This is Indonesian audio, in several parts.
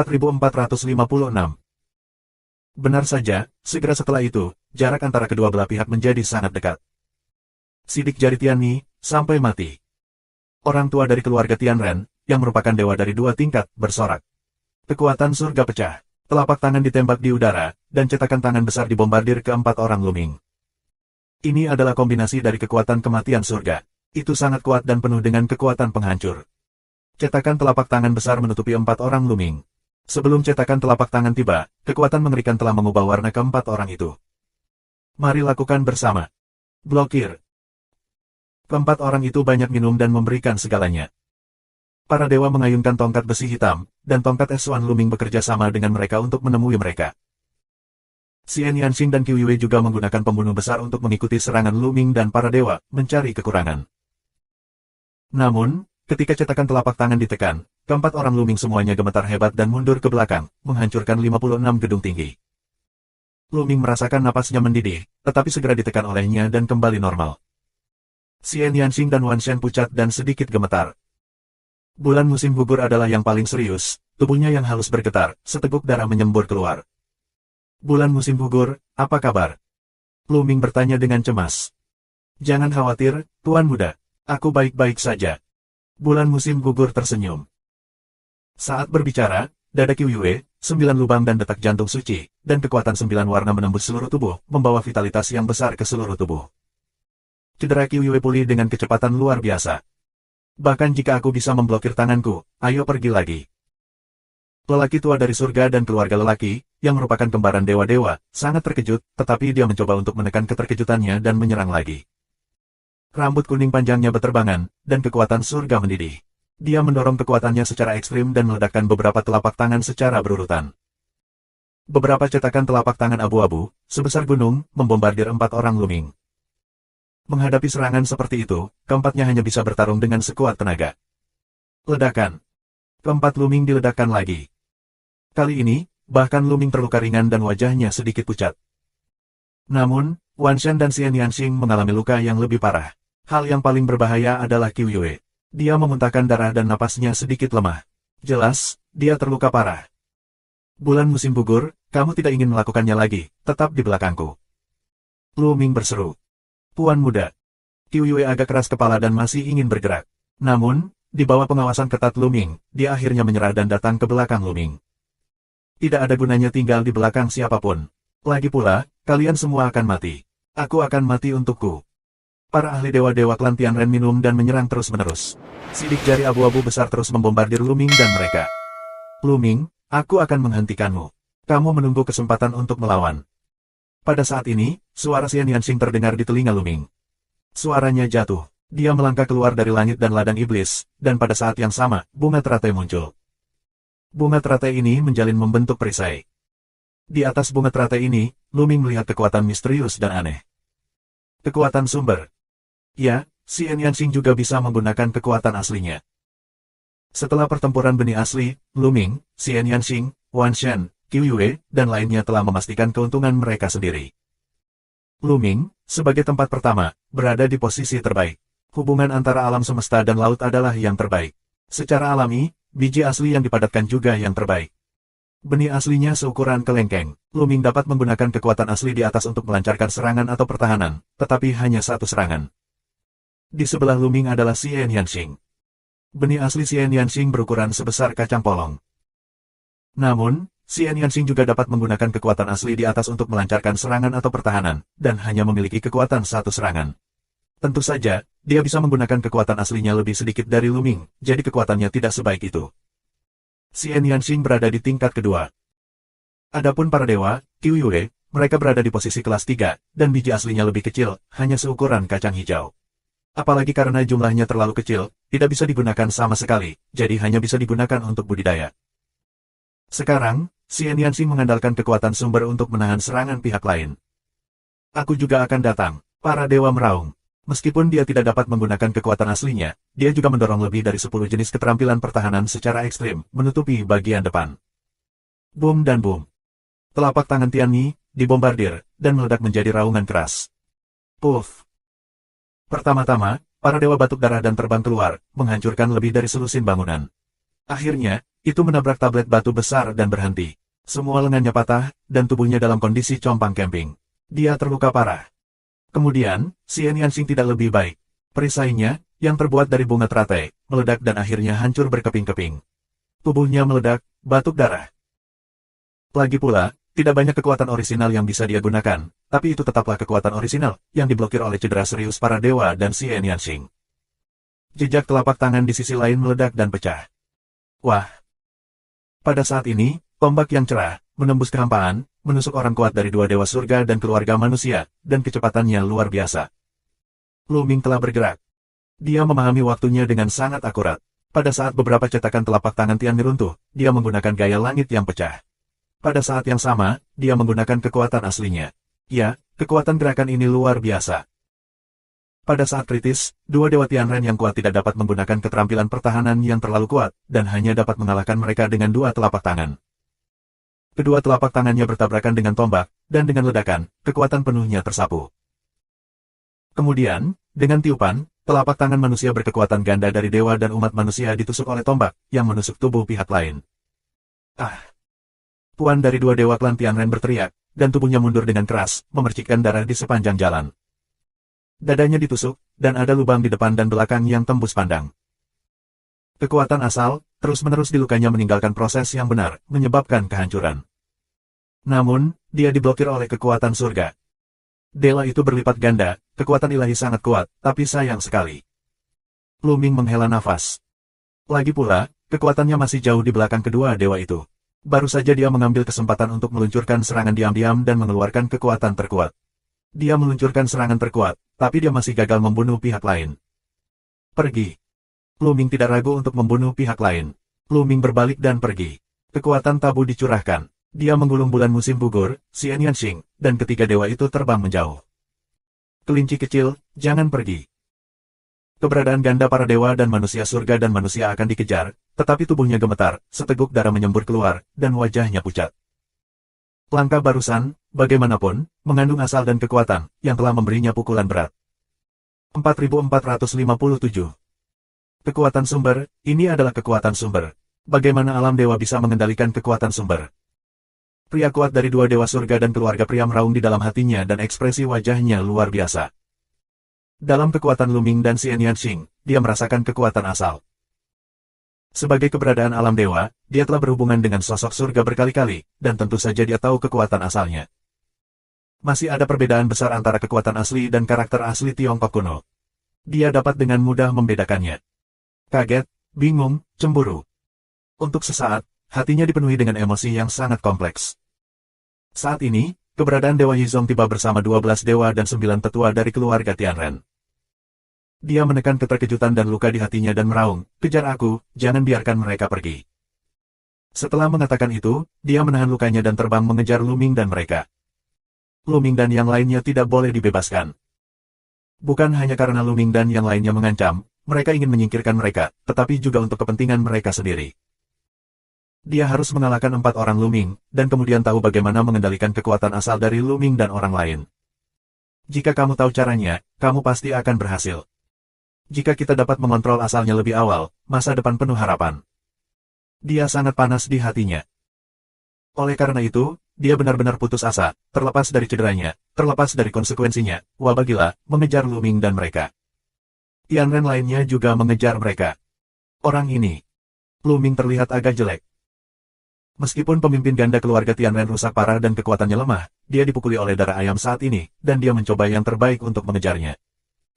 4456. Benar saja, segera setelah itu, jarak antara kedua belah pihak menjadi sangat dekat. Sidik jari Tianyi, sampai mati. Orang tua dari keluarga Tianren, yang merupakan dewa dari 2 tingkat, bersorak. Kekuatan surga pecah. Telapak tangan ditembak di udara, dan cetakan tangan besar dibombardir ke 4 orang Luming. Ini adalah kombinasi dari kekuatan kematian surga. Itu sangat kuat dan penuh dengan kekuatan penghancur. Cetakan telapak tangan besar menutupi 4 orang Luming. Sebelum cetakan telapak tangan tiba, kekuatan mengerikan telah mengubah warna ke-4 orang itu. Mari lakukan bersama. Blokir. Ke-4 orang itu banyak minum dan memberikan segalanya. Para dewa mengayunkan tongkat besi hitam, dan tongkat S1 Luming bekerja sama dengan mereka untuk menemui mereka. Xian Yanxing dan Qiu Yue juga menggunakan pembunuh besar untuk mengikuti serangan Luming dan para dewa, mencari kekurangan. Namun, ketika cetakan telapak tangan ditekan, ke-4 orang Luming semuanya gemetar hebat dan mundur ke belakang, menghancurkan 56 gedung tinggi. Luming merasakan napasnya mendidih, tetapi segera ditekan olehnya dan kembali normal. Xian Yanxing dan Wan Shen pucat dan sedikit gemetar. Bulan musim gugur adalah yang paling serius, tubuhnya yang halus bergetar, seteguk darah menyembur keluar. Bulan musim gugur, apa kabar? Luming bertanya dengan cemas. Jangan khawatir, Tuan Muda. Aku baik-baik saja. Bulan musim gugur tersenyum. Saat berbicara, dada Qiu Yue, 9 lubang dan detak jantung suci, dan kekuatan 9 warna menembus seluruh tubuh, membawa vitalitas yang besar ke seluruh tubuh. Cedera Qiu Yue pulih dengan kecepatan luar biasa. Bahkan jika aku bisa memblokir tanganku, ayo pergi lagi. Lelaki tua dari surga dan keluarga lelaki, yang merupakan kembaran dewa-dewa, sangat terkejut, tetapi dia mencoba untuk menekan keterkejutannya dan menyerang lagi. Rambut kuning panjangnya beterbangan, dan kekuatan surga mendidih. Dia mendorong kekuatannya secara ekstrim dan meledakkan beberapa telapak tangan secara berurutan. Beberapa cetakan telapak tangan abu-abu, sebesar gunung, membombardir 4 orang Luming. Menghadapi serangan seperti itu, keempatnya hanya bisa bertarung dengan sekuat tenaga. Ledakan. Ke-4 Luming diledakkan lagi. Kali ini, bahkan Luming terluka ringan dan wajahnya sedikit pucat. Namun, Wan Shen dan Xian Yanxing mengalami luka yang lebih parah. Hal yang paling berbahaya adalah Qiu Yue. Dia memuntahkan darah dan napasnya sedikit lemah. Jelas, dia terluka parah. Bulan musim gugur, kamu tidak ingin melakukannya lagi, tetap di belakangku. Luming berseru. Tuan Muda. Qiu Yue agak keras kepala dan masih ingin bergerak. Namun, di bawah pengawasan ketat Luming, dia akhirnya menyerah dan datang ke belakang Luming. Tidak ada gunanya tinggal di belakang siapapun. Lagi pula, kalian semua akan mati. Aku akan mati untukku. Para ahli dewa-dewa klan Tianren minum dan menyerang terus-menerus. Sidik jari abu-abu besar terus membombardir Luming dan mereka. Luming, aku akan menghentikanmu. Kamu menunggu kesempatan untuk melawan. Pada saat ini, suara Xian Yanxing terdengar di telinga Luming. Suaranya jatuh. Dia melangkah keluar dari langit dan ladang iblis, dan pada saat yang sama, bunga teratai muncul. Bunga teratai ini menjalin membentuk perisai. Di atas bunga teratai ini, Luming melihat kekuatan misterius dan aneh. Kekuatan sumber. Ya, Xian Yanxing juga bisa menggunakan kekuatan aslinya. Setelah pertempuran benih asli, Luming, Xian Yanxing, Wan Shen, Qiu Yue, dan lainnya telah memastikan keuntungan mereka sendiri. Luming, sebagai tempat pertama, berada di posisi terbaik. Hubungan antara alam semesta dan laut adalah yang terbaik. Secara alami, biji asli yang dipadatkan juga yang terbaik. Benih aslinya seukuran kelengkeng. Luming dapat menggunakan kekuatan asli di atas untuk melancarkan serangan atau pertahanan, tetapi hanya satu serangan. Di sebelah Luming adalah Xian Yanxing. Benih asli Xian Yanxing berukuran sebesar kacang polong. Namun, Xian Yanxing juga dapat menggunakan kekuatan asli di atas untuk melancarkan serangan atau pertahanan, dan hanya memiliki kekuatan satu serangan. Tentu saja, dia bisa menggunakan kekuatan aslinya lebih sedikit dari Luming, jadi kekuatannya tidak sebaik itu. Xian Yanxing berada di tingkat kedua. Adapun para dewa, Qiu Yue, mereka berada di posisi kelas 3, dan biji aslinya lebih kecil, hanya seukuran kacang hijau. Apalagi karena jumlahnya terlalu kecil, tidak bisa digunakan sama sekali, jadi hanya bisa digunakan untuk budidaya. Sekarang, Xian Yanxing mengandalkan kekuatan sumber untuk menahan serangan pihak lain. Aku juga akan datang, para dewa meraung. Meskipun dia tidak dapat menggunakan kekuatan aslinya, dia juga mendorong lebih dari 10 jenis keterampilan pertahanan secara ekstrim, menutupi bagian depan. Boom dan boom. Telapak tangan Tianyi dibombardir, dan meledak menjadi raungan keras. Puff. Pertama-tama, para dewa batuk darah dan terbang keluar, menghancurkan lebih dari selusin bangunan. Akhirnya, itu menabrak tablet batu besar dan berhenti. Semua lengannya patah, dan tubuhnya dalam kondisi compang camping. Dia terluka parah. Kemudian, Xian Yanxing tidak lebih baik. Perisainya, yang terbuat dari bunga teratai, meledak dan akhirnya hancur berkeping-keping. Tubuhnya meledak, batuk darah. Lagi pula, tidak banyak kekuatan orisinal yang bisa dia gunakan, tapi itu tetaplah kekuatan orisinal, yang diblokir oleh cedera serius para dewa dan Xian Yanxing. Jejak telapak tangan di sisi lain meledak dan pecah. Wah! Pada saat ini, tombak yang cerah, menembus kehampaan, menusuk orang kuat dari dua dewa surga dan keluarga manusia, dan kecepatannya luar biasa. Lu Ming telah bergerak. Dia memahami waktunya dengan sangat akurat. Pada saat beberapa cetakan telapak tangan Tian Mi runtuh, dia menggunakan gaya langit yang pecah. Pada saat yang sama, dia menggunakan kekuatan aslinya. Ya, kekuatan gerakan ini luar biasa. Pada saat kritis, dua dewa Tianren yang kuat tidak dapat menggunakan keterampilan pertahanan yang terlalu kuat, dan hanya dapat mengalahkan mereka dengan dua telapak tangan. Kedua telapak tangannya bertabrakan dengan tombak, dan dengan ledakan, kekuatan penuhnya tersapu. Kemudian, dengan tiupan, telapak tangan manusia berkekuatan ganda dari dewa dan umat manusia ditusuk oleh tombak, yang menusuk tubuh pihak lain. Ah! Tuan dari dua dewa klan Tianren berteriak, dan tubuhnya mundur dengan keras, memercikkan darah di sepanjang jalan. Dadanya ditusuk, dan ada lubang di depan dan belakang yang tembus pandang. Kekuatan asal, terus-menerus di lukanya meninggalkan proses yang benar, menyebabkan kehancuran. Namun, dia diblokir oleh kekuatan surga. Dewa itu berlipat ganda, kekuatan ilahi sangat kuat, tapi sayang sekali. Lu Ming menghela nafas. Lagi pula, kekuatannya masih jauh di belakang kedua dewa itu. Baru saja dia mengambil kesempatan untuk meluncurkan serangan diam-diam dan mengeluarkan kekuatan terkuat. Dia meluncurkan serangan terkuat, tapi dia masih gagal membunuh pihak lain. Pergi. Lu Ming tidak ragu untuk membunuh pihak lain. Lu Ming berbalik dan pergi. Kekuatan tabu dicurahkan. Dia menggulung bulan musim gugur, Xian Yanxing, dan ketiga dewa itu terbang menjauh. Kelinci kecil, jangan pergi. Keberadaan ganda para dewa dan manusia surga dan manusia akan dikejar, tetapi tubuhnya gemetar, seteguk darah menyembur keluar, dan wajahnya pucat. Langkah barusan, bagaimanapun, mengandung asal dan kekuatan, yang telah memberinya pukulan berat. 4457. Kekuatan sumber, ini adalah kekuatan sumber. Bagaimana alam dewa bisa mengendalikan kekuatan sumber? Pria kuat dari dua dewa surga dan keluarga pria meraung di dalam hatinya dan ekspresi wajahnya luar biasa. Dalam kekuatan Lu Ming dan Xian Yanxing, dia merasakan kekuatan asal. Sebagai keberadaan alam dewa, dia telah berhubungan dengan sosok surga berkali-kali, dan tentu saja dia tahu kekuatan asalnya. Masih ada perbedaan besar antara kekuatan asli dan karakter asli Tiongkok kuno. Dia dapat dengan mudah membedakannya. Kaget, bingung, cemburu. Untuk sesaat, hatinya dipenuhi dengan emosi yang sangat kompleks. Saat ini, keberadaan Dewa Yizong tiba bersama 12 dewa dan 9 tetua dari keluarga Tianren. Dia menekan keterkejutan dan luka di hatinya dan meraung, "Kejar aku, jangan biarkan mereka pergi." Setelah mengatakan itu, dia menahan lukanya dan terbang mengejar Lu Ming dan mereka. Lu Ming dan yang lainnya tidak boleh dibebaskan. Bukan hanya karena Lu Ming dan yang lainnya mengancam, mereka ingin menyingkirkan mereka, tetapi juga untuk kepentingan mereka sendiri. Dia harus mengalahkan 4 orang Lu Ming, dan kemudian tahu bagaimana mengendalikan kekuatan asal dari Lu Ming dan orang lain. Jika kamu tahu caranya, kamu pasti akan berhasil. Jika kita dapat mengontrol asalnya lebih awal, masa depan penuh harapan. Dia sangat panas di hatinya. Oleh karena itu, dia benar-benar putus asa, terlepas dari cederanya, terlepas dari konsekuensinya, wabah gila, mengejar Lu Ming dan mereka. Tianren lainnya juga mengejar mereka. Orang ini. Lu Ming terlihat agak jelek. Meskipun pemimpin ganda keluarga Tianren rusak parah dan kekuatannya lemah, dia dipukuli oleh darah ayam saat ini, dan dia mencoba yang terbaik untuk mengejarnya.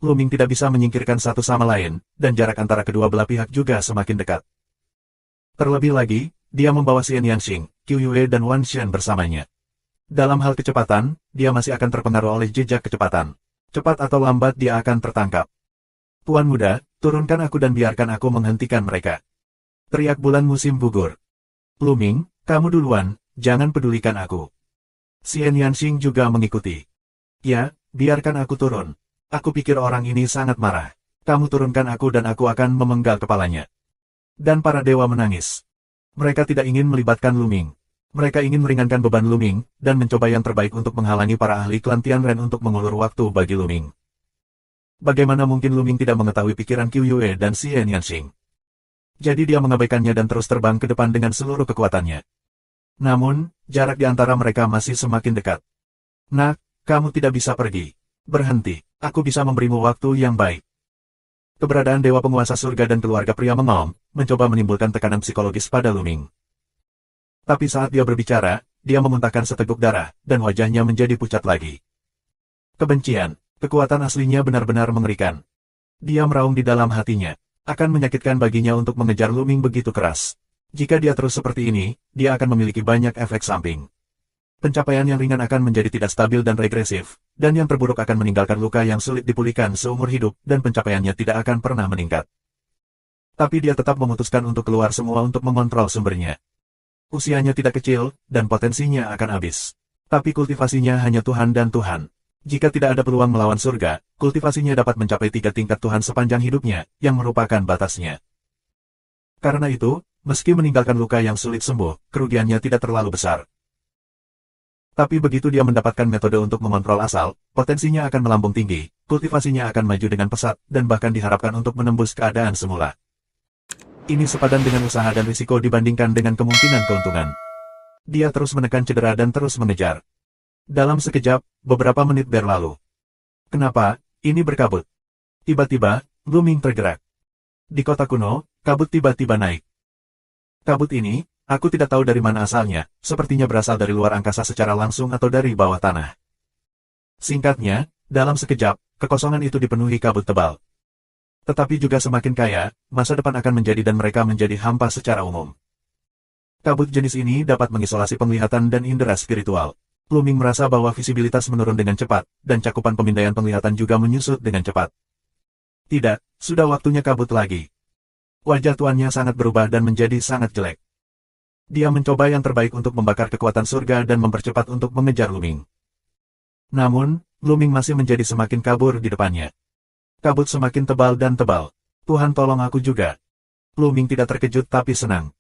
Lu Ming tidak bisa menyingkirkan satu sama lain, dan jarak antara kedua belah pihak juga semakin dekat. Terlebih lagi, dia membawa Xian Yanxing, Qiu Yue dan Wan Shen bersamanya. Dalam hal kecepatan, dia masih akan terpengaruh oleh jejak kecepatan. Cepat atau lambat dia akan tertangkap. "Tuan muda, turunkan aku dan biarkan aku menghentikan mereka," teriak bulan musim gugur. "Lu Ming, kamu duluan, jangan pedulikan aku." Xian Yanxing juga mengikuti. "Ya, biarkan aku turun. Aku pikir orang ini sangat marah. Kamu turunkan aku dan aku akan memenggal kepalanya." Dan para dewa menangis. Mereka tidak ingin melibatkan Lu Ming. Mereka ingin meringankan beban Lu Ming, dan mencoba yang terbaik untuk menghalangi para ahli klan Tianren untuk mengulur waktu bagi Lu Ming. Bagaimana mungkin Lu Ming tidak mengetahui pikiran Qiu Yue dan Xian Yanxing? Jadi dia mengabaikannya dan terus terbang ke depan dengan seluruh kekuatannya. Namun, jarak di antara mereka masih semakin dekat. Nak, kamu tidak bisa pergi. Berhenti, aku bisa memberimu waktu yang baik. Keberadaan Dewa Penguasa Surga dan keluarga pria mengaum, mencoba menimbulkan tekanan psikologis pada Luming. Tapi saat dia berbicara, dia memuntahkan seteguk darah, dan wajahnya menjadi pucat lagi. Kebencian, kekuatan aslinya benar-benar mengerikan. Dia meraung di dalam hatinya. Akan menyakitkan baginya untuk mengejar Luming begitu keras. Jika dia terus seperti ini, dia akan memiliki banyak efek samping. Pencapaian yang ringan akan menjadi tidak stabil dan regresif, dan yang terburuk akan meninggalkan luka yang sulit dipulihkan seumur hidup, dan pencapaiannya tidak akan pernah meningkat. Tapi dia tetap memutuskan untuk keluar semua untuk mengontrol sumbernya. Usianya tidak kecil, dan potensinya akan habis. Tapi kultivasinya hanya Tuhan dan Tuhan. Jika tidak ada peluang melawan surga, kultivasinya dapat mencapai 3 tingkat Tuhan sepanjang hidupnya, yang merupakan batasnya. Karena itu, meski meninggalkan luka yang sulit sembuh, kerugiannya tidak terlalu besar. Tapi begitu dia mendapatkan metode untuk mengontrol asal, potensinya akan melambung tinggi, kultivasinya akan maju dengan pesat, dan bahkan diharapkan untuk menembus keadaan semula. Ini sepadan dengan usaha dan risiko dibandingkan dengan kemungkinan keuntungan. Dia terus menekan cedera dan terus mengejar. Dalam sekejap, beberapa menit berlalu. Kenapa? Ini berkabut. Tiba-tiba, Luming tergerak. Di kota kuno, kabut tiba-tiba naik. Kabut ini, aku tidak tahu dari mana asalnya, sepertinya berasal dari luar angkasa secara langsung atau dari bawah tanah. Singkatnya, dalam sekejap, kekosongan itu dipenuhi kabut tebal. Tetapi juga semakin kaya, masa depan akan menjadi dan mereka menjadi hampa secara umum. Kabut jenis ini dapat mengisolasi penglihatan dan indera spiritual. Luming merasa bahwa visibilitas menurun dengan cepat, dan cakupan pemindaian penglihatan juga menyusut dengan cepat. Tidak, sudah waktunya kabut lagi. Wajah tuannya sangat berubah dan menjadi sangat jelek. Dia mencoba yang terbaik untuk membakar kekuatan surga dan mempercepat untuk mengejar Luming. Namun, Luming masih menjadi semakin kabur di depannya. Kabut semakin tebal dan tebal. Tuhan tolong aku juga. Luming tidak terkejut tapi senang.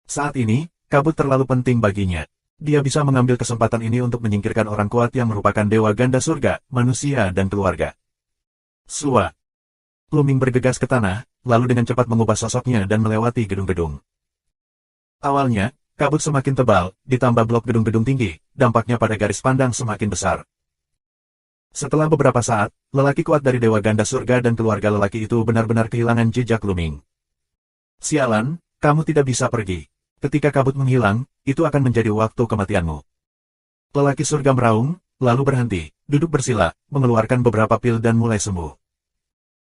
Saat ini, kabut terlalu penting baginya. Dia bisa mengambil kesempatan ini untuk menyingkirkan orang kuat yang merupakan dewa ganda surga, manusia dan keluarga. Sua. Luming bergegas ke tanah, lalu dengan cepat mengubah sosoknya dan melewati gedung-gedung. Awalnya, kabut semakin tebal, ditambah blok gedung-gedung tinggi, dampaknya pada garis pandang semakin besar. Setelah beberapa saat, lelaki kuat dari Dewa Ganda Surga dan keluarga lelaki itu benar-benar kehilangan jejak Luming. Sialan, kamu tidak bisa pergi. Ketika kabut menghilang, itu akan menjadi waktu kematianmu. Lelaki surga meraung, lalu berhenti, duduk bersila, mengeluarkan beberapa pil dan mulai sembuh.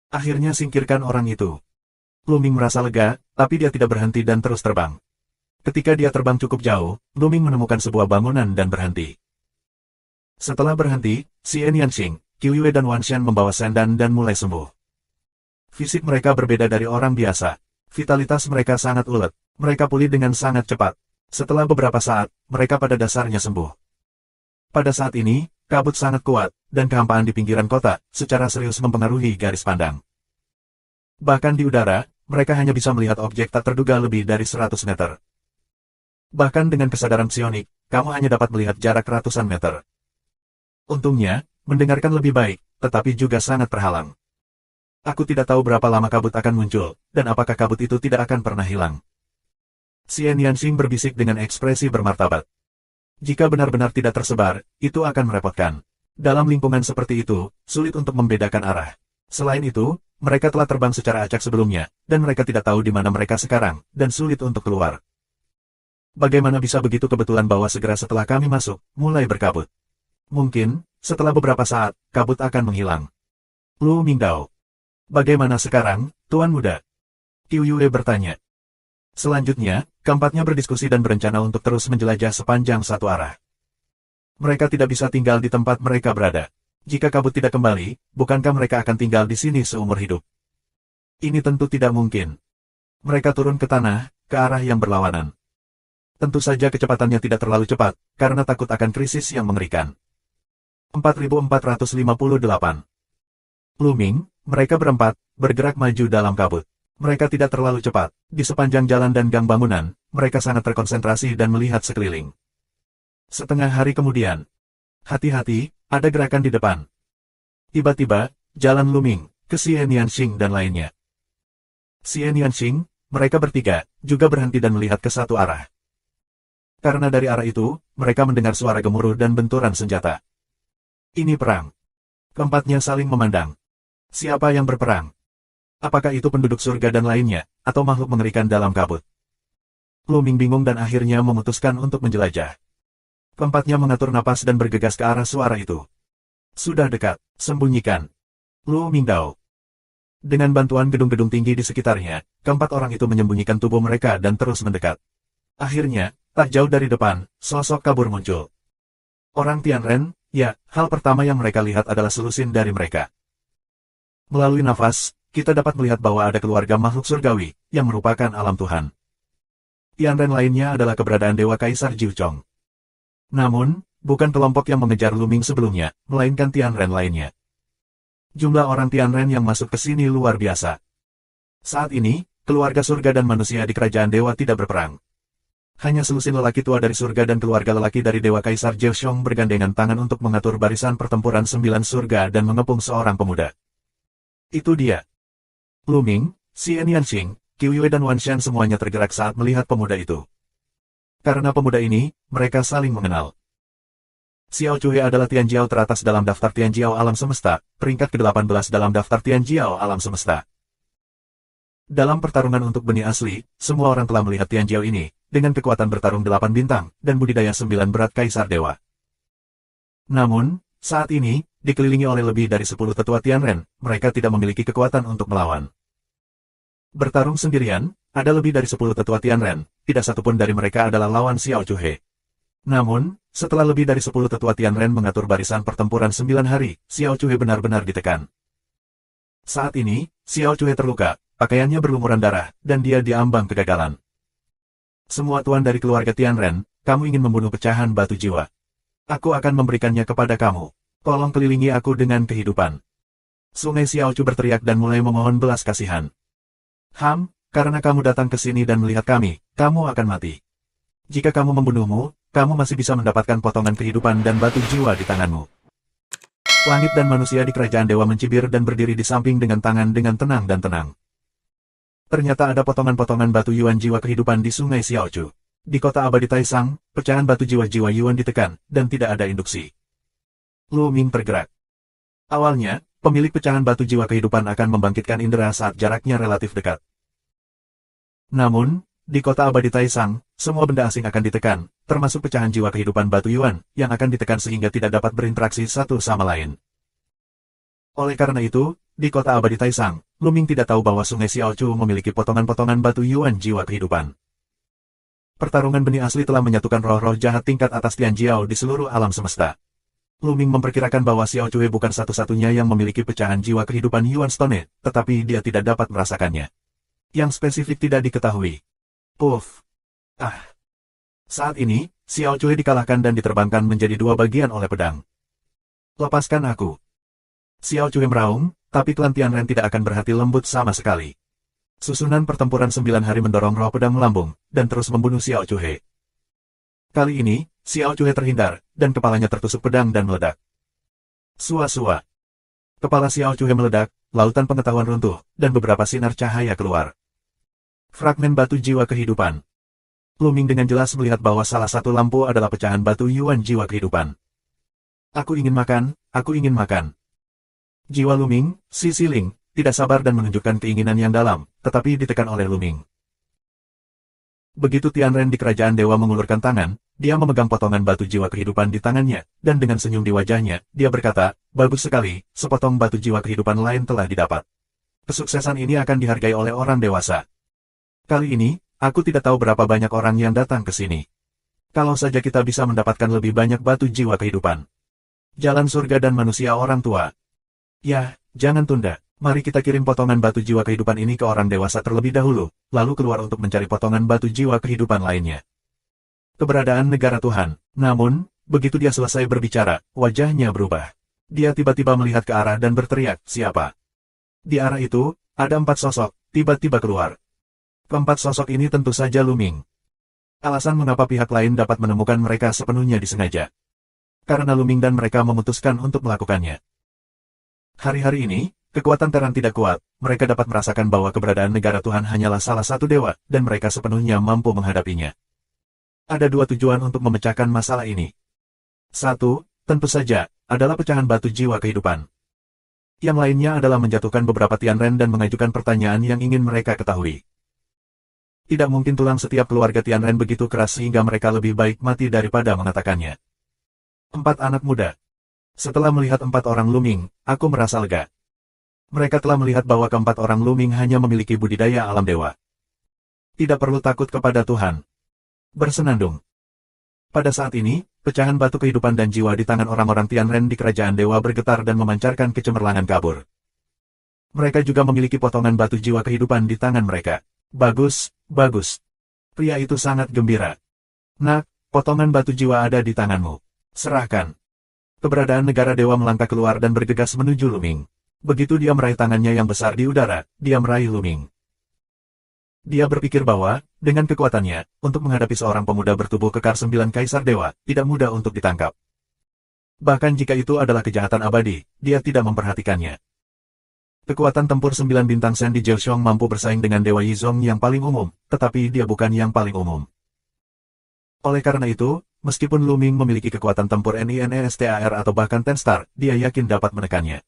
Akhirnya singkirkan orang itu. Luming merasa lega, tapi dia tidak berhenti dan terus terbang. Ketika dia terbang cukup jauh, Luming menemukan sebuah bangunan dan berhenti. Setelah berhenti, Xian Yanxing, Qiuwei dan Wanshan membawa Sendan dan mulai sembuh. Fisik mereka berbeda dari orang biasa. Vitalitas mereka sangat ulet. Mereka pulih dengan sangat cepat. Setelah beberapa saat, mereka pada dasarnya sembuh. Pada saat ini, kabut sangat kuat, dan kehampaan di pinggiran kota, secara serius mempengaruhi garis pandang. Bahkan di udara, mereka hanya bisa melihat objek tak terduga lebih dari 100 meter. Bahkan dengan kesadaran psionik, kamu hanya dapat melihat jarak ratusan meter. Untungnya, mendengarkan lebih baik, tetapi juga sangat terhalang. Aku tidak tahu berapa lama kabut akan muncul, dan apakah kabut itu tidak akan pernah hilang. Xian Yanxing berbisik dengan ekspresi bermartabat. Jika benar-benar tidak tersebar, itu akan merepotkan. Dalam lingkungan seperti itu, sulit untuk membedakan arah. Selain itu, mereka telah terbang secara acak sebelumnya, dan mereka tidak tahu di mana mereka sekarang, dan sulit untuk keluar. Bagaimana bisa begitu kebetulan bahwa segera setelah kami masuk, mulai berkabut? Mungkin, setelah beberapa saat, kabut akan menghilang. Lu Mingdao. Bagaimana sekarang, Tuan Muda? Qiuwei bertanya. Selanjutnya, keempatnya berdiskusi dan berencana untuk terus menjelajah sepanjang satu arah. Mereka tidak bisa tinggal di tempat mereka berada. Jika kabut tidak kembali, bukankah mereka akan tinggal di sini seumur hidup? Ini tentu tidak mungkin. Mereka turun ke tanah, ke arah yang berlawanan. Tentu saja kecepatannya tidak terlalu cepat, karena takut akan krisis yang mengerikan. 4458. Luming, mereka berempat, bergerak maju dalam kabut. Mereka tidak terlalu cepat. Di sepanjang jalan dan gang bangunan, mereka sangat terkonsentrasi dan melihat sekeliling. Setengah hari kemudian. Hati-hati, ada gerakan di depan. Tiba-tiba, jalan Luming, ke Xian Yanxing dan lainnya. Xian Yanxing, mereka bertiga juga berhenti dan melihat ke satu arah. Karena dari arah itu, mereka mendengar suara gemuruh dan benturan senjata. Ini perang. Keempatnya saling memandang. Siapa yang berperang? Apakah itu penduduk surga dan lainnya, atau makhluk mengerikan dalam kabut? Lu Ming bingung dan akhirnya memutuskan untuk menjelajah. Keempatnya mengatur napas dan bergegas ke arah suara itu. Sudah dekat, sembunyikan. Lu Ming Dao. Dengan bantuan gedung-gedung tinggi di sekitarnya, keempat orang itu menyembunyikan tubuh mereka dan terus mendekat. Akhirnya, tak jauh dari depan, sosok kabur muncul. Orang Tianren, ya, hal pertama yang mereka lihat adalah selusin dari mereka. Melalui nafas, kita dapat melihat bahwa ada keluarga makhluk surgawi, yang merupakan alam Tuhan. Tianren lainnya adalah keberadaan Dewa Kaisar Jiu Chong. Namun, bukan kelompok yang mengejar Lu Ming sebelumnya, melainkan Tianren lainnya. Jumlah orang Tianren yang masuk ke sini luar biasa. Saat ini, keluarga surga dan manusia di kerajaan dewa tidak berperang. Hanya selusin lelaki tua dari surga dan keluarga lelaki dari Dewa Kaisar Jiu Chong bergandengan tangan untuk mengatur barisan pertempuran 9 surga dan mengepung seorang pemuda. Itu dia. Lu Ming, Xian Yanxing, Qiu Yue dan Wan Shan semuanya tergerak saat melihat pemuda itu. Karena pemuda ini, mereka saling mengenal. Xiao Cuhe adalah Tianjiao teratas dalam daftar Tianjiao alam semesta, peringkat ke-18 dalam daftar Tianjiao alam semesta. Dalam pertarungan untuk benih asli, semua orang telah melihat Tianjiao ini, dengan kekuatan bertarung 8 bintang, dan budidaya 9 berat Kaisar Dewa. Namun, saat ini, dikelilingi oleh lebih dari 10 tetua Tianren, mereka tidak memiliki kekuatan untuk melawan. Bertarung sendirian, ada lebih dari 10 tetua Tianren, tidak satupun dari mereka adalah lawan Xiao Cuhe. Namun, setelah lebih dari 10 tetua Tianren mengatur barisan pertempuran 9 hari, Xiao Cuhe benar-benar ditekan. Saat ini, Xiao Cuhe terluka, pakaiannya berlumuran darah, dan dia diambang kegagalan. Semua tuan dari keluarga Tianren, kamu ingin membunuh pecahan batu jiwa. Aku akan memberikannya kepada kamu. Tolong kelilingi aku dengan kehidupan. Sungai Xiao Chu berteriak dan mulai memohon belas kasihan. Karena kamu datang ke sini dan melihat kami, kamu akan mati. Jika kamu membunuhmu, kamu masih bisa mendapatkan potongan kehidupan dan batu jiwa di tanganmu. Langit dan manusia di kerajaan dewa mencibir dan berdiri di samping dengan tangan dengan tenang dan tenang. Ternyata ada potongan-potongan batu yuan jiwa kehidupan di sungai Xiao Chu. Di kota abadi Taisang, pecahan batu jiwa-jiwa yuan ditekan, dan tidak ada induksi. Lu Ming tergerak. Awalnya, pemilik pecahan batu jiwa kehidupan akan membangkitkan indera saat jaraknya relatif dekat. Namun, di kota abadi Taisang, semua benda asing akan ditekan, termasuk pecahan jiwa kehidupan batu yuan, yang akan ditekan sehingga tidak dapat berinteraksi satu sama lain. Oleh karena itu, di kota abadi Taisang, Lu Ming tidak tahu bahwa sungai Xiao Chu memiliki potongan-potongan batu yuan jiwa kehidupan. Pertarungan benih asli telah menyatukan roh-roh jahat tingkat atas Tianjiao di seluruh alam semesta. Lu Ming memperkirakan bahwa Xiao Cuhe bukan satu-satunya yang memiliki pecahan jiwa kehidupan Yuan Stone, tetapi dia tidak dapat merasakannya. Yang spesifik tidak diketahui. Puff. Saat ini, Xiao Cuhe dikalahkan dan diterbangkan menjadi 2 bagian oleh pedang. Lepaskan aku. Xiao Cuhe meraung, tapi klan Tianren tidak akan berhati lembut sama sekali. Susunan pertempuran 9 hari mendorong roh pedang melambung, dan terus membunuh Xiao Cuhe. Kali ini, Xiao Cuhe terhindar, dan kepalanya tertusuk pedang dan meledak. Sua-sua. Kepala Xiao Cuhe meledak, lautan pengetahuan runtuh, dan beberapa sinar cahaya keluar. Fragmen batu jiwa kehidupan. Lu Ming dengan jelas melihat bahwa salah satu lampu adalah pecahan batu yuan jiwa kehidupan. Aku ingin makan, aku ingin makan. Jiwa Lu Ming, si Siling, tidak sabar dan menunjukkan keinginan yang dalam, tetapi ditekan oleh Lu Ming. Begitu Tianren di kerajaan dewa mengulurkan tangan, dia memegang potongan batu jiwa kehidupan di tangannya, dan dengan senyum di wajahnya, dia berkata, bagus sekali, sepotong batu jiwa kehidupan lain telah didapat. Kesuksesan ini akan dihargai oleh orang dewasa. Kali ini, aku tidak tahu berapa banyak orang yang datang ke sini. Kalau saja kita bisa mendapatkan lebih banyak batu jiwa kehidupan. Jalan surga dan manusia orang tua. Ya, jangan tunda. Mari kita kirim potongan batu jiwa kehidupan ini ke orang dewasa terlebih dahulu, lalu keluar untuk mencari potongan batu jiwa kehidupan lainnya. Keberadaan negara Tuhan. Namun, begitu dia selesai berbicara, wajahnya berubah. Dia tiba-tiba melihat ke arah dan berteriak, siapa? Di arah itu, ada 4 sosok, tiba-tiba keluar. Keempat sosok ini tentu saja Lu Ming. Alasan mengapa pihak lain dapat menemukan mereka sepenuhnya disengaja. Karena Lu Ming dan mereka memutuskan untuk melakukannya. Hari-hari ini, kekuatan Terran tidak kuat, mereka dapat merasakan bahwa keberadaan negara Tuhan hanyalah salah satu dewa, dan mereka sepenuhnya mampu menghadapinya. Ada dua tujuan untuk memecahkan masalah ini. Satu, tentu saja, adalah pecahan batu jiwa kehidupan. Yang lainnya adalah menjatuhkan beberapa Tianren dan mengajukan pertanyaan yang ingin mereka ketahui. Tidak mungkin tulang setiap keluarga Tianren begitu keras sehingga mereka lebih baik mati daripada mengatakannya. 4 anak muda. Setelah melihat 4 orang Luming, aku merasa lega. Mereka telah melihat bahwa keempat orang Luming hanya memiliki budidaya alam dewa. Tidak perlu takut kepada Tuhan. Bersenandung. Pada saat ini, pecahan batu kehidupan dan jiwa di tangan orang-orang Tianren di kerajaan dewa bergetar dan memancarkan kecemerlangan kabur. Mereka juga memiliki potongan batu jiwa kehidupan di tangan mereka. Bagus, bagus. Pria itu sangat gembira. Nak, potongan batu jiwa ada di tanganmu. Serahkan. Keberadaan negara dewa melangkah keluar dan bergegas menuju Luming. Begitu dia meraih tangannya yang besar di udara, dia meraih Luming. Dia berpikir bahwa, dengan kekuatannya, untuk menghadapi seorang pemuda bertubuh kekar 9 kaisar dewa, tidak mudah untuk ditangkap. Bahkan jika itu adalah kejahatan abadi, dia tidak memperhatikannya. Kekuatan tempur 9 bintang Sandy Jiaoxiong mampu bersaing dengan Dewa Yizong yang paling umum, tetapi dia bukan yang paling umum. Oleh karena itu, meskipun Luming memiliki kekuatan tempur NINESTAR atau bahkan 10 star, dia yakin dapat menekannya.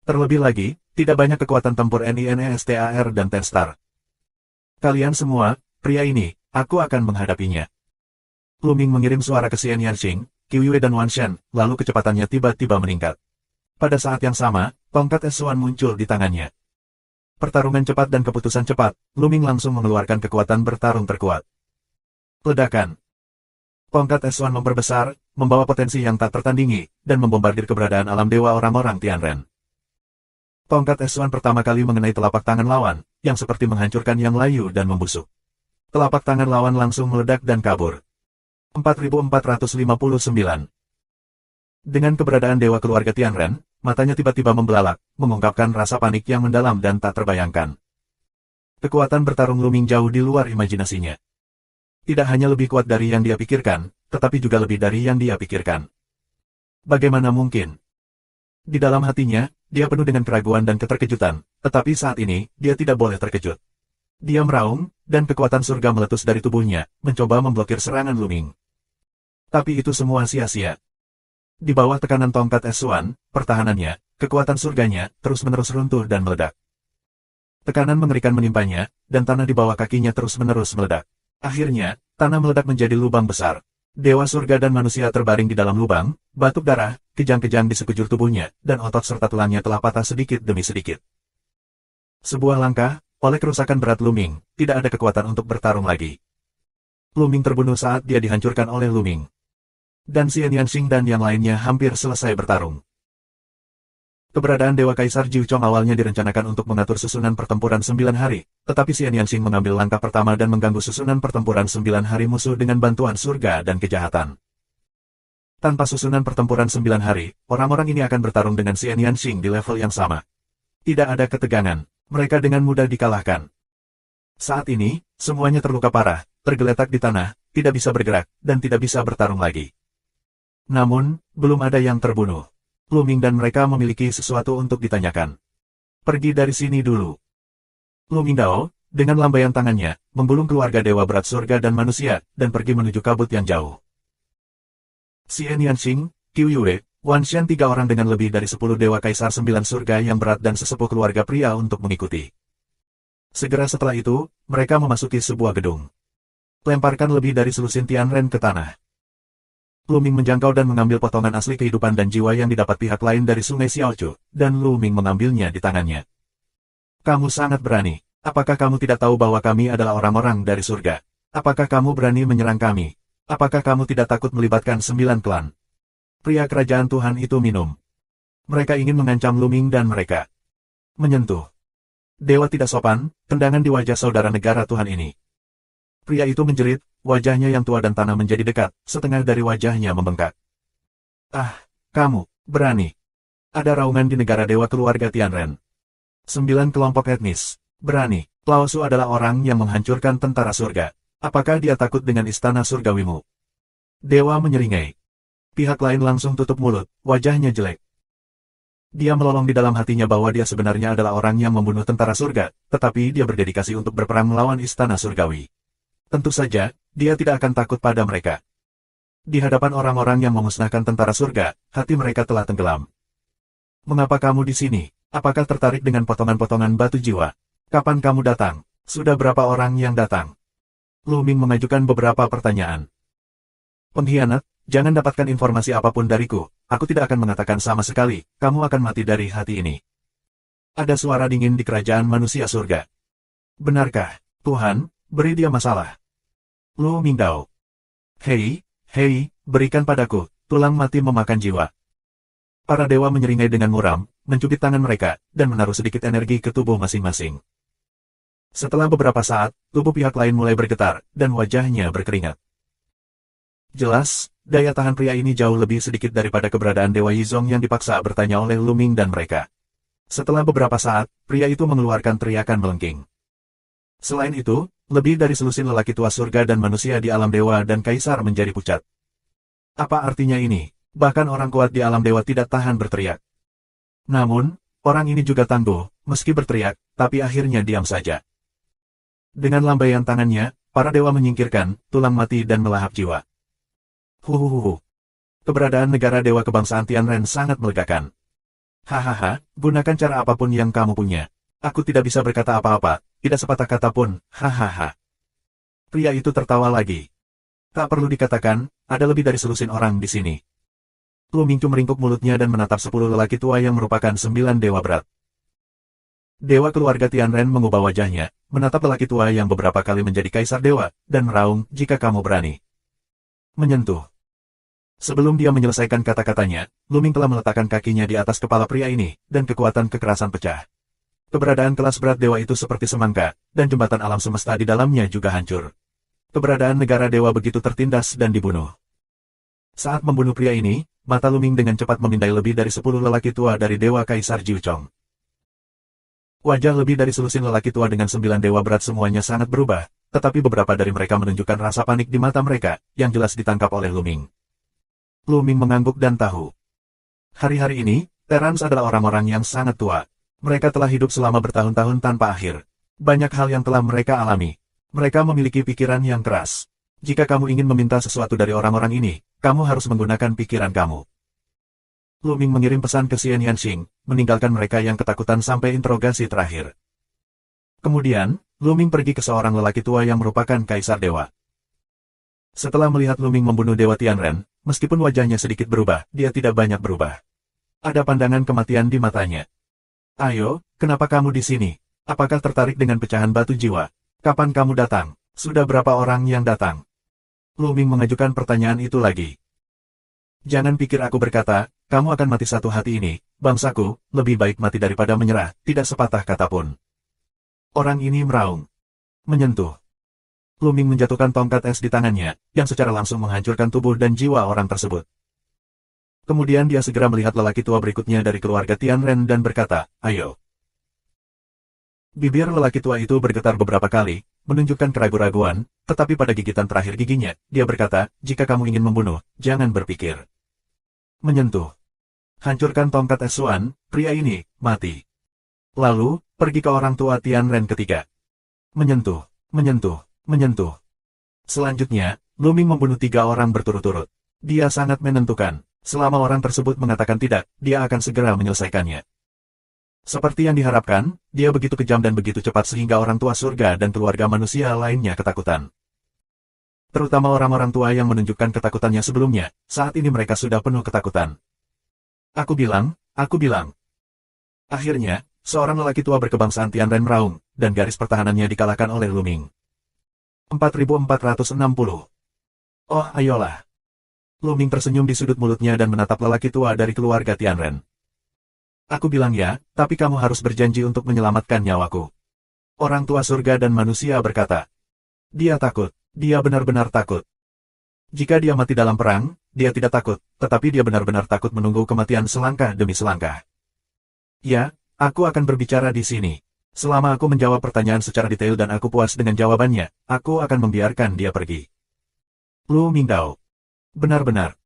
Terlebih lagi, tidak banyak kekuatan tempur NINESTAR dan 10 star. Kalian semua, pria ini, aku akan menghadapinya. Luming mengirim suara ke Xian Yanxing, Qiu Yue dan Wan Shen, lalu kecepatannya tiba-tiba meningkat. Pada saat yang sama, tongkat S1 muncul di tangannya. Pertarungan cepat dan keputusan cepat, Luming langsung mengeluarkan kekuatan bertarung terkuat. Ledakan. Tongkat S1 memperbesar, membawa potensi yang tak tertandingi, dan membombardir keberadaan alam dewa orang-orang Tianren. Tongkat S1 pertama kali mengenai telapak tangan lawan, yang seperti menghancurkan yang layu dan membusuk. Telapak tangan lawan langsung meledak dan kabur. 4459. Dengan keberadaan dewa keluarga Tianren, matanya tiba-tiba membelalak, mengungkapkan rasa panik yang mendalam dan tak terbayangkan. Kekuatan bertarung Luming jauh di luar imajinasinya. Tidak hanya lebih kuat dari yang dia pikirkan, tetapi juga lebih dari yang dia pikirkan. Bagaimana mungkin? Di dalam hatinya, dia penuh dengan keraguan dan keterkejutan, tetapi saat ini, dia tidak boleh terkejut. Dia meraung, dan kekuatan surga meletus dari tubuhnya, mencoba memblokir serangan Luming. Tapi itu semua sia-sia. Di bawah tekanan tongkat S1, pertahanannya, kekuatan surganya, terus-menerus runtuh dan meledak. Tekanan mengerikan menimpanya, dan tanah di bawah kakinya terus-menerus meledak. Akhirnya, tanah meledak menjadi lubang besar. Dewa surga dan manusia terbaring di dalam lubang, batuk darah, kejang-kejang di sekujur tubuhnya, dan otot serta tulangnya telah patah sedikit demi sedikit. Sebuah langkah, oleh kerusakan berat Luming, tidak ada kekuatan untuk bertarung lagi. Luming terbunuh saat dia dihancurkan oleh Luming. Dan Xian Yanxing dan yang lainnya hampir selesai bertarung. Keberadaan Dewa Kaisar Jiuchong awalnya direncanakan untuk mengatur susunan pertempuran 9 hari, tetapi Xian Yanxing mengambil langkah pertama dan mengganggu susunan pertempuran 9 hari musuh dengan bantuan surga dan kejahatan. Tanpa susunan pertempuran 9 hari, orang-orang ini akan bertarung dengan Xian Yanxing di level yang sama. Tidak ada ketegangan, mereka dengan mudah dikalahkan. Saat ini, semuanya terluka parah, tergeletak di tanah, tidak bisa bergerak, dan tidak bisa bertarung lagi. Namun, belum ada yang terbunuh. Luming dan mereka memiliki sesuatu untuk ditanyakan. Pergi dari sini dulu. Luming Dao, dengan lambaian tangannya, menggulung keluarga dewa berat surga dan manusia, dan pergi menuju kabut yang jauh. Xian Yanxing, Qiu Yue, Wan Shen 3 orang dengan lebih dari 10 dewa kaisar 9 surga yang berat dan sesepuh keluarga pria untuk mengikuti. Segera setelah itu, mereka memasuki sebuah gedung. Lemparkan lebih dari selusin Tianren ke tanah. Luming menjangkau dan mengambil potongan asli kehidupan dan jiwa yang didapat pihak lain dari sungai Xiaochu, dan Luming mengambilnya di tangannya. Kamu sangat berani. Apakah kamu tidak tahu bahwa kami adalah orang-orang dari surga? Apakah kamu berani menyerang kami? Apakah kamu tidak takut melibatkan 9 klan? Pria kerajaan Tuhan itu minum. Mereka ingin mengancam Luming dan mereka menyentuh. Dewa tidak sopan, tendangan di wajah saudara negara Tuhan ini. Pria itu menjerit, wajahnya yang tua dan tanah menjadi dekat, setengah dari wajahnya membengkak. Ah, kamu, berani. Ada raungan di negara dewa keluarga Tianren. 9 kelompok etnis, berani. Lao Su adalah orang yang menghancurkan tentara surga. Apakah dia takut dengan istana surgawimu? Dewa menyeringai. Pihak lain langsung tutup mulut, wajahnya jelek. Dia melolong di dalam hatinya bahwa dia sebenarnya adalah orang yang membunuh tentara surga, tetapi dia berdedikasi untuk berperang melawan istana surgawi. Tentu saja, dia tidak akan takut pada mereka. Di hadapan orang-orang yang memusnahkan tentara surga, hati mereka telah tenggelam. Mengapa kamu di sini? Apakah tertarik dengan potongan-potongan batu jiwa? Kapan kamu datang? Sudah berapa orang yang datang? Lu Ming mengajukan beberapa pertanyaan. Pengkhianat, jangan dapatkan informasi apapun dariku. Aku tidak akan mengatakan sama sekali, kamu akan mati dari hati ini. Ada suara dingin di kerajaan manusia surga. Benarkah, Tuhan, beri dia masalah? Lu Mingdao. Hei, berikan padaku, tulang mati memakan jiwa. Para dewa menyeringai dengan muram, mencubit tangan mereka, dan menaruh sedikit energi ke tubuh masing-masing. Setelah beberapa saat, tubuh pihak lain mulai bergetar, dan wajahnya berkeringat. Jelas, daya tahan pria ini jauh lebih sedikit daripada keberadaan Dewa Yizong yang dipaksa bertanya oleh Lu Ming dan mereka. Setelah beberapa saat, pria itu mengeluarkan teriakan melengking. Selain itu, lebih dari selusin lelaki tua surga dan manusia di alam dewa dan kaisar menjadi pucat. Apa artinya ini? Bahkan orang kuat di alam dewa tidak tahan berteriak. Namun, orang ini juga tangguh, meski berteriak, tapi akhirnya diam saja. Dengan lambaian tangannya, para dewa menyingkirkan tulang mati dan melahap jiwa. Huhuhuhu. Keberadaan negara dewa kebangsaan Tianren sangat melegakan. Hahaha, gunakan cara apapun yang kamu punya. Aku tidak bisa berkata apa-apa, tidak sepatah kata pun, hahaha. Pria itu tertawa lagi. Tak perlu dikatakan, ada lebih dari selusin orang di sini. Lu Mingcu meringkuk mulutnya dan menatap 10 lelaki tua yang merupakan 9 dewa berat. Dewa keluarga Tianren mengubah wajahnya, menatap lelaki tua yang beberapa kali menjadi kaisar dewa, dan meraung, jika kamu berani. Menyentuh. Sebelum dia menyelesaikan kata-katanya, Lu Ming telah meletakkan kakinya di atas kepala pria ini, dan kekuatan kekerasan pecah. Keberadaan kelas berat dewa itu seperti semangka, dan jembatan alam semesta di dalamnya juga hancur. Keberadaan negara dewa begitu tertindas dan dibunuh. Saat membunuh pria ini, mata Lu Ming dengan cepat memindai lebih dari 10 lelaki tua dari dewa kaisar Jiu Chong. Wajah lebih dari selusin lelaki tua dengan 9 dewa berat semuanya sangat berubah, tetapi beberapa dari mereka menunjukkan rasa panik di mata mereka, yang jelas ditangkap oleh Lu Ming. Lu Ming mengangguk dan tahu. Hari-hari ini, Terans adalah orang-orang yang sangat tua. Mereka telah hidup selama bertahun-tahun tanpa akhir. Banyak hal yang telah mereka alami. Mereka memiliki pikiran yang keras. Jika kamu ingin meminta sesuatu dari orang-orang ini, kamu harus menggunakan pikiran kamu. Lu Ming mengirim pesan ke Xian Yanxing, meninggalkan mereka yang ketakutan sampai interogasi terakhir. Kemudian, Lu Ming pergi ke seorang lelaki tua yang merupakan kaisar dewa. Setelah melihat Lu Ming membunuh Dewa Tianren, meskipun wajahnya sedikit berubah, dia tidak banyak berubah. Ada pandangan kematian di matanya. Ayo, kenapa kamu di sini? Apakah tertarik dengan pecahan batu jiwa? Kapan kamu datang? Sudah berapa orang yang datang? Lu Ming mengajukan pertanyaan itu lagi. Jangan pikir aku berkata, kamu akan mati satu hati ini, bangsaku, lebih baik mati daripada menyerah, tidak sepatah kata pun. Orang ini meraung. Menyentuh. Lu Ming menjatuhkan tongkat es di tangannya, yang secara langsung menghancurkan tubuh dan jiwa orang tersebut. Kemudian dia segera melihat lelaki tua berikutnya dari keluarga Tianren dan berkata, ayo. Bibir lelaki tua itu bergetar beberapa kali, menunjukkan keraguan-raguan, tetapi pada gigitan terakhir giginya, dia berkata, jika kamu ingin membunuh, jangan berpikir. Menyentuh. Hancurkan tongkat es Suan, pria ini, mati. Lalu, pergi ke orang tua Tianren ketiga. Menyentuh. Selanjutnya, Lu Ming membunuh 3 orang berturut-turut. Dia sangat menentukan. Selama orang tersebut mengatakan tidak, dia akan segera menyelesaikannya. Seperti yang diharapkan, dia begitu kejam dan begitu cepat sehingga orang tua surga dan keluarga manusia lainnya ketakutan. Terutama orang-orang tua yang menunjukkan ketakutannya sebelumnya, saat ini mereka sudah penuh ketakutan. Aku bilang. Akhirnya, seorang lelaki tua berkebangsaan Tianren meraung, dan garis pertahanannya dikalahkan oleh Lu Ming. 4460. Oh, ayolah. Lu Ming tersenyum di sudut mulutnya dan menatap lelaki tua dari keluarga Tianren. Aku bilang ya, tapi kamu harus berjanji untuk menyelamatkan nyawaku. Orang tua surga dan manusia berkata. Dia takut, dia benar-benar takut. Jika dia mati dalam perang, dia tidak takut, tetapi dia benar-benar takut menunggu kematian selangkah demi selangkah. Ya, aku akan berbicara di sini. Selama aku menjawab pertanyaan secara detail dan aku puas dengan jawabannya, aku akan membiarkan dia pergi. Lu Mingdao. Benar-benar.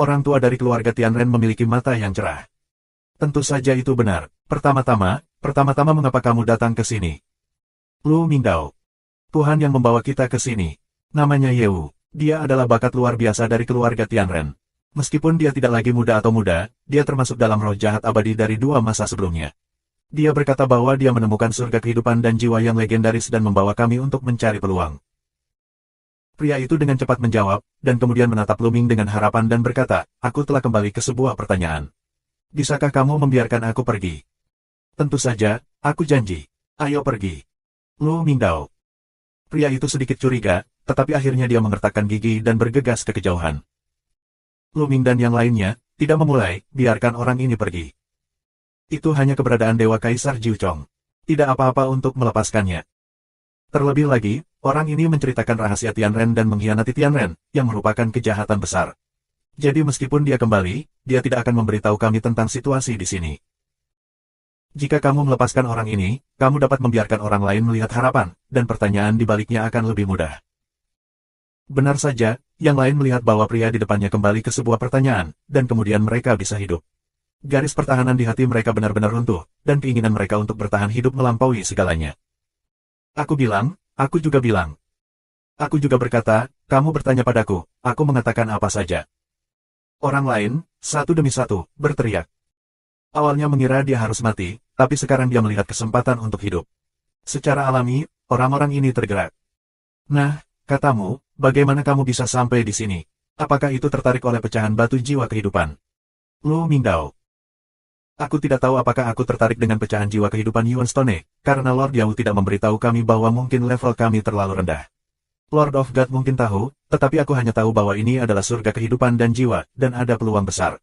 Orang tua dari keluarga Tianren memiliki mata yang cerah. Tentu saja itu benar. Pertama-tama mengapa kamu datang ke sini? Lu Mingdao. Tuhan yang membawa kita ke sini. Namanya Yewu. Dia adalah bakat luar biasa dari keluarga Tianren. Meskipun dia tidak lagi muda atau muda, dia termasuk dalam roh jahat abadi dari dua masa sebelumnya. Dia berkata bahwa dia menemukan surga kehidupan dan jiwa yang legendaris dan membawa kami untuk mencari peluang. Pria itu dengan cepat menjawab, dan kemudian menatap Lu Ming dengan harapan dan berkata, aku telah kembali ke sebuah pertanyaan. Bisakah kamu membiarkan aku pergi? Tentu saja, aku janji. Ayo pergi. Lu Mingdao. Pria itu sedikit curiga, tetapi akhirnya dia mengertakkan gigi dan bergegas ke kejauhan. Lu Ming dan yang lainnya, tidak memulai, biarkan orang ini pergi. Itu hanya keberadaan Dewa Kaisar Jiu Chong. Tidak apa-apa untuk melepaskannya. Terlebih lagi, orang ini menceritakan rahasia Tianren dan mengkhianati Tianren, yang merupakan kejahatan besar. Jadi meskipun dia kembali, dia tidak akan memberitahu kami tentang situasi di sini. Jika kamu melepaskan orang ini, kamu dapat membiarkan orang lain melihat harapan, dan pertanyaan di baliknya akan lebih mudah. Benar saja, yang lain melihat bahwa pria di depannya kembali ke sebuah pertanyaan, dan kemudian mereka bisa hidup. Garis pertahanan di hati mereka benar-benar runtuh, dan keinginan mereka untuk bertahan hidup melampaui segalanya. Aku bilang, aku juga bilang. Aku juga berkata, kamu bertanya padaku, aku mengatakan apa saja. Orang lain, satu demi satu, berteriak. Awalnya mengira dia harus mati, tapi sekarang dia melihat kesempatan untuk hidup. Secara alami, orang-orang ini tergerak. Nah, katamu, bagaimana kamu bisa sampai di sini? Apakah itu tertarik oleh pecahan batu jiwa kehidupan? Lu Mingdao. Aku tidak tahu apakah aku tertarik dengan pecahan jiwa kehidupan Yuan Stone, karena Lord Yao tidak memberitahu kami bahwa mungkin level kami terlalu rendah. Lord of God mungkin tahu, tetapi aku hanya tahu bahwa ini adalah surga kehidupan dan jiwa, dan ada peluang besar.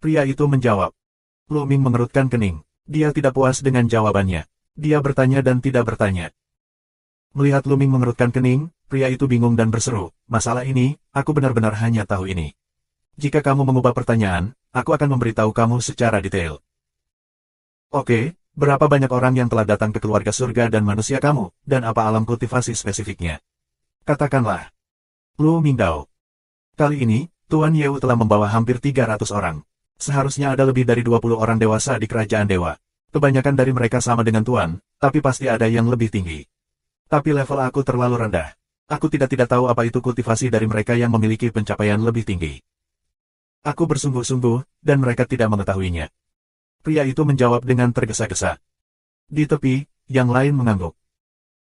Pria itu menjawab. Lu Ming mengerutkan kening. Dia tidak puas dengan jawabannya. Dia bertanya dan tidak bertanya. Melihat Lu Ming mengerutkan kening, pria itu bingung dan berseru, masalah ini, aku benar-benar hanya tahu ini. Jika kamu mengubah pertanyaan, aku akan memberitahu kamu secara detail. Oke, berapa banyak orang yang telah datang ke keluarga surga dan manusia kamu, dan apa alam kultivasi spesifiknya? Katakanlah. Lu Mingdao. Kali ini, Tuan Yewu telah membawa hampir 300 orang. Seharusnya ada lebih dari 20 orang dewasa di kerajaan dewa. Kebanyakan dari mereka sama dengan Tuan, tapi pasti ada yang lebih tinggi. Tapi level aku terlalu rendah. Aku tidak tahu apa itu kultivasi dari mereka yang memiliki pencapaian lebih tinggi. Aku bersungguh-sungguh, dan mereka tidak mengetahuinya. Pria itu menjawab dengan tergesa-gesa. Di tepi, yang lain mengangguk.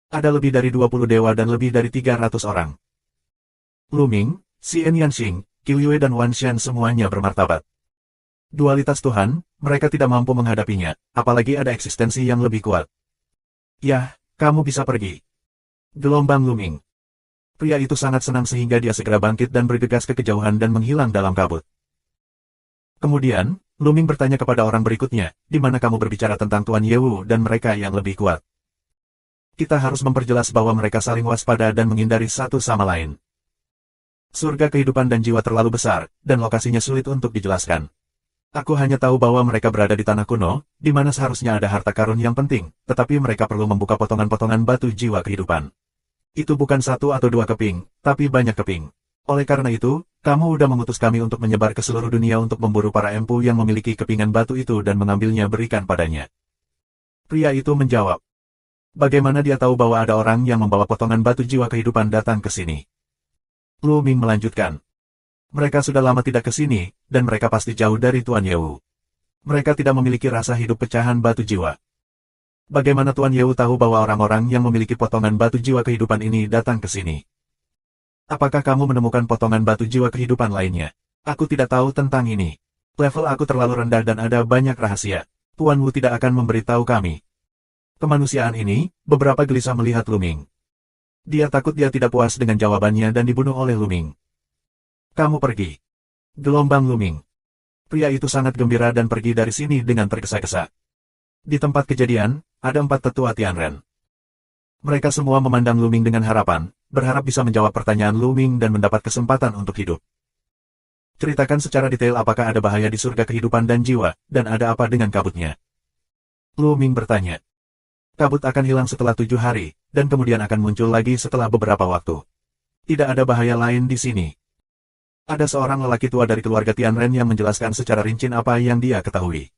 Ada lebih dari 20 dewa dan lebih dari 300 orang. Lu Ming, Xian Yanxing, Qiu Yue dan Wan Shan semuanya bermartabat. Dualitas Tuhan, mereka tidak mampu menghadapinya, apalagi ada eksistensi yang lebih kuat. Yah, kamu bisa pergi. Gelombang Lu Ming. Pria itu sangat senang sehingga dia segera bangkit dan bergegas ke kejauhan dan menghilang dalam kabut. Kemudian, Lu Ming bertanya kepada orang berikutnya, di mana kamu berbicara tentang Tuan Yewu dan mereka yang lebih kuat. Kita harus memperjelas bahwa mereka saling waspada dan menghindari satu sama lain. Surga kehidupan dan jiwa terlalu besar, dan lokasinya sulit untuk dijelaskan. Aku hanya tahu bahwa mereka berada di tanah kuno, di mana seharusnya ada harta karun yang penting, tetapi mereka perlu membuka potongan-potongan batu jiwa kehidupan. Itu bukan satu atau dua keping, tapi banyak keping. Oleh karena itu, kamu udah mengutus kami untuk menyebar ke seluruh dunia untuk memburu para empu yang memiliki kepingan batu itu dan mengambilnya berikan padanya. Pria itu menjawab. Bagaimana dia tahu bahwa ada orang yang membawa potongan batu jiwa kehidupan datang ke sini? Lu Ming melanjutkan. Mereka sudah lama tidak ke sini, dan mereka pasti jauh dari Tuan Yewu. Mereka tidak memiliki rasa hidup pecahan batu jiwa. Bagaimana Tuan Yewu tahu bahwa orang-orang yang memiliki potongan batu jiwa kehidupan ini datang ke sini? Apakah kamu menemukan potongan batu jiwa kehidupan lainnya? Aku tidak tahu tentang ini. Level aku terlalu rendah dan ada banyak rahasia. Tuan Wu tidak akan memberitahu kami. Kemanusiaan ini, beberapa gelisah melihat Lu Ming. Dia takut dia tidak puas dengan jawabannya dan dibunuh oleh Lu Ming. Kamu pergi. Gelombang Lu Ming. Pria itu sangat gembira dan pergi dari sini dengan tergesa-gesa. Di tempat kejadian, ada 4 tetua Tianren. Mereka semua memandang Lu Ming dengan harapan, berharap bisa menjawab pertanyaan Lu Ming dan mendapat kesempatan untuk hidup. Ceritakan secara detail apakah ada bahaya di surga kehidupan dan jiwa, dan ada apa dengan kabutnya. Lu Ming bertanya. Kabut akan hilang setelah 7 hari, dan kemudian akan muncul lagi setelah beberapa waktu. Tidak ada bahaya lain di sini. Ada seorang lelaki tua dari keluarga Tianren yang menjelaskan secara rinci apa yang dia ketahui.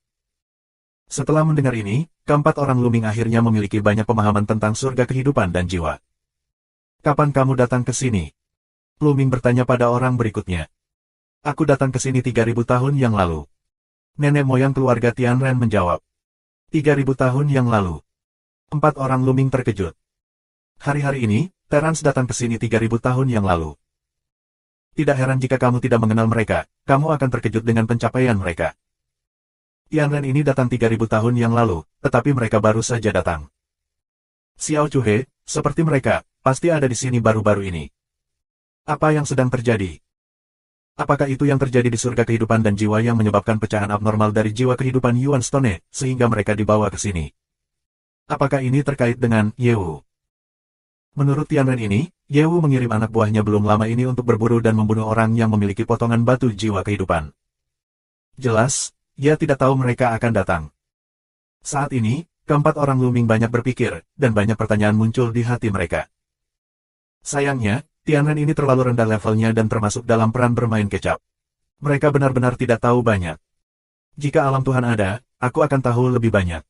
Setelah mendengar ini, keempat orang Luming akhirnya memiliki banyak pemahaman tentang surga kehidupan dan jiwa. Kapan kamu datang ke sini? Luming bertanya pada orang berikutnya. Aku datang ke sini 3000 tahun yang lalu. Nenek moyang keluarga Tianren menjawab. 3000 tahun yang lalu. Empat orang Luming terkejut. Hari-hari ini, Terrans datang ke sini 3000 tahun yang lalu. Tidak heran jika kamu tidak mengenal mereka, kamu akan terkejut dengan pencapaian mereka. Tianren ini datang 3000 tahun yang lalu, tetapi mereka baru saja datang. Xiao Chuhe, seperti mereka, pasti ada di sini baru-baru ini. Apa yang sedang terjadi? Apakah itu yang terjadi di surga kehidupan dan jiwa yang menyebabkan pecahan abnormal dari jiwa kehidupan Yuan Stone, sehingga mereka dibawa ke sini? Apakah ini terkait dengan Yewu? Menurut Tianren ini, Yewu mengirim anak buahnya belum lama ini untuk berburu dan membunuh orang yang memiliki potongan batu jiwa kehidupan. Jelas, ia tidak tahu mereka akan datang. Saat ini, keempat orang Luming banyak berpikir, dan banyak pertanyaan muncul di hati mereka. Sayangnya, Tianren ini terlalu rendah levelnya dan termasuk dalam peran bermain kecap. Mereka benar-benar tidak tahu banyak. Jika alam Tuhan ada, aku akan tahu lebih banyak.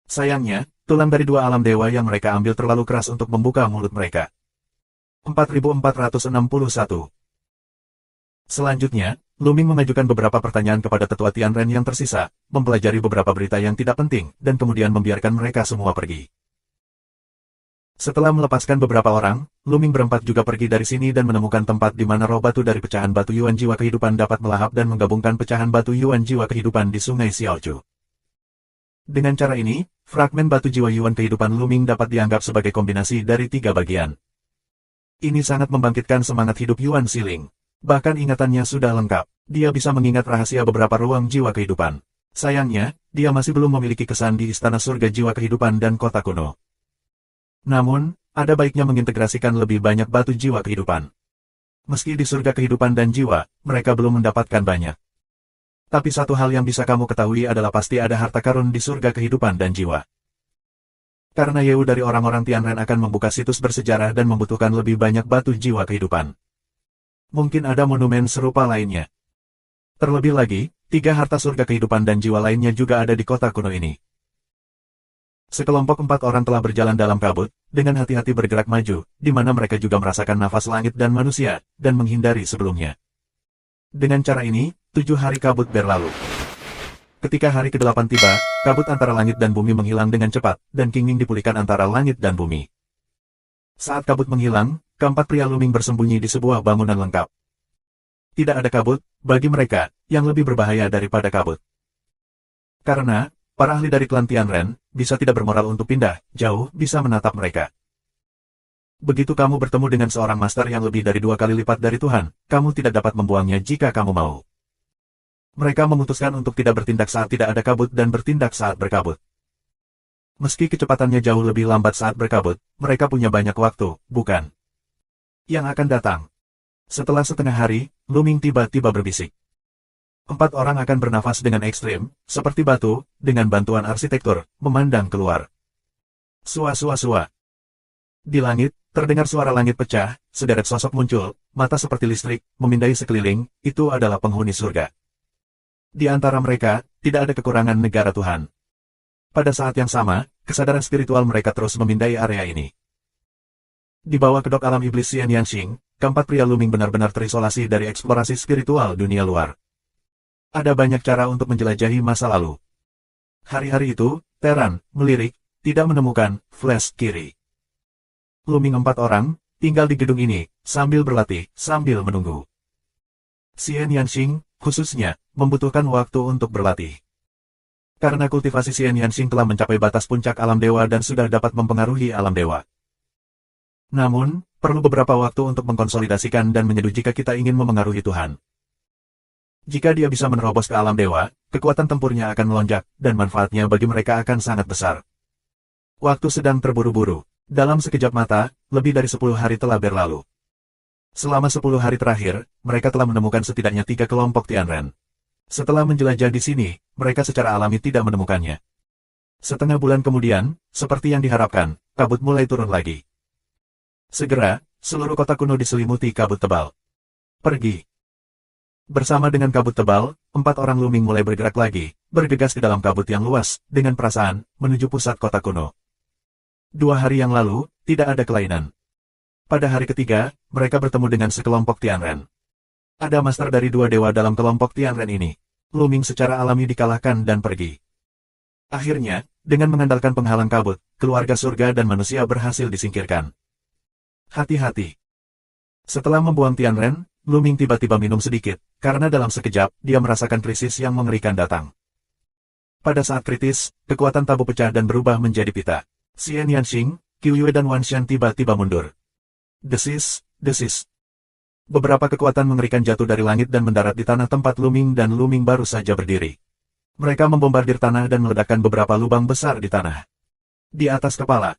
Sayangnya, tulang dari dua alam dewa yang mereka ambil terlalu keras untuk membuka mulut mereka. 4461. Selanjutnya, Luming mengajukan beberapa pertanyaan kepada tetua Tianren yang tersisa, mempelajari beberapa berita yang tidak penting, dan kemudian membiarkan mereka semua pergi. Setelah melepaskan beberapa orang, Luming berempat juga pergi dari sini dan menemukan tempat di mana roh batu dari pecahan batu Yuan jiwa kehidupan dapat melahap dan menggabungkan pecahan batu Yuan jiwa kehidupan di sungai Xiaochu. Dengan cara ini, fragmen batu jiwa Yuan kehidupan Luming dapat dianggap sebagai kombinasi dari 3 bagian. Ini sangat membangkitkan semangat hidup Yuan Siling. Bahkan ingatannya sudah lengkap. Dia bisa mengingat rahasia beberapa ruang jiwa kehidupan. Sayangnya, dia masih belum memiliki kesan di Istana Surga Jiwa Kehidupan dan Kota Kuno. Namun, ada baiknya mengintegrasikan lebih banyak batu jiwa kehidupan. Meski di Surga Kehidupan dan Jiwa, mereka belum mendapatkan banyak. Tapi satu hal yang bisa kamu ketahui adalah pasti ada harta karun di Surga Kehidupan dan Jiwa. Karena Yewu dari orang-orang Tianren akan membuka situs bersejarah dan membutuhkan lebih banyak batu jiwa kehidupan. Mungkin ada monumen serupa lainnya. Terlebih lagi, 3 harta surga kehidupan dan jiwa lainnya juga ada di kota kuno ini. Sekelompok 4 orang telah berjalan dalam kabut, dengan hati-hati bergerak maju, di mana mereka juga merasakan nafas langit dan manusia, dan menghindari sebelumnya. Dengan cara ini, 7 hari kabut berlalu. Ketika hari ke-8 tiba, kabut antara langit dan bumi menghilang dengan cepat, dan Qingming dipulihkan antara langit dan bumi. Saat kabut menghilang, keempat pria Luming bersembunyi di sebuah bangunan lengkap. Tidak ada kabut, bagi mereka, yang lebih berbahaya daripada kabut. Karena, para ahli dari klan Tianren, bisa tidak bermoral untuk pindah, jauh, bisa menatap mereka. Begitu kamu bertemu dengan seorang master yang lebih dari 2 kali lipat dari Tuhan, kamu tidak dapat membuangnya jika kamu mau. Mereka memutuskan untuk tidak bertindak saat tidak ada kabut dan bertindak saat berkabut. Meski kecepatannya jauh lebih lambat saat berkabut, mereka punya banyak waktu, bukan? Yang akan datang. Setelah setengah hari, Luming tiba-tiba berbisik. 4 orang akan bernafas dengan ekstrim, seperti batu, dengan bantuan arsitektur, memandang keluar. Sua-sua-sua. Di langit, terdengar suara langit pecah, sederet sosok muncul, mata seperti listrik, memindai sekeliling, itu adalah penghuni surga. Di antara mereka, tidak ada kekurangan negara Tuhan. Pada saat yang sama, kesadaran spiritual mereka terus memindai area ini. Di bawah kedok alam iblis Xian Yanxing, keempat pria Luming benar-benar terisolasi dari eksplorasi spiritual dunia luar. Ada banyak cara untuk menjelajahi masa lalu. Hari-hari itu, Terran, melirik, tidak menemukan flash kiri. Luming 4 orang, tinggal di gedung ini, sambil berlatih, sambil menunggu. Xian Yanxing, khususnya, membutuhkan waktu untuk berlatih. Karena kultivasi Xian Yanxing telah mencapai batas puncak alam dewa dan sudah dapat mempengaruhi alam dewa. Namun, perlu beberapa waktu untuk mengkonsolidasikan dan menyeduh jika kita ingin memengaruhi Tuhan. Jika dia bisa menerobos ke alam dewa, kekuatan tempurnya akan melonjak, dan manfaatnya bagi mereka akan sangat besar. Waktu sedang terburu-buru. Dalam sekejap mata, lebih dari 10 hari telah berlalu. Selama 10 hari terakhir, mereka telah menemukan setidaknya 3 kelompok Tianren. Setelah menjelajah di sini, mereka secara alami tidak menemukannya. Setengah bulan kemudian, seperti yang diharapkan, kabut mulai turun lagi. Segera, seluruh kota kuno diselimuti kabut tebal. Pergi. Bersama dengan kabut tebal, 4 orang Luming mulai bergerak lagi, bergegas ke dalam kabut yang luas, dengan perasaan, menuju pusat kota kuno. 2 hari yang lalu, tidak ada kelainan. Pada hari ketiga, mereka bertemu dengan sekelompok Tianren. Ada master dari 2 dewa dalam kelompok Tianren ini. Luming secara alami dikalahkan dan pergi. Akhirnya, dengan mengandalkan penghalang kabut, keluarga surga dan manusia berhasil disingkirkan. Hati-hati. Setelah membuang Tianren, Luming tiba-tiba minum sedikit, karena dalam sekejap, dia merasakan krisis yang mengerikan datang. Pada saat kritis, kekuatan tabu pecah dan berubah menjadi pita. Xian Yanxing, Qiu Yue dan Wan Shan tiba-tiba mundur. Desis, desis. Beberapa kekuatan mengerikan jatuh dari langit dan mendarat di tanah tempat Luming dan Luming baru saja berdiri. Mereka membombardir tanah dan meledakkan beberapa lubang besar di tanah. Di atas kepala.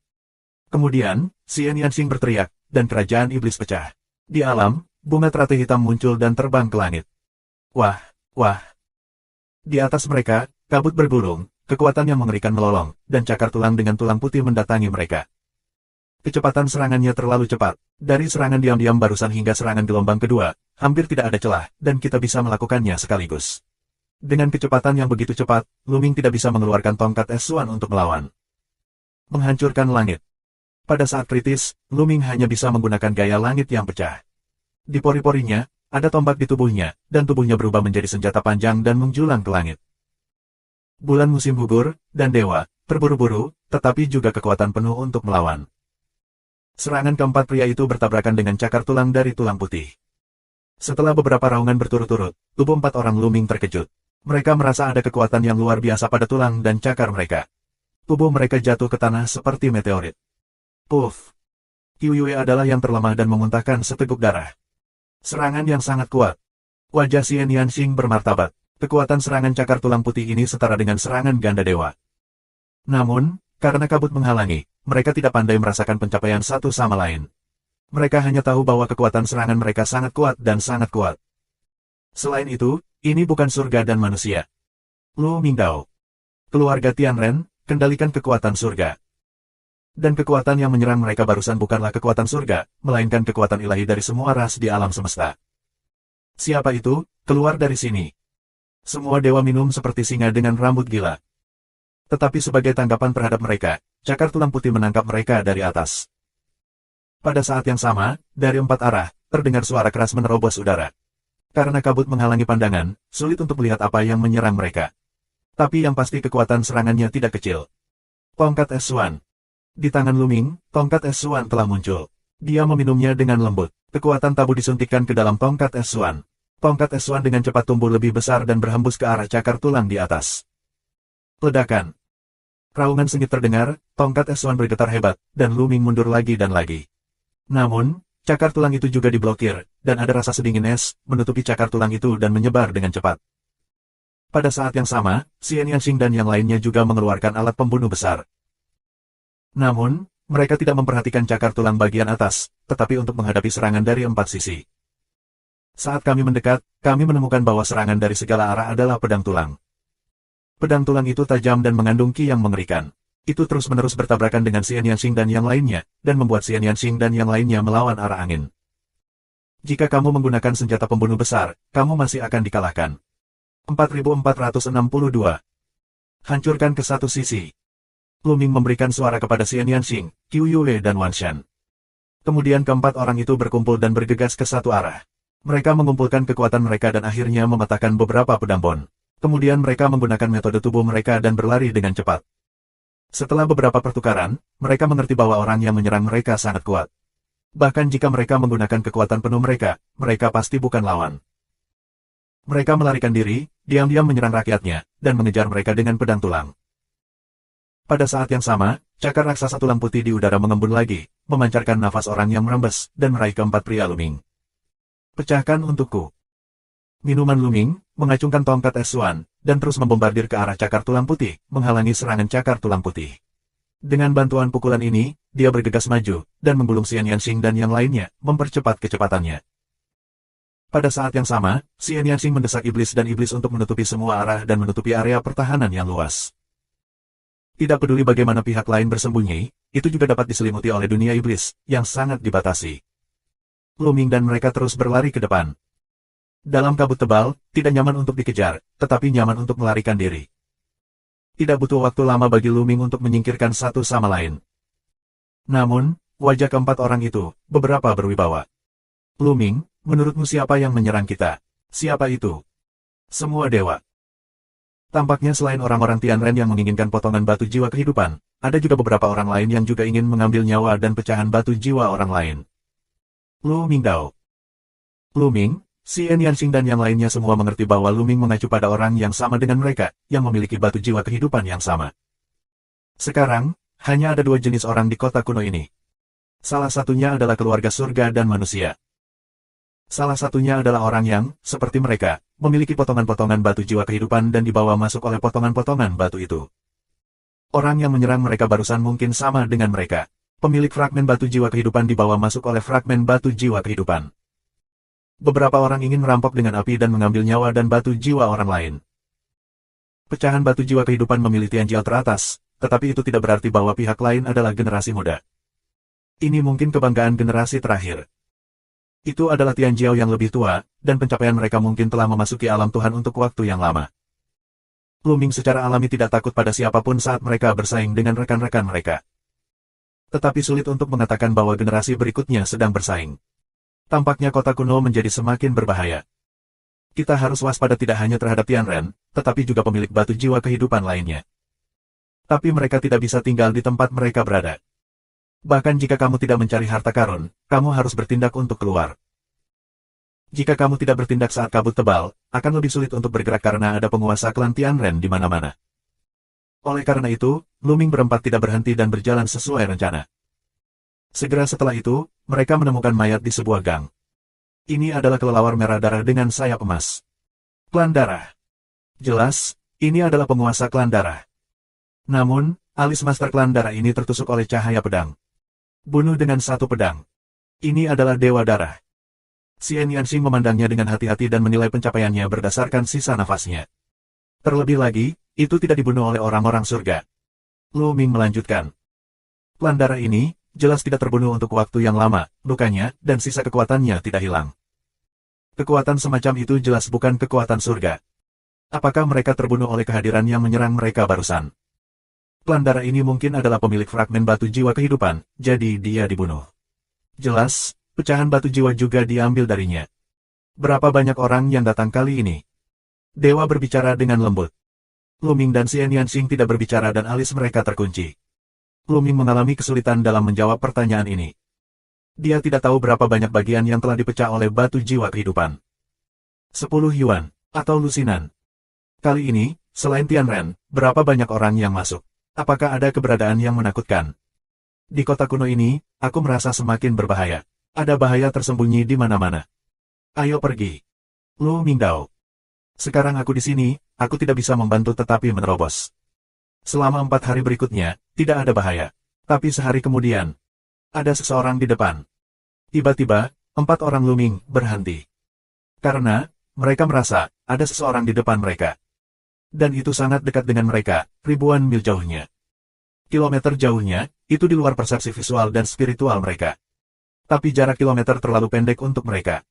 Kemudian, Xian Yanxing berteriak, dan kerajaan iblis pecah. Di alam, bunga teratai hitam muncul dan terbang ke langit. Wah, wah. Di atas mereka, kabut bergulung, kekuatan yang mengerikan melolong, dan cakar tulang dengan tulang putih mendatangi mereka. Kecepatan serangannya terlalu cepat. Dari serangan diam-diam barusan hingga serangan gelombang kedua, hampir tidak ada celah, dan kita bisa melakukannya sekaligus. Dengan kecepatan yang begitu cepat, Luming tidak bisa mengeluarkan tongkat es Suan untuk melawan. Menghancurkan langit. Pada saat kritis, Luming hanya bisa menggunakan gaya langit yang pecah. Di pori-porinya, ada tombak di tubuhnya, dan tubuhnya berubah menjadi senjata panjang dan menjulang ke langit. Bulan musim gugur, dan dewa, terburu-buru, tetapi juga kekuatan penuh untuk melawan. Serangan keempat pria itu bertabrakan dengan cakar tulang dari tulang putih. Setelah beberapa raungan berturut-turut, tubuh 4 orang Luming terkejut. Mereka merasa ada kekuatan yang luar biasa pada tulang dan cakar mereka. Tubuh mereka jatuh ke tanah seperti meteorit. Puff! Qiu Yue adalah yang terlemah dan memuntahkan seteguk darah. Serangan yang sangat kuat. Wajah Xian Yanxing bermartabat. Kekuatan serangan cakar tulang putih ini setara dengan serangan ganda dewa. Namun, karena kabut menghalangi, mereka tidak pandai merasakan pencapaian satu sama lain. Mereka hanya tahu bahwa kekuatan serangan mereka sangat kuat dan sangat kuat. Selain itu, ini bukan surga dan manusia. Lu Mingdao. Keluarga Tianren, kendalikan kekuatan surga. Dan kekuatan yang menyerang mereka barusan bukanlah kekuatan surga, melainkan kekuatan ilahi dari semua ras di alam semesta. Siapa itu? Keluar dari sini. Semua dewa minum seperti singa dengan rambut gila. Tetapi sebagai tanggapan terhadap mereka, cakar tulang putih menangkap mereka dari atas. Pada saat yang sama, dari 4 arah, terdengar suara keras menerobos udara. Karena kabut menghalangi pandangan, sulit untuk melihat apa yang menyerang mereka. Tapi yang pasti kekuatan serangannya tidak kecil. Tongkat es Suan. Di tangan Luming, tongkat es Suan telah muncul. Dia meminumnya dengan lembut. Kekuatan tabu disuntikkan ke dalam tongkat es Suan. Tongkat es Suan dengan cepat tumbuh lebih besar dan berhembus ke arah cakar tulang di atas. Ledakan. Raungan sengit terdengar, tongkat es Suan bergetar hebat, dan Luming mundur lagi dan lagi. Namun, cakar tulang itu juga diblokir, dan ada rasa sedingin es, menutupi cakar tulang itu dan menyebar dengan cepat. Pada saat yang sama, Xian Yanxing dan yang lainnya juga mengeluarkan alat pembunuh besar. Namun, mereka tidak memperhatikan cakar tulang bagian atas, tetapi untuk menghadapi serangan dari 4 sisi. Saat kami mendekat, kami menemukan bahwa serangan dari segala arah adalah pedang tulang. Pedang tulang itu tajam dan mengandung ki yang mengerikan. Itu terus-menerus bertabrakan dengan Xian Yanxing dan yang lainnya, dan membuat Xian Yanxing dan yang lainnya melawan arah angin. Jika kamu menggunakan senjata pembunuh besar, kamu masih akan dikalahkan. 4462. Hancurkan ke satu sisi. Luming memberikan suara kepada Xian Yanxing, Qiu Yue dan Wan Shan. Kemudian keempat orang itu berkumpul dan bergegas ke satu arah. Mereka mengumpulkan kekuatan mereka dan akhirnya mematahkan beberapa pedang bon. Kemudian mereka menggunakan metode tubuh mereka dan berlari dengan cepat. Setelah beberapa pertukaran, mereka mengerti bahwa orang yang menyerang mereka sangat kuat. Bahkan jika mereka menggunakan kekuatan penuh mereka, mereka pasti bukan lawan. Mereka melarikan diri, diam-diam menyerang rakyatnya, dan mengejar mereka dengan pedang tulang. Pada saat yang sama, cakar raksasa tulang putih di udara mengembun lagi, memancarkan nafas orang yang merembes, dan meraih keempat pria Luming. Pecahkan untukku. Minuman Luming, mengacungkan tongkat es Suan, dan terus membombardir ke arah cakar tulang putih, menghalangi serangan cakar tulang putih. Dengan bantuan pukulan ini, dia bergegas maju, dan menggulung Xian Yanxing dan yang lainnya, mempercepat kecepatannya. Pada saat yang sama, Xian Yanxing mendesak iblis dan iblis untuk menutupi semua arah dan menutupi area pertahanan yang luas. Tidak peduli bagaimana pihak lain bersembunyi, itu juga dapat diselimuti oleh dunia iblis, yang sangat dibatasi. Luming dan mereka terus berlari ke depan. Dalam kabut tebal, tidak nyaman untuk dikejar, tetapi nyaman untuk melarikan diri. Tidak butuh waktu lama bagi Luming untuk menyingkirkan satu sama lain. Namun, wajah keempat orang itu, beberapa berwibawa. Luming, menurutmu siapa yang menyerang kita? Siapa itu? Semua dewa. Tampaknya selain orang-orang Tianren yang menginginkan potongan batu jiwa kehidupan, ada juga beberapa orang lain yang juga ingin mengambil nyawa dan pecahan batu jiwa orang lain. Luming Dao. Luming, Xian Yanxing dan yang lainnya semua mengerti bahwa Luming mengacu pada orang yang sama dengan mereka, yang memiliki batu jiwa kehidupan yang sama. Sekarang, hanya ada dua jenis orang di kota kuno ini. Salah satunya adalah keluarga surga dan manusia. Salah satunya adalah orang yang, seperti mereka, memiliki potongan-potongan batu jiwa kehidupan dan dibawa masuk oleh potongan-potongan batu itu. Orang yang menyerang mereka barusan mungkin sama dengan mereka. Pemilik fragmen batu jiwa kehidupan dibawa masuk oleh fragmen batu jiwa kehidupan. Beberapa orang ingin merampok dengan api dan mengambil nyawa dan batu jiwa orang lain. Pecahan batu jiwa kehidupan memilih Tianjiao teratas, tetapi itu tidak berarti bahwa pihak lain adalah generasi muda. Ini mungkin kebanggaan generasi terakhir. Itu adalah Tianjiao yang lebih tua, dan pencapaian mereka mungkin telah memasuki alam Tuhan untuk waktu yang lama. Luming secara alami tidak takut pada siapapun saat mereka bersaing dengan rekan-rekan mereka. Tetapi sulit untuk mengatakan bahwa generasi berikutnya sedang bersaing. Tampaknya kota kuno menjadi semakin berbahaya. Kita harus waspada tidak hanya terhadap Tianren, tetapi juga pemilik batu jiwa kehidupan lainnya. Tapi mereka tidak bisa tinggal di tempat mereka berada. Bahkan jika kamu tidak mencari harta karun, kamu harus bertindak untuk keluar. Jika kamu tidak bertindak saat kabut tebal, akan lebih sulit untuk bergerak karena ada penguasa klan Tianren di mana-mana. Oleh karena itu, Luming berempat tidak berhenti dan berjalan sesuai rencana. Segera setelah itu, mereka menemukan mayat di sebuah gang. Ini adalah kelelawar merah darah dengan sayap emas. Klan darah. Jelas, ini adalah penguasa klan darah. Namun, alis master klan darah ini tertusuk oleh cahaya pedang. Bunuh dengan satu pedang. Ini adalah dewa darah. Xian Yanxing memandangnya dengan hati-hati dan menilai pencapaiannya berdasarkan sisa nafasnya. Terlebih lagi, itu tidak dibunuh oleh orang-orang surga. Luming melanjutkan. Klan darah ini, jelas tidak terbunuh untuk waktu yang lama, lukanya, dan sisa kekuatannya tidak hilang. Kekuatan semacam itu jelas bukan kekuatan surga. Apakah mereka terbunuh oleh kehadiran yang menyerang mereka barusan? Klan darah ini mungkin adalah pemilik fragmen batu jiwa kehidupan, jadi dia dibunuh. Jelas, pecahan batu jiwa juga diambil darinya. Berapa banyak orang yang datang kali ini? Dewa berbicara dengan lembut. Luming dan Xian Yanxing tidak berbicara dan alis mereka terkunci. Luming mengalami kesulitan dalam menjawab pertanyaan ini. Dia tidak tahu berapa banyak bagian yang telah dipecah oleh batu jiwa kehidupan. 10 yuan, atau lusinan. Kali ini, selain Tianren, berapa banyak orang yang masuk? Apakah ada keberadaan yang menakutkan? Di kota kuno ini, aku merasa semakin berbahaya. Ada bahaya tersembunyi di mana-mana. Ayo pergi. Luming Dao. Sekarang aku di sini, aku tidak bisa membantu tetapi menerobos. Selama 4 hari berikutnya, tidak ada bahaya. Tapi sehari kemudian, ada seseorang di depan. Tiba-tiba, 4 orang Luming berhenti. Karena, mereka merasa, ada seseorang di depan mereka. Dan itu sangat dekat dengan mereka, ribuan mil jauhnya. Kilometer jauhnya, itu di luar persepsi visual dan spiritual mereka. Tapi jarak kilometer terlalu pendek untuk mereka.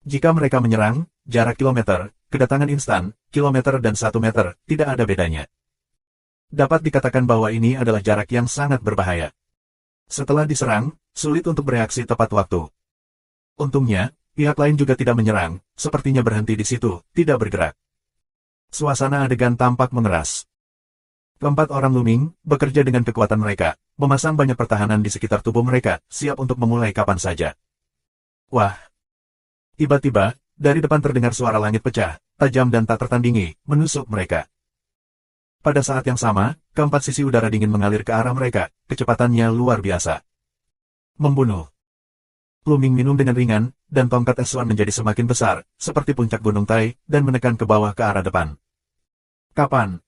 Jika mereka menyerang, jarak kilometer, kedatangan instan, kilometer dan 1 meter, tidak ada bedanya. Dapat dikatakan bahwa ini adalah jarak yang sangat berbahaya. Setelah diserang, sulit untuk bereaksi tepat waktu. Untungnya, pihak lain juga tidak menyerang, sepertinya berhenti di situ, tidak bergerak. Suasana adegan tampak mengeras. Keempat orang Luming, bekerja dengan kekuatan mereka, memasang banyak pertahanan di sekitar tubuh mereka, siap untuk memulai kapan saja. Wah! Tiba-tiba, dari depan terdengar suara langit pecah, tajam dan tak tertandingi, menusuk mereka. Pada saat yang sama, keempat sisi udara dingin mengalir ke arah mereka, kecepatannya luar biasa. Membunuh. Luming minum dengan ringan, dan tongkat S1 menjadi semakin besar, seperti puncak gunung Tai, dan menekan ke bawah ke arah depan. Kapan?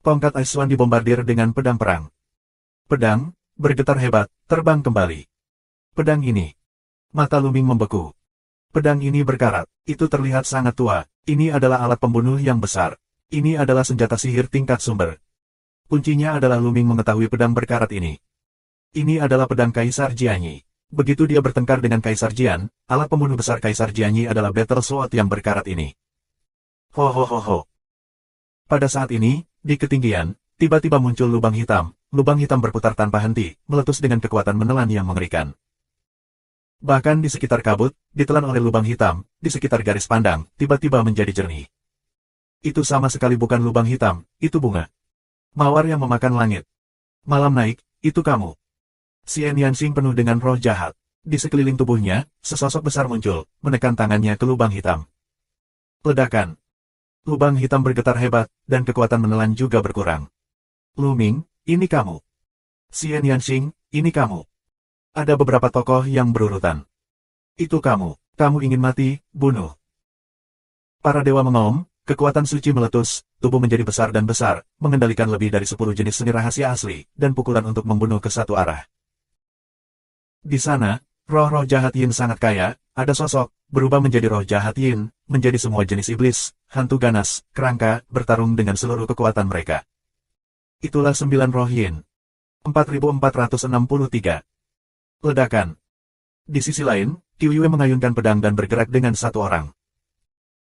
Tongkat S1 dibombardir dengan pedang perang. Pedang, bergetar hebat, terbang kembali. Pedang ini. Mata Luming membeku. Pedang ini berkarat, itu terlihat sangat tua, ini adalah alat pembunuh yang besar. Ini adalah senjata sihir tingkat sumber. Kuncinya adalah Luming mengetahui pedang berkarat ini. Ini adalah pedang Kaisar Jianyi. Begitu dia bertengkar dengan Kaisar Jian, alat pembunuh besar Kaisar Jianyi adalah Battle Sword yang berkarat ini. Ho ho ho ho. Pada saat ini, di ketinggian, tiba-tiba muncul lubang hitam. Lubang hitam berputar tanpa henti, meletus dengan kekuatan menelan yang mengerikan. Bahkan di sekitar kabut, ditelan oleh lubang hitam, di sekitar garis pandang, tiba-tiba menjadi jernih. Itu sama sekali bukan lubang hitam, itu bunga. Mawar yang memakan langit. Malam naik, itu kamu. Xian Yanxing penuh dengan roh jahat. Di sekeliling tubuhnya, sesosok besar muncul, menekan tangannya ke lubang hitam. Ledakan. Lubang hitam bergetar hebat, dan kekuatan menelan juga berkurang. Lu Ming, ini kamu. Xian Yanxing, ini kamu. Ada beberapa tokoh yang berurutan. Itu kamu. Kamu ingin mati, bunuh. Para dewa mengaum, kekuatan suci meletus, tubuh menjadi besar dan besar, mengendalikan lebih dari 10 jenis seni rahasia asli, dan pukulan untuk membunuh ke satu arah. Di sana, roh-roh jahat Yin sangat kaya, ada sosok, berubah menjadi roh jahat Yin, menjadi semua jenis iblis, hantu ganas, kerangka, bertarung dengan seluruh kekuatan mereka. Itulah 9 roh Yin. 4463. Ledakan. Di sisi lain, Qiu Yue mengayunkan pedang dan bergerak dengan satu orang.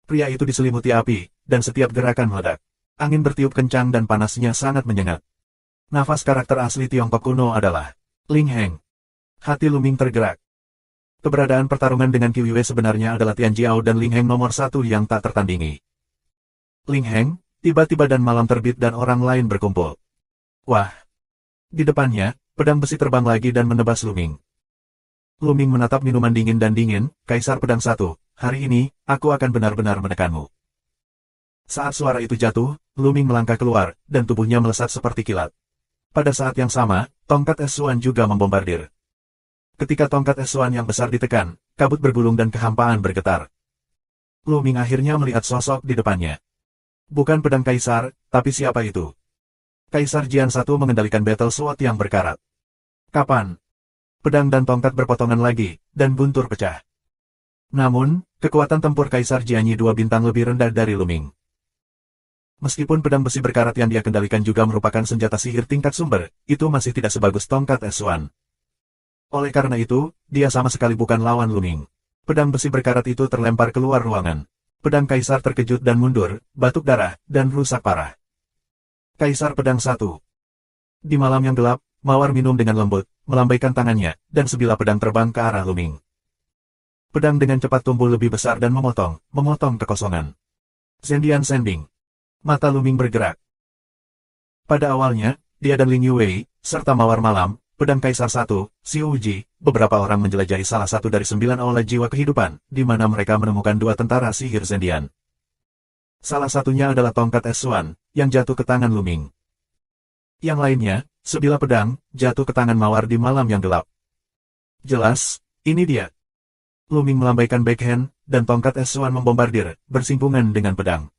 Pria itu diselimuti api, dan setiap gerakan meledak. Angin bertiup kencang dan panasnya sangat menyengat. Nafas karakter asli Tiongkok kuno adalah Ling Heng. Hati Lu Ming tergerak. Keberadaan pertarungan dengan Qiu Yue sebenarnya adalah Tian Jiao dan Ling Heng nomor satu yang tak tertandingi. Ling Heng, tiba-tiba dan malam terbit dan orang lain berkumpul. Wah! Di depannya, pedang besi terbang lagi dan menebas Lu Ming. Lu Ming menatap minuman dingin dan dingin, Kaisar Pedang Satu, hari ini, aku akan benar-benar menekanmu. Saat suara itu jatuh, Lu Ming melangkah keluar, dan tubuhnya melesat seperti kilat. Pada saat yang sama, tongkat es Suan juga membombardir. Ketika tongkat es Suan yang besar ditekan, kabut bergulung dan kehampaan bergetar. Lu Ming akhirnya melihat sosok di depannya. Bukan pedang Kaisar, tapi siapa itu? Kaisar Jian I mengendalikan Battle Sword yang berkarat. Kapan? Pedang dan tongkat berpotongan lagi, dan guntur pecah. Namun, kekuatan tempur Kaisar Jianyi 2 bintang lebih rendah dari Lu Ming. Meskipun pedang besi berkarat yang dia kendalikan juga merupakan senjata sihir tingkat sumber, itu masih tidak sebagus tongkat es Suan. Oleh karena itu, dia sama sekali bukan lawan Lu Ming. Pedang besi berkarat itu terlempar keluar ruangan. Pedang Kaisar terkejut dan mundur, batuk darah, dan rusak parah. Kaisar Pedang Satu. Di malam yang gelap, Mawar minum dengan lembut, melambaikan tangannya, dan sebilah pedang terbang ke arah Lu Ming. Pedang dengan cepat tumbuh lebih besar dan memotong kekosongan. Zendian Sending. Mata Lu Ming bergerak. Pada awalnya, dia dan Ling Yue, serta Mawar Malam, Pedang Kaisar Satu, Xiu Ji, beberapa orang menjelajahi salah satu dari 9 aula jiwa kehidupan, di mana mereka menemukan 2 tentara sihir Zendian. Salah satunya adalah tongkat es Suan, yang jatuh ke tangan Lu Ming. Yang lainnya, sebilah pedang, jatuh ke tangan Mawar di malam yang gelap. Jelas, ini dia. Lu Ming melambaikan backhand, dan tongkat es Suan membombardir, bersinggungan dengan pedang.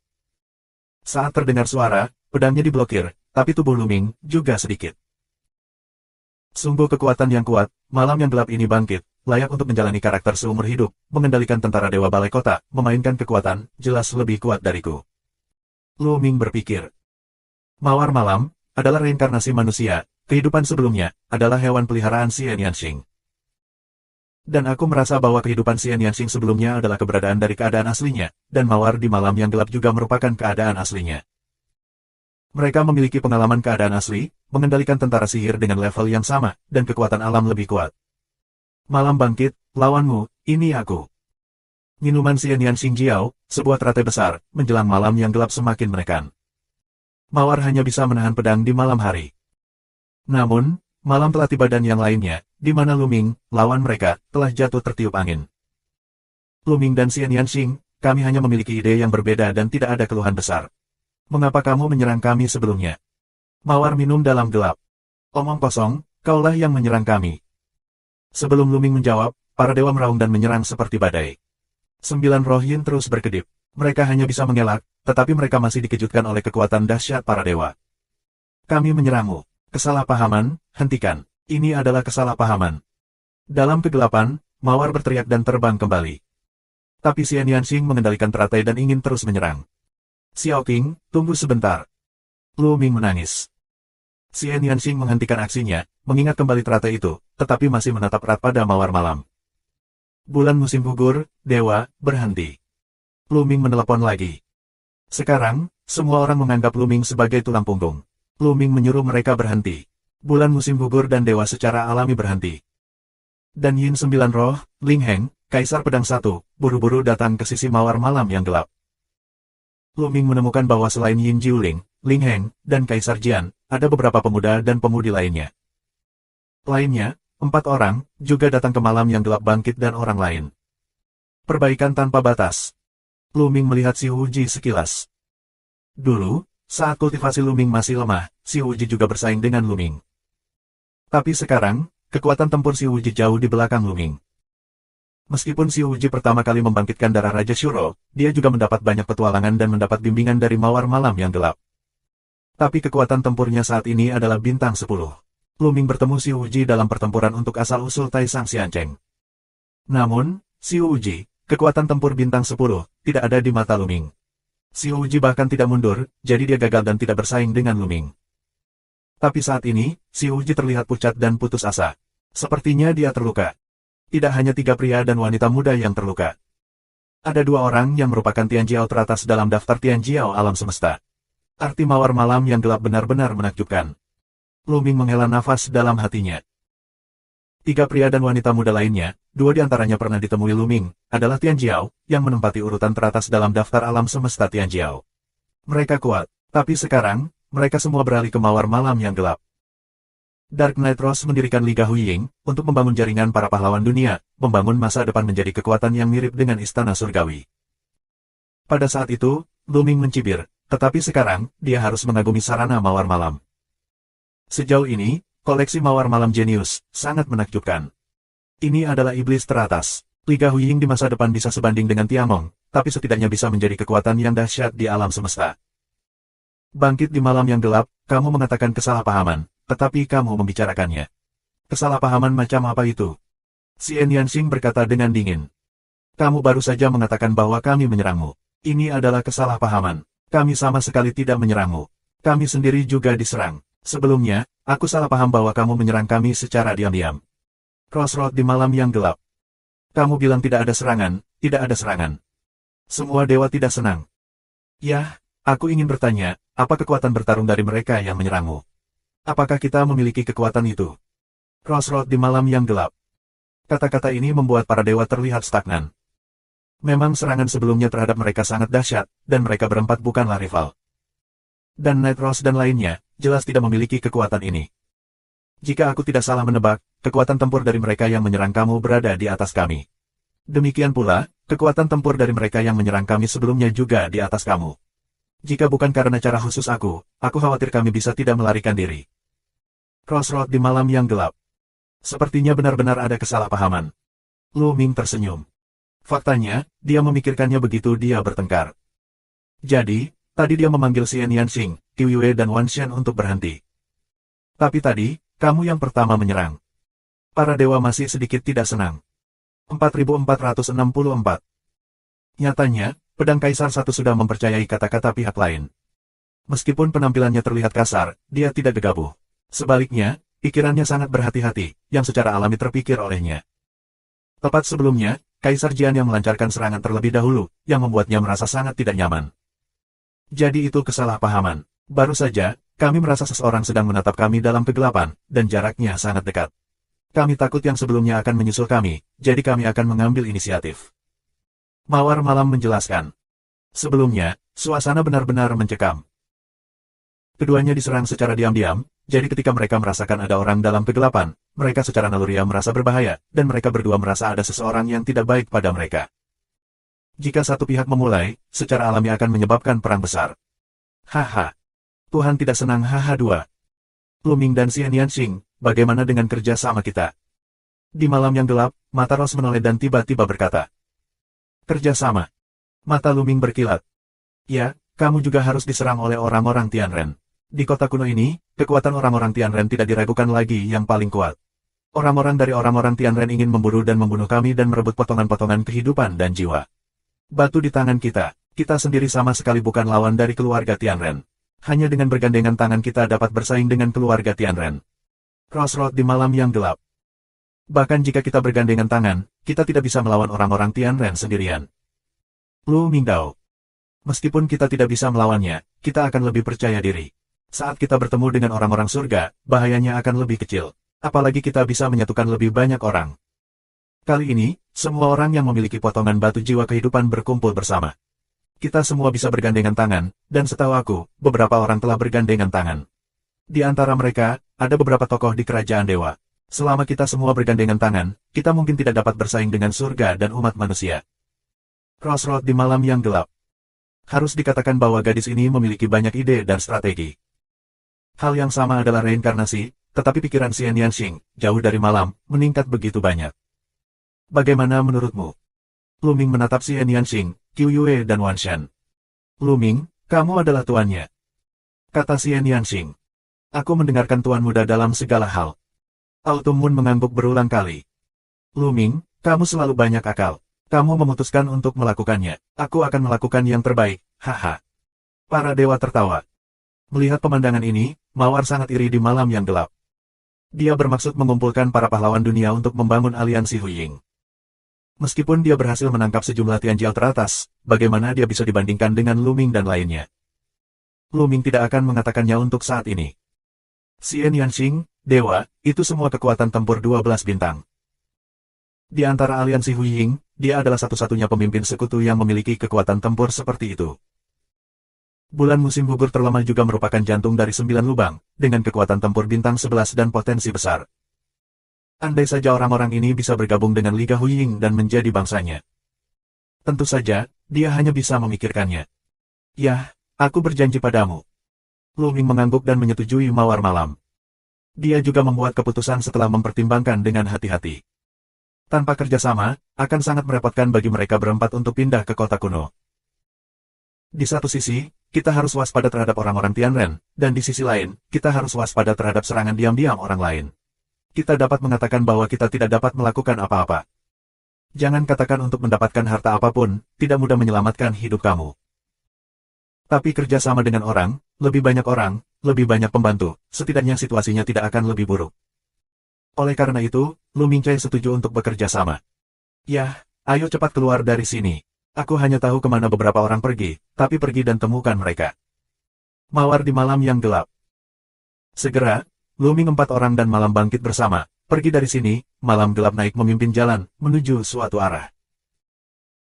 Saat terdengar suara, pedangnya diblokir, tapi tubuh Lu Ming juga sedikit. Sungguh kekuatan yang kuat, malam yang gelap ini bangkit, layak untuk menjalani karakter seumur hidup, mengendalikan tentara Dewa Balai Kota, memainkan kekuatan, jelas lebih kuat dariku. Lu Ming berpikir. Mawar Malam adalah reinkarnasi manusia, kehidupan sebelumnya adalah hewan peliharaan Xian Yanxing. Dan aku merasa bahwa kehidupan Xian Yanxing sebelumnya adalah keberadaan dari keadaan aslinya, dan Mawar di malam yang gelap juga merupakan keadaan aslinya. Mereka memiliki pengalaman keadaan asli, mengendalikan tentara sihir dengan level yang sama, dan kekuatan alam lebih kuat. Malam bangkit, lawanmu, ini aku. Minuman Xian Yanxing Jiao, sebuah teratai besar, menjelang malam yang gelap semakin menekan. Mawar hanya bisa menahan pedang di malam hari. Namun, malam telah tiba dan yang lainnya, di mana Lu Ming, lawan mereka, telah jatuh tertiup angin. Lu Ming dan Xian Yanxing, kami hanya memiliki ide yang berbeda dan tidak ada keluhan besar. Mengapa kamu menyerang kami sebelumnya? Mawar minum dalam gelap. Omong kosong, kaulah yang menyerang kami. Sebelum Lu Ming menjawab, para dewa meraung dan menyerang seperti badai. 9 roh Yin terus berkedip. Mereka hanya bisa mengelak, tetapi mereka masih dikejutkan oleh kekuatan dahsyat para dewa. Kami menyerangmu. Kesalahpahaman, hentikan. Ini adalah kesalahpahaman. Dalam kegelapan, Mawar berteriak dan terbang kembali. Tapi Xian Yanxing mengendalikan teratai dan ingin terus menyerang. Xiao Qing, tunggu sebentar. Lu Ming menangis. Xian Yanxing menghentikan aksinya, mengingat kembali teratai itu, tetapi masih menatap erat pada mawar malam. Bulan musim gugur, dewa, berhenti. Lu Ming menelepon lagi. Sekarang, semua orang menganggap Lu Ming sebagai tulang punggung. Lu Ming menyuruh mereka berhenti. Bulan musim gugur dan dewa secara alami berhenti. Dan Yin Sembilan Roh, Ling Heng, Kaisar Pedang Satu, buru-buru datang ke sisi mawar malam yang gelap. Lu Ming menemukan bahwa selain Yin Jiuling, Ling Heng, dan Kaisar Jian, ada beberapa pemuda dan pemudi lainnya. Lainnya, 4 orang, juga datang ke malam yang gelap bangkit dan orang lain. Perbaikan tanpa batas. Lu Ming melihat Si Wuji sekilas. Dulu, saat kultivasi Lu Ming masih lemah, Si Wuji juga bersaing dengan Lu Ming. Tapi sekarang, kekuatan tempur Si Wuji jauh di belakang Lu Ming. Meskipun Si Wuji pertama kali membangkitkan darah Raja Shuro, dia juga mendapat banyak petualangan dan mendapat bimbingan dari mawar malam yang gelap. Tapi kekuatan tempurnya saat ini adalah bintang 10. Lu Ming bertemu Si Wuji dalam pertempuran untuk asal-usul Tai Sang Xiancheng. Namun, Si Wuji, kekuatan tempur bintang 10, tidak ada di mata Lu Ming. Si Wuji bahkan tidak mundur, jadi dia gagal dan tidak bersaing dengan Lu Ming. Tapi saat ini, Si Wuji terlihat pucat dan putus asa. Sepertinya dia terluka. Tidak hanya 3 pria dan wanita muda yang terluka. Ada 2 orang yang merupakan Tianjiao teratas dalam daftar Tianjiao alam semesta. Arti mawar malam yang gelap benar-benar menakjubkan. Lu Ming menghela nafas dalam hatinya. 3 pria dan wanita muda lainnya, 2 di antaranya pernah ditemui Lu Ming, adalah Tianjiao, yang menempati urutan teratas dalam daftar alam semesta Tianjiao. Mereka kuat, tapi sekarang, mereka semua beralih ke mawar malam yang gelap. Dark Knight Rose mendirikan Liga Huying, untuk membangun jaringan para pahlawan dunia, membangun masa depan menjadi kekuatan yang mirip dengan istana surgawi. Pada saat itu, Lu Ming mencibir, tetapi sekarang, dia harus mengagumi sarana mawar malam. Sejauh ini, koleksi mawar malam jenius, sangat menakjubkan. Ini adalah iblis teratas. Liga Huying di masa depan bisa sebanding dengan Tiamong, tapi setidaknya bisa menjadi kekuatan yang dahsyat di alam semesta. Bangkit di malam yang gelap, kamu mengatakan kesalahpahaman, tetapi kamu membicarakannya. Kesalahpahaman macam apa itu? Xian Yanxing berkata dengan dingin. Kamu baru saja mengatakan bahwa kami menyerangmu. Ini adalah kesalahpahaman. Kami sama sekali tidak menyerangmu. Kami sendiri juga diserang. Sebelumnya, aku salah paham bahwa kamu menyerang kami secara diam-diam. Crossroad di malam yang gelap. Kamu bilang tidak ada serangan, tidak ada serangan. Semua dewa tidak senang. Yah, aku ingin bertanya, apa kekuatan bertarung dari mereka yang menyerangmu? Apakah kita memiliki kekuatan itu? Crossroad di malam yang gelap. Kata-kata ini membuat para dewa terlihat stagnan. Memang serangan sebelumnya terhadap mereka sangat dahsyat, dan mereka berempat bukanlah rival. Dan Night Rose dan lainnya, jelas tidak memiliki kekuatan ini. Jika aku tidak salah menebak, kekuatan tempur dari mereka yang menyerang kamu berada di atas kami. Demikian pula, kekuatan tempur dari mereka yang menyerang kami sebelumnya juga di atas kamu. Jika bukan karena cara khusus aku khawatir kami bisa tidak melarikan diri. Crossroad di malam yang gelap. Sepertinya benar-benar ada kesalahpahaman. Lu Ming tersenyum. Faktanya, dia memikirkannya begitu dia bertengkar. Jadi, tadi dia memanggil Xian Yanxing, Qi Yue dan Wan Xian untuk berhenti. Tapi tadi, kamu yang pertama menyerang. Para dewa masih sedikit tidak senang. 4464. Nyatanya, pedang Kaisar Satu sudah mempercayai kata-kata pihak lain. Meskipun penampilannya terlihat kasar, dia tidak gegabah. Sebaliknya, pikirannya sangat berhati-hati, yang secara alami terpikir olehnya. Tepat sebelumnya, Kaisar Jian yang melancarkan serangan terlebih dahulu, yang membuatnya merasa sangat tidak nyaman. Jadi itu kesalahpahaman. Baru saja, kami merasa seseorang sedang menatap kami dalam kegelapan, dan jaraknya sangat dekat. Kami takut yang sebelumnya akan menyusul kami, jadi kami akan mengambil inisiatif. Mawar Malam menjelaskan. Sebelumnya, suasana benar-benar mencekam. Keduanya diserang secara diam-diam, jadi ketika mereka merasakan ada orang dalam kegelapan, mereka secara naluriah merasa berbahaya, dan mereka berdua merasa ada seseorang yang tidak baik pada mereka. Jika satu pihak memulai, secara alami akan menyebabkan perang besar. Haha. Tuhan tidak senang haha. Lu Ming dan Xian Yanxing, bagaimana dengan kerja sama kita? Di malam yang gelap, mata Rose menoleh dan tiba-tiba berkata. Kerja sama. Mata Lu Ming berkilat. Ya, kamu juga harus diserang oleh orang-orang Tianren. Di kota kuno ini, kekuatan orang-orang Tianren tidak diragukan lagi yang paling kuat. Orang-orang dari orang-orang Tianren ingin memburu dan membunuh kami dan merebut potongan-potongan kehidupan dan jiwa. Batu di tangan kita sendiri sama sekali bukan lawan dari keluarga Tianren. Hanya dengan bergandengan tangan kita dapat bersaing dengan keluarga Tianren. Crossroad di malam yang gelap. Bahkan jika kita bergandengan tangan, kita tidak bisa melawan orang-orang Tianren sendirian. Lu Mingdao. Meskipun kita tidak bisa melawannya, kita akan lebih percaya diri. Saat kita bertemu dengan orang-orang surga, bahayanya akan lebih kecil. Apalagi kita bisa menyatukan lebih banyak orang. Kali ini, semua orang yang memiliki potongan batu jiwa kehidupan berkumpul bersama. Kita semua bisa bergandengan tangan, dan setahu aku, beberapa orang telah bergandengan tangan. Di antara mereka, ada beberapa tokoh di kerajaan dewa. Selama kita semua bergandengan tangan, kita mungkin tidak dapat bersaing dengan surga dan umat manusia. Crossroad di malam yang gelap. Harus dikatakan bahwa gadis ini memiliki banyak ide dan strategi. Hal yang sama adalah reinkarnasi, tetapi pikiran Xian Yanxing, jauh dari malam, meningkat begitu banyak. Bagaimana menurutmu? Lu Ming menatap Xian Yanxing, Qiu Yue dan Wan Shan. Lu Ming, kamu adalah tuannya. Kata Xian Yanxing. Aku mendengarkan tuan muda dalam segala hal. Autumn Moon mengangguk berulang kali. Lu Ming, kamu selalu banyak akal. Kamu memutuskan untuk melakukannya. Aku akan melakukan yang terbaik, haha. Para dewa tertawa. Melihat pemandangan ini, Mawar sangat iri di malam yang gelap. Dia bermaksud mengumpulkan para pahlawan dunia untuk membangun aliansi Huying. Meskipun dia berhasil menangkap sejumlah Tianjiao teratas, bagaimana dia bisa dibandingkan dengan Lu Ming dan lainnya? Lu Ming tidak akan mengatakannya untuk saat ini. Xian Yanxing, dewa, itu semua kekuatan tempur 12 bintang. Di antara aliansi Huying, dia adalah satu-satunya pemimpin sekutu yang memiliki kekuatan tempur seperti itu. Bulan musim gugur terlemah juga merupakan jantung dari 9 lubang, dengan kekuatan tempur bintang 11 dan potensi besar. Andai saja orang-orang ini bisa bergabung dengan Liga Huying dan menjadi bangsanya. Tentu saja, dia hanya bisa memikirkannya. Yah, aku berjanji padamu. Lu Ming mengangguk dan menyetujui Mawar malam. Dia juga membuat keputusan setelah mempertimbangkan dengan hati-hati. Tanpa kerjasama, akan sangat merepotkan bagi mereka berempat untuk pindah ke kota kuno. Di satu sisi, kita harus waspada terhadap orang-orang Tianren, dan di sisi lain, kita harus waspada terhadap serangan diam-diam orang lain. Kita dapat mengatakan bahwa kita tidak dapat melakukan apa-apa. Jangan katakan untuk mendapatkan harta apapun, tidak mudah menyelamatkan hidup kamu. Tapi kerjasama dengan orang, lebih banyak pembantu, setidaknya situasinya tidak akan lebih buruk. Oleh karena itu, Lu Mingcai setuju untuk bekerja sama. Yah, ayo cepat keluar dari sini. Aku hanya tahu kemana beberapa orang pergi, tapi pergi dan temukan mereka. Mawar di malam yang gelap. Segera, Lu Ming 4 orang dan malam bangkit bersama, pergi dari sini, malam gelap naik memimpin jalan, menuju suatu arah.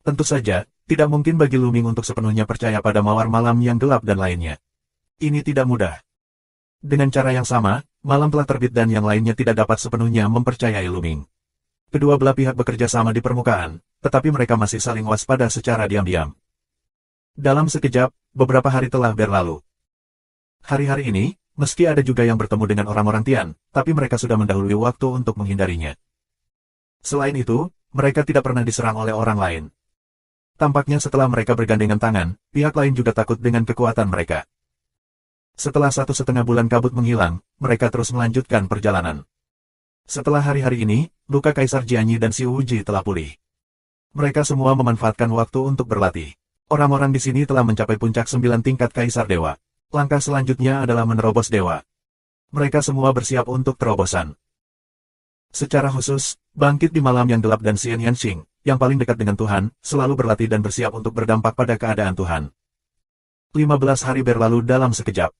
Tentu saja, tidak mungkin bagi Lu Ming untuk sepenuhnya percaya pada Mawar malam yang gelap dan lainnya. Ini tidak mudah. Dengan cara yang sama, malam telah terbit dan yang lainnya tidak dapat sepenuhnya mempercayai Lu Ming. Kedua belah pihak bekerja sama di permukaan, tetapi mereka masih saling waspada secara diam-diam. Dalam sekejap, beberapa hari telah berlalu. Hari-hari ini, meski ada juga yang bertemu dengan orang-orang Tian, tapi mereka sudah mendahului waktu untuk menghindarinya. Selain itu, mereka tidak pernah diserang oleh orang lain. Tampaknya setelah mereka bergandengan tangan, pihak lain juga takut dengan kekuatan mereka. Setelah 1,5 bulan kabut menghilang, mereka terus melanjutkan perjalanan. Setelah hari-hari ini, luka Kaisar Jianyi dan Xiu Wuji telah pulih. Mereka semua memanfaatkan waktu untuk berlatih. Orang-orang di sini telah mencapai puncak 9 tingkat Kaisar Dewa. Langkah selanjutnya adalah menerobos dewa. Mereka semua bersiap untuk terobosan. Secara khusus, bangkit di malam yang gelap dan Xian Yanxing, yang paling dekat dengan Tuhan, selalu berlatih dan bersiap untuk berdampak pada keadaan Tuhan. 15 hari berlalu dalam sekejap.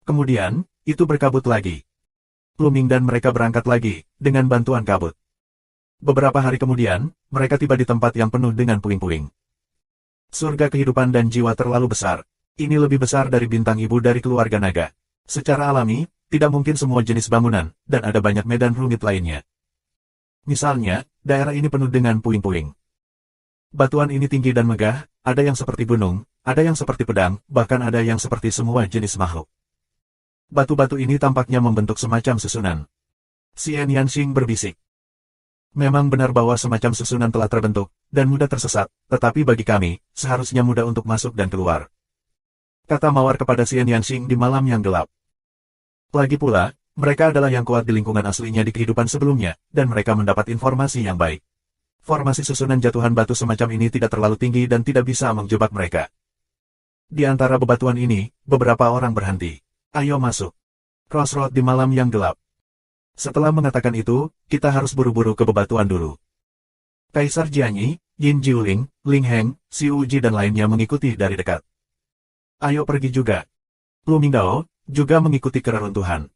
Kemudian, itu berkabut lagi. Lu Ming dan mereka berangkat lagi, dengan bantuan kabut. Beberapa hari kemudian, mereka tiba di tempat yang penuh dengan puing-puing. Surga kehidupan dan jiwa terlalu besar. Ini lebih besar dari bintang ibu dari keluarga naga. Secara alami, tidak mungkin semua jenis bangunan, dan ada banyak medan rumit lainnya. Misalnya, daerah ini penuh dengan puing-puing. Batuan ini tinggi dan megah, ada yang seperti gunung, ada yang seperti pedang, bahkan ada yang seperti semua jenis makhluk. Batu-batu ini tampaknya membentuk semacam susunan. Xian Yanxing berbisik. Memang benar bahwa semacam susunan telah terbentuk, dan mudah tersesat, tetapi bagi kami, seharusnya mudah untuk masuk dan keluar. Kata Mawar kepada Xian Yanxing di malam yang gelap. Lagi pula, mereka adalah yang kuat di lingkungan aslinya di kehidupan sebelumnya, dan mereka mendapat informasi yang baik. Formasi susunan jatuhan batu semacam ini tidak terlalu tinggi dan tidak bisa menjebak mereka. Di antara bebatuan ini, beberapa orang berhenti. Ayo masuk. Crossroad di malam yang gelap. Setelah mengatakan itu, kita harus buru-buru ke bebatuan dulu. Kaisar Jianyi, Yin Jiuling, Ling Heng, Xi Wuji dan lainnya mengikuti dari dekat. Ayo pergi juga. Lu Mingdao juga mengikuti ke reruntuhan.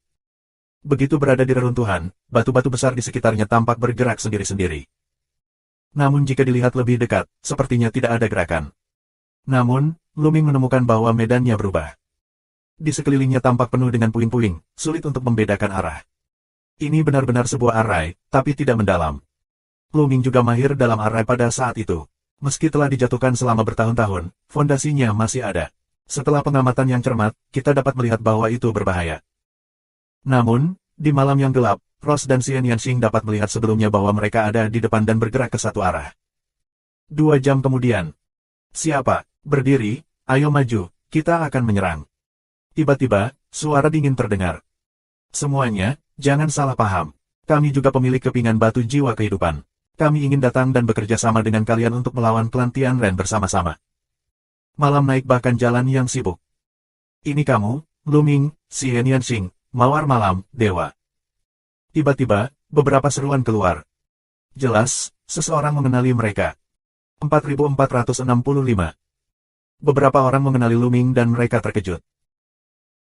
Begitu berada di reruntuhan, batu-batu besar di sekitarnya tampak bergerak sendiri-sendiri. Namun jika dilihat lebih dekat, sepertinya tidak ada gerakan. Namun, Lu Ming menemukan bahwa medannya berubah. Di sekelilingnya tampak penuh dengan puing-puing, sulit untuk membedakan arah. Ini benar-benar sebuah arai, tapi tidak mendalam. Lu Ming juga mahir dalam arai pada saat itu. Meski telah dijatuhkan selama bertahun-tahun, fondasinya masih ada. Setelah pengamatan yang cermat, kita dapat melihat bahwa itu berbahaya. Namun, di malam yang gelap, Ross dan Xian Yanxing dapat melihat sebelumnya bahwa mereka ada di depan dan bergerak ke satu arah. 2 jam kemudian. Siapa? Berdiri, ayo maju, kita akan menyerang. Tiba-tiba, suara dingin terdengar. Semuanya, jangan salah paham. Kami juga pemilik kepingan batu jiwa kehidupan. Kami ingin datang dan bekerja sama dengan kalian untuk melawan klan Tianren bersama-sama. Malam naik bahkan jalan yang sibuk. Ini kamu, Lu Ming, Xian Yanxing, Mawar Malam, Dewa. Tiba-tiba, beberapa seruan keluar. Jelas, seseorang mengenali mereka. 4465. Beberapa orang mengenali Lu Ming dan mereka terkejut.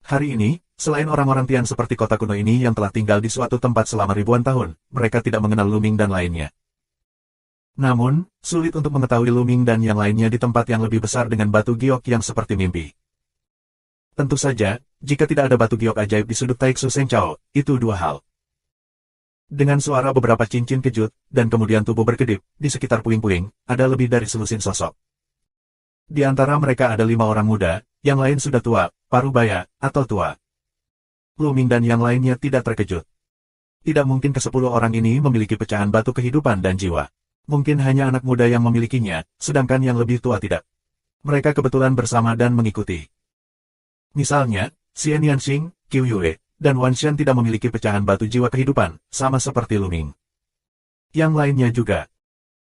Hari ini, selain orang-orang Tian seperti kota kuno ini yang telah tinggal di suatu tempat selama ribuan tahun, mereka tidak mengenal Lu Ming dan lainnya. Namun, sulit untuk mengetahui Lu Ming dan yang lainnya di tempat yang lebih besar dengan batu giok yang seperti mimpi. Tentu saja, jika tidak ada batu giok ajaib di sudut Taiksu Sengchao, itu dua hal. Dengan suara beberapa cincin kejut, dan kemudian tubuh berkedip, di sekitar puing-puing, ada lebih dari selusin sosok. Di antara mereka ada 5 orang muda, yang lain sudah tua, parubaya, atau tua. Lu Ming dan yang lainnya tidak terkejut. Tidak mungkin ke-10 orang ini memiliki pecahan batu kehidupan dan jiwa. Mungkin hanya anak muda yang memilikinya, sedangkan yang lebih tua tidak. Mereka kebetulan bersama dan mengikuti. Misalnya, Xian Yanxing, Qiu Yue, dan Wan Shan tidak memiliki pecahan batu jiwa kehidupan, sama seperti Lu Ming. Yang lainnya juga.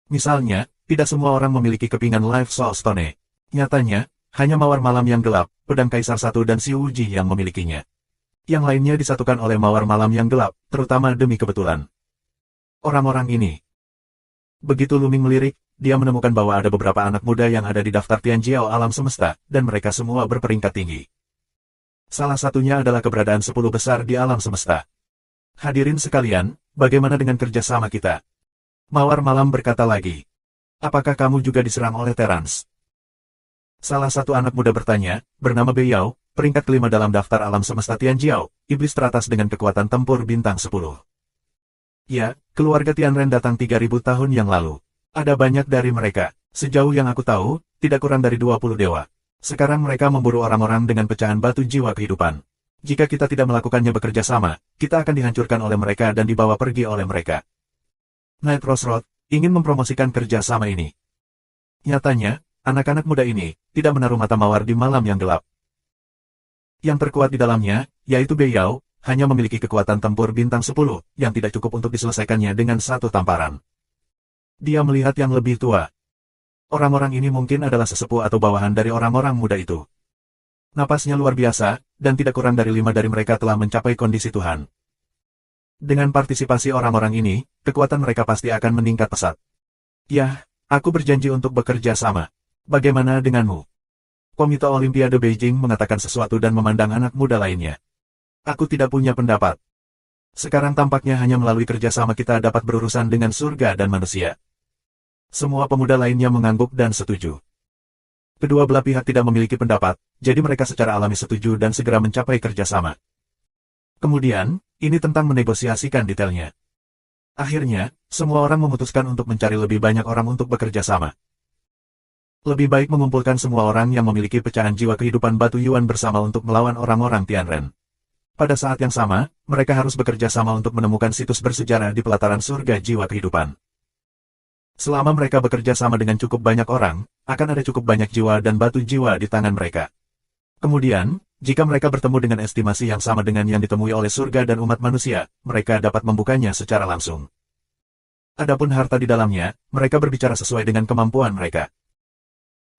Misalnya, tidak semua orang memiliki kepingan Life Soul Stone. Nyatanya, hanya Mawar Malam yang gelap, Pedang Kaisar Satu dan Xi Wuji yang memilikinya. Yang lainnya disatukan oleh Mawar Malam yang gelap, terutama demi kebetulan. Orang-orang ini. Begitu Lu Ming melirik, dia menemukan bahwa ada beberapa anak muda yang ada di daftar Tianjiao alam semesta, dan mereka semua berperingkat tinggi. Salah satunya adalah keberadaan 10 besar di alam semesta. Hadirin sekalian, bagaimana dengan kerjasama kita? Mawar Malam berkata lagi. Apakah kamu juga diserang oleh Terans? Salah satu anak muda bertanya, bernama Beiyao, peringkat kelima dalam daftar alam semesta Tianjiao, iblis teratas dengan kekuatan tempur bintang 10. Ya, keluarga Tianren datang 3000 tahun yang lalu. Ada banyak dari mereka. Sejauh yang aku tahu, tidak kurang dari 20 dewa. Sekarang mereka memburu orang-orang dengan pecahan batu jiwa kehidupan. Jika kita tidak melakukannya bekerja sama, kita akan dihancurkan oleh mereka dan dibawa pergi oleh mereka. Night Crossroad ingin mempromosikan kerja sama ini. Nyatanya, anak-anak muda ini tidak menaruh mata mawar di malam yang gelap. Yang terkuat di dalamnya, yaitu Beiyao, hanya memiliki kekuatan tempur bintang 10, yang tidak cukup untuk diselesaikannya dengan satu tamparan. Dia melihat yang lebih tua. Orang-orang ini mungkin adalah sesepuh atau bawahan dari orang-orang muda itu. Napasnya luar biasa, dan tidak kurang dari 5 dari mereka telah mencapai kondisi Tuhan. Dengan partisipasi orang-orang ini, kekuatan mereka pasti akan meningkat pesat. Yah, aku berjanji untuk bekerja sama. Bagaimana denganmu? Komite Olimpiade Beijing mengatakan sesuatu dan memandang anak muda lainnya. Aku tidak punya pendapat. Sekarang tampaknya hanya melalui kerjasama kita dapat berurusan dengan surga dan manusia. Semua pemuda lainnya mengangguk dan setuju. Kedua belah pihak tidak memiliki pendapat, jadi mereka secara alami setuju dan segera mencapai kerjasama. Kemudian, ini tentang menegosiasikan detailnya. Akhirnya, semua orang memutuskan untuk mencari lebih banyak orang untuk bekerja sama. Lebih baik mengumpulkan semua orang yang memiliki pecahan jiwa kehidupan batu Yuan bersama untuk melawan orang-orang Tianren. Pada saat yang sama, mereka harus bekerja sama untuk menemukan situs bersejarah di pelataran surga jiwa kehidupan. Selama mereka bekerja sama dengan cukup banyak orang, akan ada cukup banyak jiwa dan batu jiwa di tangan mereka. Kemudian, jika mereka bertemu dengan estimasi yang sama dengan yang ditemui oleh surga dan umat manusia, mereka dapat membukanya secara langsung. Adapun harta di dalamnya, mereka berbicara sesuai dengan kemampuan mereka.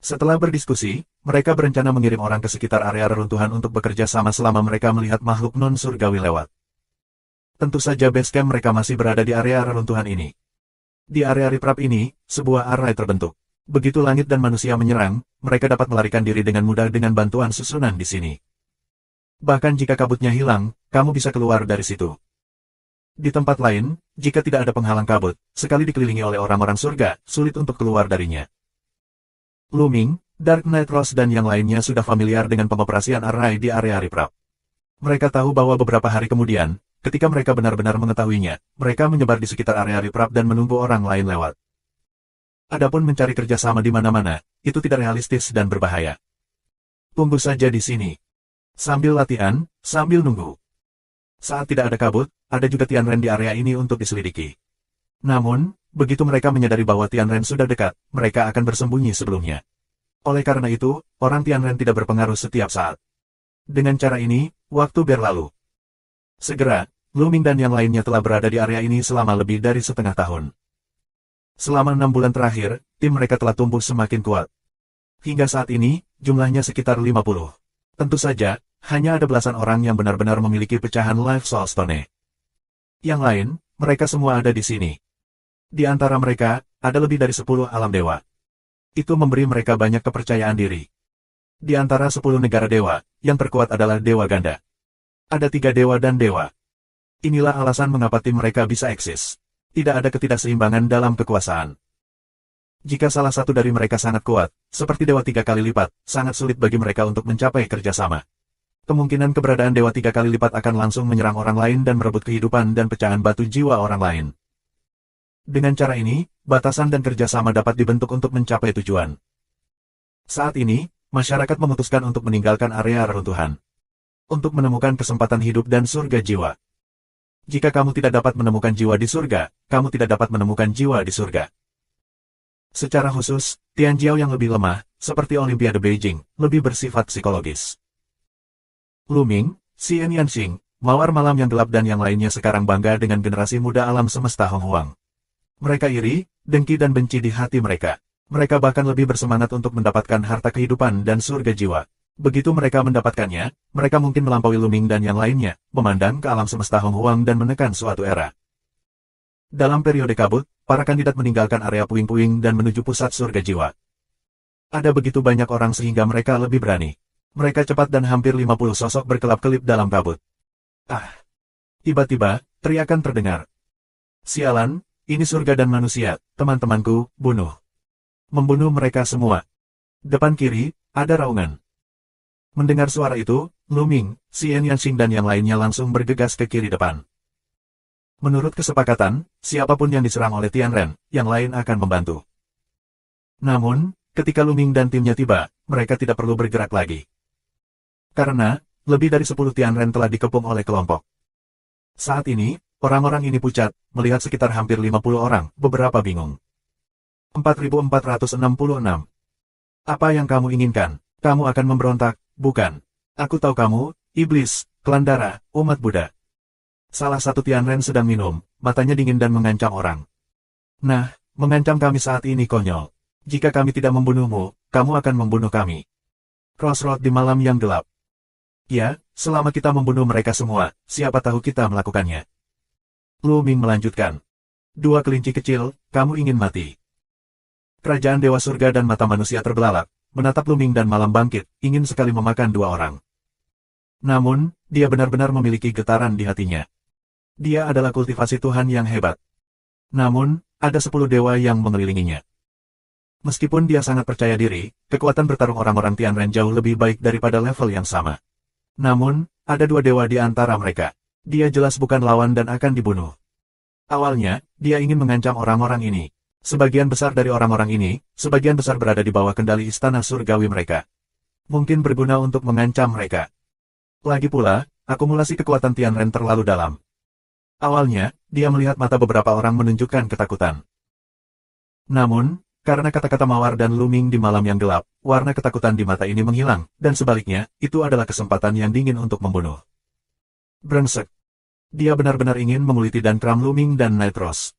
Setelah berdiskusi, mereka berencana mengirim orang ke sekitar area reruntuhan untuk bekerja sama selama mereka melihat makhluk non-surgawi lewat. Tentu saja base camp mereka masih berada di area reruntuhan ini. Di area riprap ini, sebuah arai terbentuk. Begitu langit dan manusia menyerang, mereka dapat melarikan diri dengan mudah dengan bantuan susunan di sini. Bahkan jika kabutnya hilang, kamu bisa keluar dari situ. Di tempat lain, jika tidak ada penghalang kabut, sekali dikelilingi oleh orang-orang surga, sulit untuk keluar darinya. Lu Ming, Dark Knight Rose dan yang lainnya sudah familiar dengan pengoperasian arai di area riprap. Mereka tahu bahwa beberapa hari kemudian, ketika mereka benar-benar mengetahuinya, mereka menyebar di sekitar area riprap dan menunggu orang lain lewat. Adapun mencari kerjasama di mana-mana, itu tidak realistis dan berbahaya. Tunggu saja di sini. Sambil latihan, sambil nunggu. Saat tidak ada kabut, ada juga Tianren di area ini untuk diselidiki. Namun, begitu mereka menyadari bahwa Tianren sudah dekat, mereka akan bersembunyi sebelumnya. Oleh karena itu, orang Tianren tidak berpengaruh setiap saat. Dengan cara ini, waktu berlalu. Segera, Lu Ming dan yang lainnya telah berada di area ini selama lebih dari setengah tahun. Selama 6 bulan terakhir, tim mereka telah tumbuh semakin kuat. Hingga saat ini, jumlahnya sekitar 50. Tentu saja, hanya ada belasan orang yang benar-benar memiliki pecahan Life Soul Stone. Yang lain, mereka semua ada di sini. Di antara mereka, ada lebih dari 10 alam dewa. Itu memberi mereka banyak kepercayaan diri. Di antara 10 negara dewa, yang terkuat adalah Dewa Ganda. Ada 3 dewa dan dewa. Inilah alasan mengapa tim mereka bisa eksis. Tidak ada ketidakseimbangan dalam kekuasaan. Jika salah satu dari mereka sangat kuat, seperti dewa 3 kali lipat, sangat sulit bagi mereka untuk mencapai kerjasama. Kemungkinan keberadaan dewa 3 kali lipat akan langsung menyerang orang lain dan merebut kehidupan dan pecahan batu jiwa orang lain. Dengan cara ini, batasan dan kerjasama dapat dibentuk untuk mencapai tujuan. Saat ini, masyarakat memutuskan untuk meninggalkan area reruntuhan. Untuk menemukan kesempatan hidup dan surga jiwa. Jika kamu tidak dapat menemukan jiwa di surga, kamu tidak dapat menemukan jiwa di surga. Secara khusus, Tianjiao yang lebih lemah, seperti Olimpiade Beijing, lebih bersifat psikologis. Lu Ming, Xian Yanxing, Mawar Malam yang Gelap dan yang lainnya sekarang bangga dengan generasi muda alam semesta Hong Huang. Mereka iri, dengki dan benci di hati mereka. Mereka bahkan lebih bersemangat untuk mendapatkan harta kehidupan dan surga jiwa. Begitu mereka mendapatkannya, mereka mungkin melampaui Lu Ming dan yang lainnya, memandang ke alam semesta Hong Huang dan menekan suatu era. Dalam periode kabut, para kandidat meninggalkan area puing-puing dan menuju pusat surga jiwa. Ada begitu banyak orang sehingga mereka lebih berani. Mereka cepat dan hampir 50 sosok berkelap-kelip dalam kabut. Ah! Tiba-tiba, teriakan terdengar. Sialan! Ini surga dan manusia, teman-temanku, bunuh. Membunuh mereka semua. Depan kiri, ada raungan. Mendengar suara itu, Lu Ming, Xian Yanxing dan yang lainnya langsung bergegas ke kiri depan. Menurut kesepakatan, siapapun yang diserang oleh Tianren, yang lain akan membantu. Namun, ketika Lu Ming dan timnya tiba, mereka tidak perlu bergerak lagi. Karena, lebih dari 10 Tianren telah dikepung oleh kelompok. Saat ini, orang-orang ini pucat, melihat sekitar hampir 50 orang, beberapa bingung. 4466. Apa yang kamu inginkan? Kamu akan memberontak, bukan? Aku tahu kamu, iblis, klan darah, umat Buddha. Salah satu Tianren sedang minum, matanya dingin dan mengancam orang. Nah, mengancam kami saat ini konyol. Jika kami tidak membunuhmu, kamu akan membunuh kami. Crossroad di malam yang gelap. Ya, selama kita membunuh mereka semua, siapa tahu kita melakukannya. Lu Ming melanjutkan. 2 kelinci kecil, kamu ingin mati. Kerajaan Dewa Surga dan mata manusia terbelalak, menatap Lu Ming dan Malam Bangkit, ingin sekali memakan 2 orang. Namun, dia benar-benar memiliki getaran di hatinya. Dia adalah kultivasi Tuhan yang hebat. Namun, ada 10 dewa yang mengelilinginya. Meskipun dia sangat percaya diri, kekuatan bertarung orang-orang Tianren jauh lebih baik daripada level yang sama. Namun, ada 2 dewa di antara mereka. Dia jelas bukan lawan dan akan dibunuh. Awalnya, dia ingin mengancam orang-orang ini. Sebagian besar dari orang-orang ini, sebagian besar berada di bawah kendali istana surgawi mereka. Mungkin berguna untuk mengancam mereka. Lagi pula, akumulasi kekuatan Tianren terlalu dalam. Awalnya, dia melihat mata beberapa orang menunjukkan ketakutan. Namun, karena kata-kata Mawar dan Lu Ming di malam yang gelap, warna ketakutan di mata ini menghilang, dan sebaliknya, itu adalah kesempatan yang dingin untuk membunuh. Brengsek. Dia benar-benar ingin menguliti dan kram Lu Ming dan Night Rose.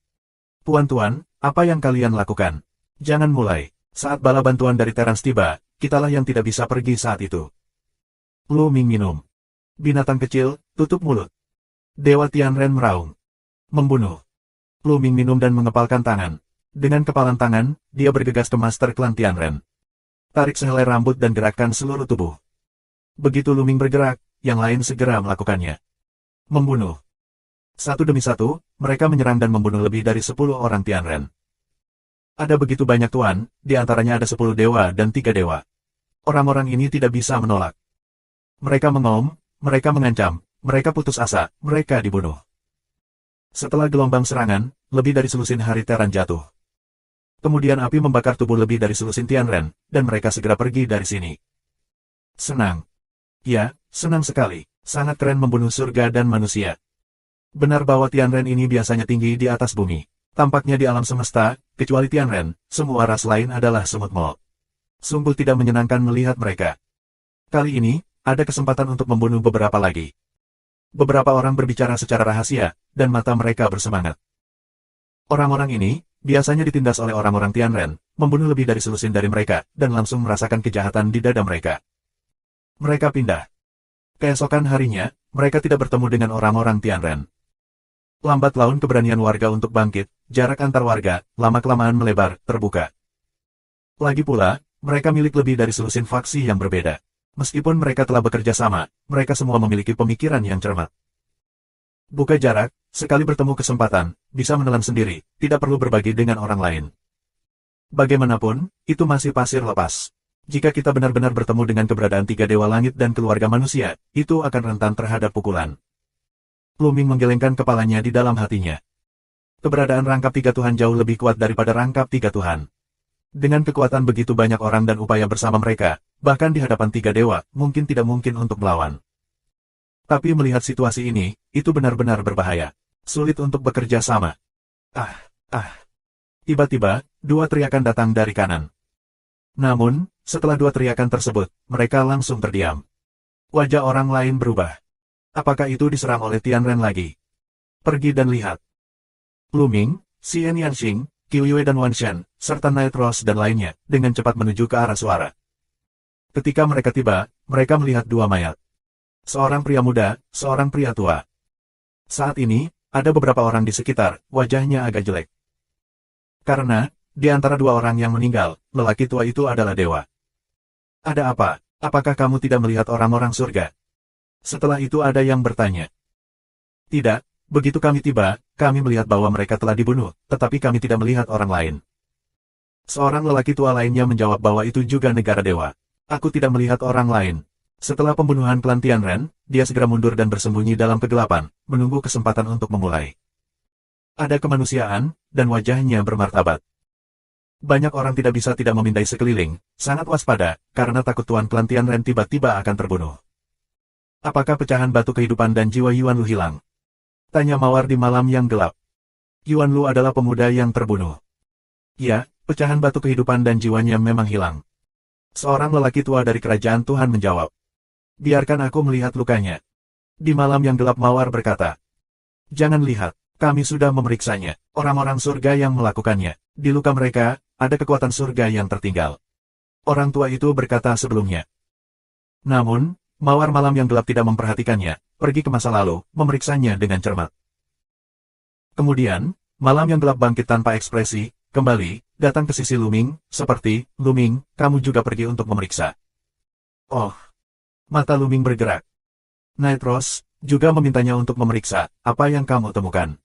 Tuan-tuan, apa yang kalian lakukan? Jangan mulai. Saat bala bantuan dari Terans tiba, kitalah yang tidak bisa pergi saat itu. Lu Ming minum. Binatang kecil, tutup mulut. Dewa Tianren meraung. Membunuh. Lu Ming minum dan mengepalkan tangan. Dengan kepalan tangan, dia bergegas ke Master Klan Tianren. Tarik sehelai rambut dan gerakkan seluruh tubuh. Begitu Lu Ming bergerak, yang lain segera melakukannya. Membunuh. Satu demi satu, mereka menyerang dan membunuh lebih dari 10 orang Tianren. Ada begitu banyak tuan, di antaranya ada 10 dewa dan 3 dewa. Orang-orang ini tidak bisa menolak. Mereka mengaum, mereka mengancam, mereka putus asa, mereka dibunuh. Setelah gelombang serangan, lebih dari selusin hari Teran jatuh. Kemudian api membakar tubuh lebih dari selusin Tianren, dan mereka segera pergi dari sini. Senang. Ya, senang sekali. Sangat keren membunuh surga dan manusia. Benar bahwa Tianren ini biasanya tinggi di atas bumi. Tampaknya di alam semesta, kecuali Tianren, semua ras lain adalah semut mo. Sungguh tidak menyenangkan melihat mereka. Kali ini, ada kesempatan untuk membunuh beberapa lagi. Beberapa orang berbicara secara rahasia, dan mata mereka bersemangat. Orang-orang ini, biasanya ditindas oleh orang-orang Tianren, membunuh lebih dari selusin dari mereka, dan langsung merasakan kejahatan di dada mereka. Mereka pindah. Keesokan harinya, mereka tidak bertemu dengan orang-orang Tianren. Lambat laun keberanian warga untuk bangkit, jarak antar warga, lama-kelamaan melebar, terbuka. Lagi pula, mereka milik lebih dari selusin faksi yang berbeda. Meskipun mereka telah bekerja sama, mereka semua memiliki pemikiran yang cermat. Buka jarak, sekali bertemu kesempatan, bisa menelan sendiri, tidak perlu berbagi dengan orang lain. Bagaimanapun, itu masih pasir lepas. Jika kita benar-benar bertemu dengan keberadaan 3 dewa langit dan keluarga manusia, itu akan rentan terhadap pukulan. Lu Ming menggelengkan kepalanya di dalam hatinya. Keberadaan rangkap 3 Tuhan jauh lebih kuat daripada rangkap 3 Tuhan. Dengan kekuatan begitu banyak orang dan upaya bersama mereka, bahkan di hadapan 3 dewa, mungkin tidak mungkin untuk melawan. Tapi melihat situasi ini, itu benar-benar berbahaya. Sulit untuk bekerja sama. Tiba-tiba, 2 teriakan datang dari kanan. Namun, setelah 2 teriakan tersebut, mereka langsung terdiam. Wajah orang lain berubah. Apakah itu diserang oleh Tianren lagi? Pergi dan lihat. Lu Ming, Xian Yanxing, Qiu Yue dan Wan Shen, serta Night Rose dan lainnya, dengan cepat menuju ke arah suara. Ketika mereka tiba, mereka melihat 2 mayat. Seorang pria muda, seorang pria tua. Saat ini, ada beberapa orang di sekitar, wajahnya agak jelek. Karena, di antara 2 orang yang meninggal, lelaki tua itu adalah dewa. Ada apa? Apakah kamu tidak melihat orang-orang surga? Setelah itu ada yang bertanya. Tidak, begitu kami tiba, kami melihat bahwa mereka telah dibunuh, tetapi kami tidak melihat orang lain. Seorang lelaki tua lainnya menjawab bahwa itu juga negara dewa. Aku tidak melihat orang lain. Setelah pembunuhan klan Tianren, dia segera mundur dan bersembunyi dalam kegelapan, menunggu kesempatan untuk memulai. Ada kemanusiaan, dan wajahnya bermartabat. Banyak orang tidak bisa tidak memindai sekeliling, sangat waspada, karena takut tuan klan Tianren tiba-tiba akan terbunuh. Apakah pecahan batu kehidupan dan jiwa Yuan Lu hilang? Tanya Mawar di malam yang gelap. Yuan Lu adalah pemuda yang terbunuh. Ya, pecahan batu kehidupan dan jiwanya memang hilang. Seorang lelaki tua dari kerajaan Tuhan menjawab. Biarkan aku melihat lukanya. Di malam yang gelap Mawar berkata. Jangan lihat, kami sudah memeriksanya. Orang-orang surga yang melakukannya. Di luka mereka, ada kekuatan surga yang tertinggal. Orang tua itu berkata sebelumnya. Namun, Mawar malam yang gelap tidak memperhatikannya, pergi ke masa lalu, memeriksanya dengan cermat. Kemudian, malam yang gelap bangkit tanpa ekspresi, kembali, datang ke sisi Lu Ming, seperti, Lu Ming, kamu juga pergi untuk memeriksa. Oh, mata Lu Ming bergerak. Night Rose juga memintanya untuk memeriksa, apa yang kamu temukan.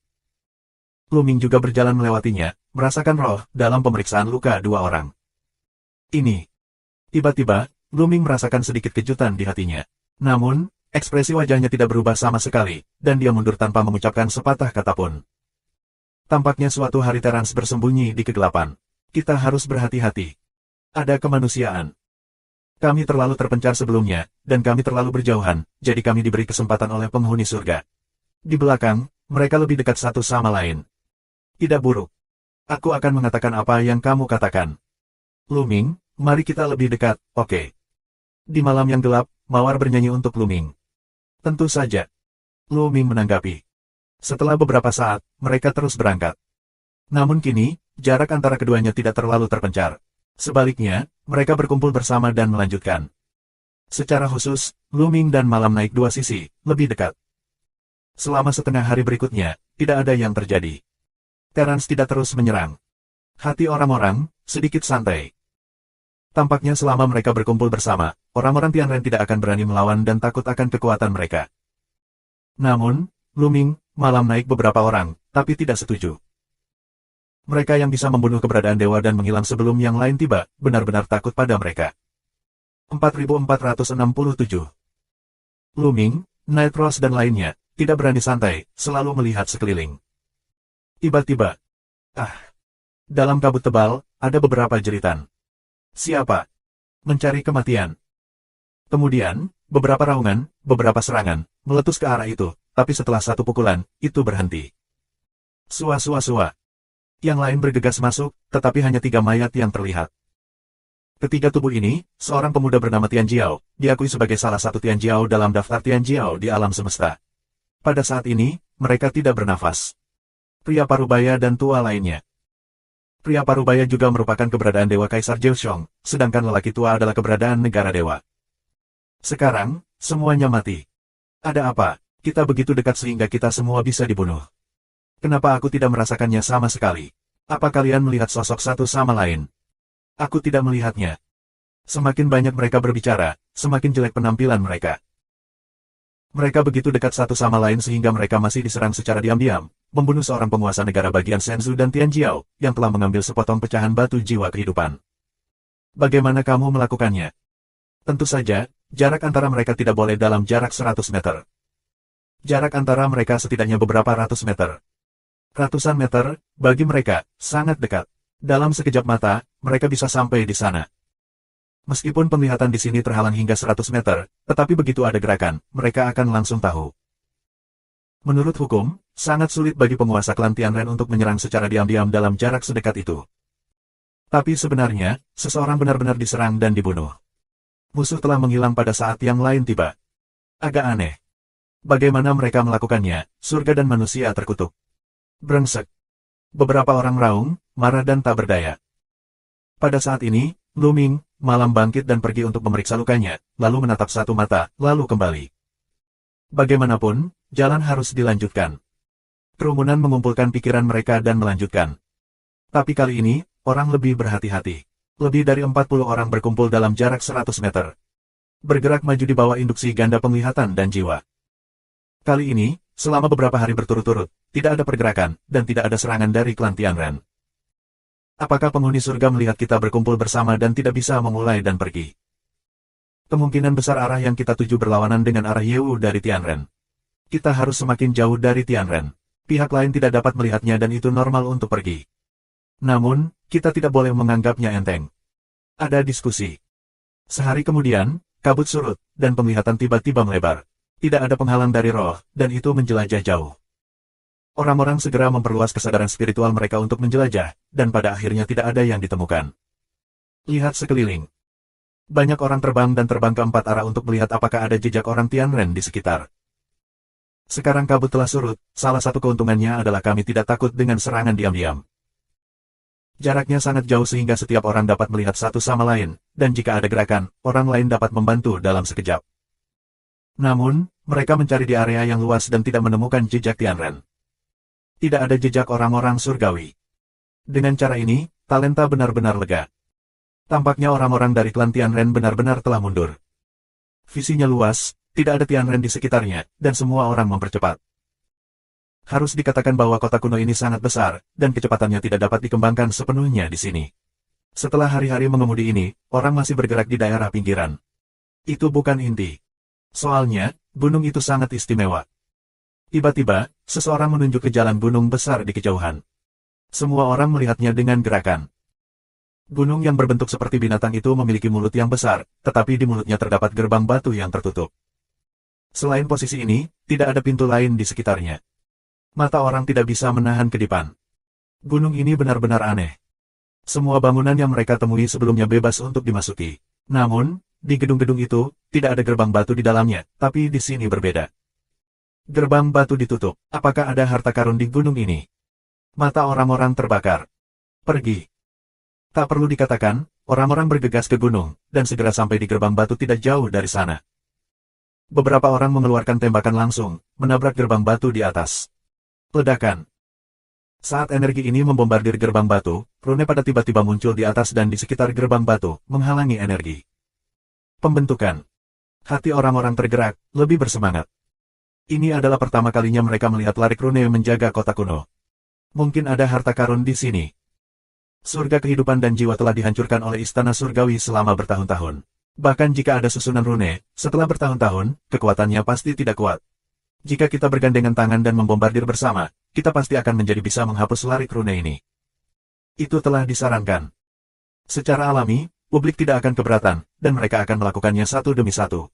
Lu Ming juga berjalan melewatinya, merasakan roh, dalam pemeriksaan luka 2 orang. Ini. Tiba-tiba, Lu Ming merasakan sedikit kejutan di hatinya. Namun, ekspresi wajahnya tidak berubah sama sekali, dan dia mundur tanpa mengucapkan sepatah kata pun. Tampaknya suatu hari Terans bersembunyi di kegelapan. Kita harus berhati-hati. Ada kemanusiaan. Kami terlalu terpencar sebelumnya, dan kami terlalu berjauhan, jadi kami diberi kesempatan oleh penghuni surga. Di belakang, mereka lebih dekat satu sama lain. Tidak buruk. Aku akan mengatakan apa yang kamu katakan. Lu Ming, mari kita lebih dekat, oke. Di malam yang gelap, Mawar bernyanyi untuk Lu Ming. Tentu saja. Lu Ming menanggapi. Setelah beberapa saat, mereka terus berangkat. Namun kini, jarak antara keduanya tidak terlalu terpencar. Sebaliknya, mereka berkumpul bersama dan melanjutkan. Secara khusus, Lu Ming dan Malam naik 2 sisi, lebih dekat. Selama setengah hari berikutnya, tidak ada yang terjadi. Terence tidak terus menyerang. Hati orang-orang sedikit santai. Tampaknya selama mereka berkumpul bersama, orang-orang Tianren tidak akan berani melawan dan takut akan kekuatan mereka. Namun, Luming, malam naik beberapa orang, tapi tidak setuju. Mereka yang bisa membunuh keberadaan dewa dan menghilang sebelum yang lain tiba, benar-benar takut pada mereka. 4467. Luming, Night Rose dan lainnya, tidak berani santai, selalu melihat sekeliling. Tiba-tiba, dalam kabut tebal, ada beberapa jeritan. Siapa? Mencari kematian. Kemudian, beberapa raungan, beberapa serangan, meletus ke arah itu, tapi setelah satu pukulan, itu berhenti. Sua-sua-sua. Yang lain bergegas masuk, tetapi hanya 3 mayat yang terlihat. Ketiga tubuh ini, seorang pemuda bernama Tian Jiao, diakui sebagai salah satu Tian Jiao dalam daftar Tian Jiao di alam semesta. Pada saat ini, mereka tidak bernafas. Pria parubaya dan tua lainnya. Pria parubaya juga merupakan keberadaan Dewa Kaisar Joseon, sedangkan lelaki tua adalah keberadaan negara dewa. Sekarang, semuanya mati. Ada apa? Kita begitu dekat sehingga kita semua bisa dibunuh. Kenapa aku tidak merasakannya sama sekali? Apa kalian melihat sosok satu sama lain? Aku tidak melihatnya. Semakin banyak mereka berbicara, semakin jelek penampilan mereka. Mereka begitu dekat satu sama lain sehingga mereka masih diserang secara diam-diam, membunuh seorang penguasa negara bagian Shenzhou dan Tianjiao, yang telah mengambil sepotong pecahan batu jiwa kehidupan. Bagaimana kamu melakukannya? Tentu saja, jarak antara mereka tidak boleh dalam jarak 100 meter. Jarak antara mereka setidaknya beberapa ratus meter. Ratusan meter, bagi mereka, sangat dekat. Dalam sekejap mata, mereka bisa sampai di sana. Meskipun penglihatan di sini terhalang hingga 100 meter, tetapi begitu ada gerakan, mereka akan langsung tahu. Menurut hukum, sangat sulit bagi penguasa klan Tianren untuk menyerang secara diam-diam dalam jarak sedekat itu. Tapi sebenarnya, seseorang benar-benar diserang dan dibunuh. Musuh telah menghilang pada saat yang lain tiba. Agak aneh. Bagaimana mereka melakukannya, surga dan manusia terkutuk. Brengsek. Beberapa orang raung, marah dan tak berdaya. Pada saat ini, Luming, malam bangkit dan pergi untuk memeriksa lukanya, lalu menatap satu mata, lalu kembali. Bagaimanapun, jalan harus dilanjutkan. Kerumunan mengumpulkan pikiran mereka dan melanjutkan. Tapi kali ini, orang lebih berhati-hati. Lebih dari 40 orang berkumpul dalam jarak 100 meter. Bergerak maju di bawah induksi ganda penglihatan dan jiwa. Kali ini, selama beberapa hari berturut-turut, tidak ada pergerakan, dan tidak ada serangan dari klan Tianren. Apakah penghuni surga melihat kita berkumpul bersama dan tidak bisa memulai dan pergi? Kemungkinan besar arah yang kita tuju berlawanan dengan arah Yewu dari Tianren. Kita harus semakin jauh dari Tianren. Pihak lain tidak dapat melihatnya dan itu normal untuk pergi. Namun, kita tidak boleh menganggapnya enteng. Ada diskusi. Sehari kemudian, kabut surut, dan penglihatan tiba-tiba melebar. Tidak ada penghalang dari roh, dan itu menjelajah jauh. Orang-orang segera memperluas kesadaran spiritual mereka untuk menjelajah, dan pada akhirnya tidak ada yang ditemukan. Lihat sekeliling. Banyak orang terbang dan terbang ke 4 arah untuk melihat apakah ada jejak orang Tianren di sekitar. Sekarang kabut telah surut, salah satu keuntungannya adalah kami tidak takut dengan serangan diam-diam. Jaraknya sangat jauh sehingga setiap orang dapat melihat satu sama lain, dan jika ada gerakan, orang lain dapat membantu dalam sekejap. Namun, mereka mencari di area yang luas dan tidak menemukan jejak Tianren. Tidak ada jejak orang-orang surgawi. Dengan cara ini, talenta benar-benar lega. Tampaknya orang-orang dari klan Tianren benar-benar telah mundur. Visinya luas, tidak ada Tianren di sekitarnya, dan semua orang mempercepat. Harus dikatakan bahwa kota kuno ini sangat besar, dan kecepatannya tidak dapat dikembangkan sepenuhnya di sini. Setelah hari-hari mengemudi ini, orang masih bergerak di daerah pinggiran. Itu bukan inti. Soalnya, gunung itu sangat istimewa. Tiba-tiba, seseorang menunjuk ke jalan gunung besar di kejauhan. Semua orang melihatnya dengan gerakan. Gunung yang berbentuk seperti binatang itu memiliki mulut yang besar, tetapi di mulutnya terdapat gerbang batu yang tertutup. Selain posisi ini, tidak ada pintu lain di sekitarnya. Mata orang tidak bisa menahan kedipan. Gunung ini benar-benar aneh. Semua bangunan yang mereka temui sebelumnya bebas untuk dimasuki. Namun, di gedung-gedung itu, tidak ada gerbang batu di dalamnya, tapi di sini berbeda. Gerbang batu ditutup. Apakah ada harta karun di gunung ini? Mata orang-orang terbakar. Pergi. Tak perlu dikatakan, orang-orang bergegas ke gunung, dan segera sampai di gerbang batu tidak jauh dari sana. Beberapa orang mengeluarkan tembakan langsung, menabrak gerbang batu di atas. Ledakan. Saat energi ini membombardir gerbang batu, rune pada tiba-tiba muncul di atas dan di sekitar gerbang batu, menghalangi energi. Pembentukan. Hati orang-orang tergerak, lebih bersemangat. Ini adalah pertama kalinya mereka melihat larik rune menjaga kota kuno. Mungkin ada harta karun di sini. Surga kehidupan dan jiwa telah dihancurkan oleh istana surgawi selama bertahun-tahun. Bahkan jika ada susunan rune, setelah bertahun-tahun, kekuatannya pasti tidak kuat. Jika kita bergandengan tangan dan membombardir bersama, kita pasti akan menjadi bisa menghapus larik rune ini. Itu telah disarankan. Secara alami, publik tidak akan keberatan, dan mereka akan melakukannya satu demi satu.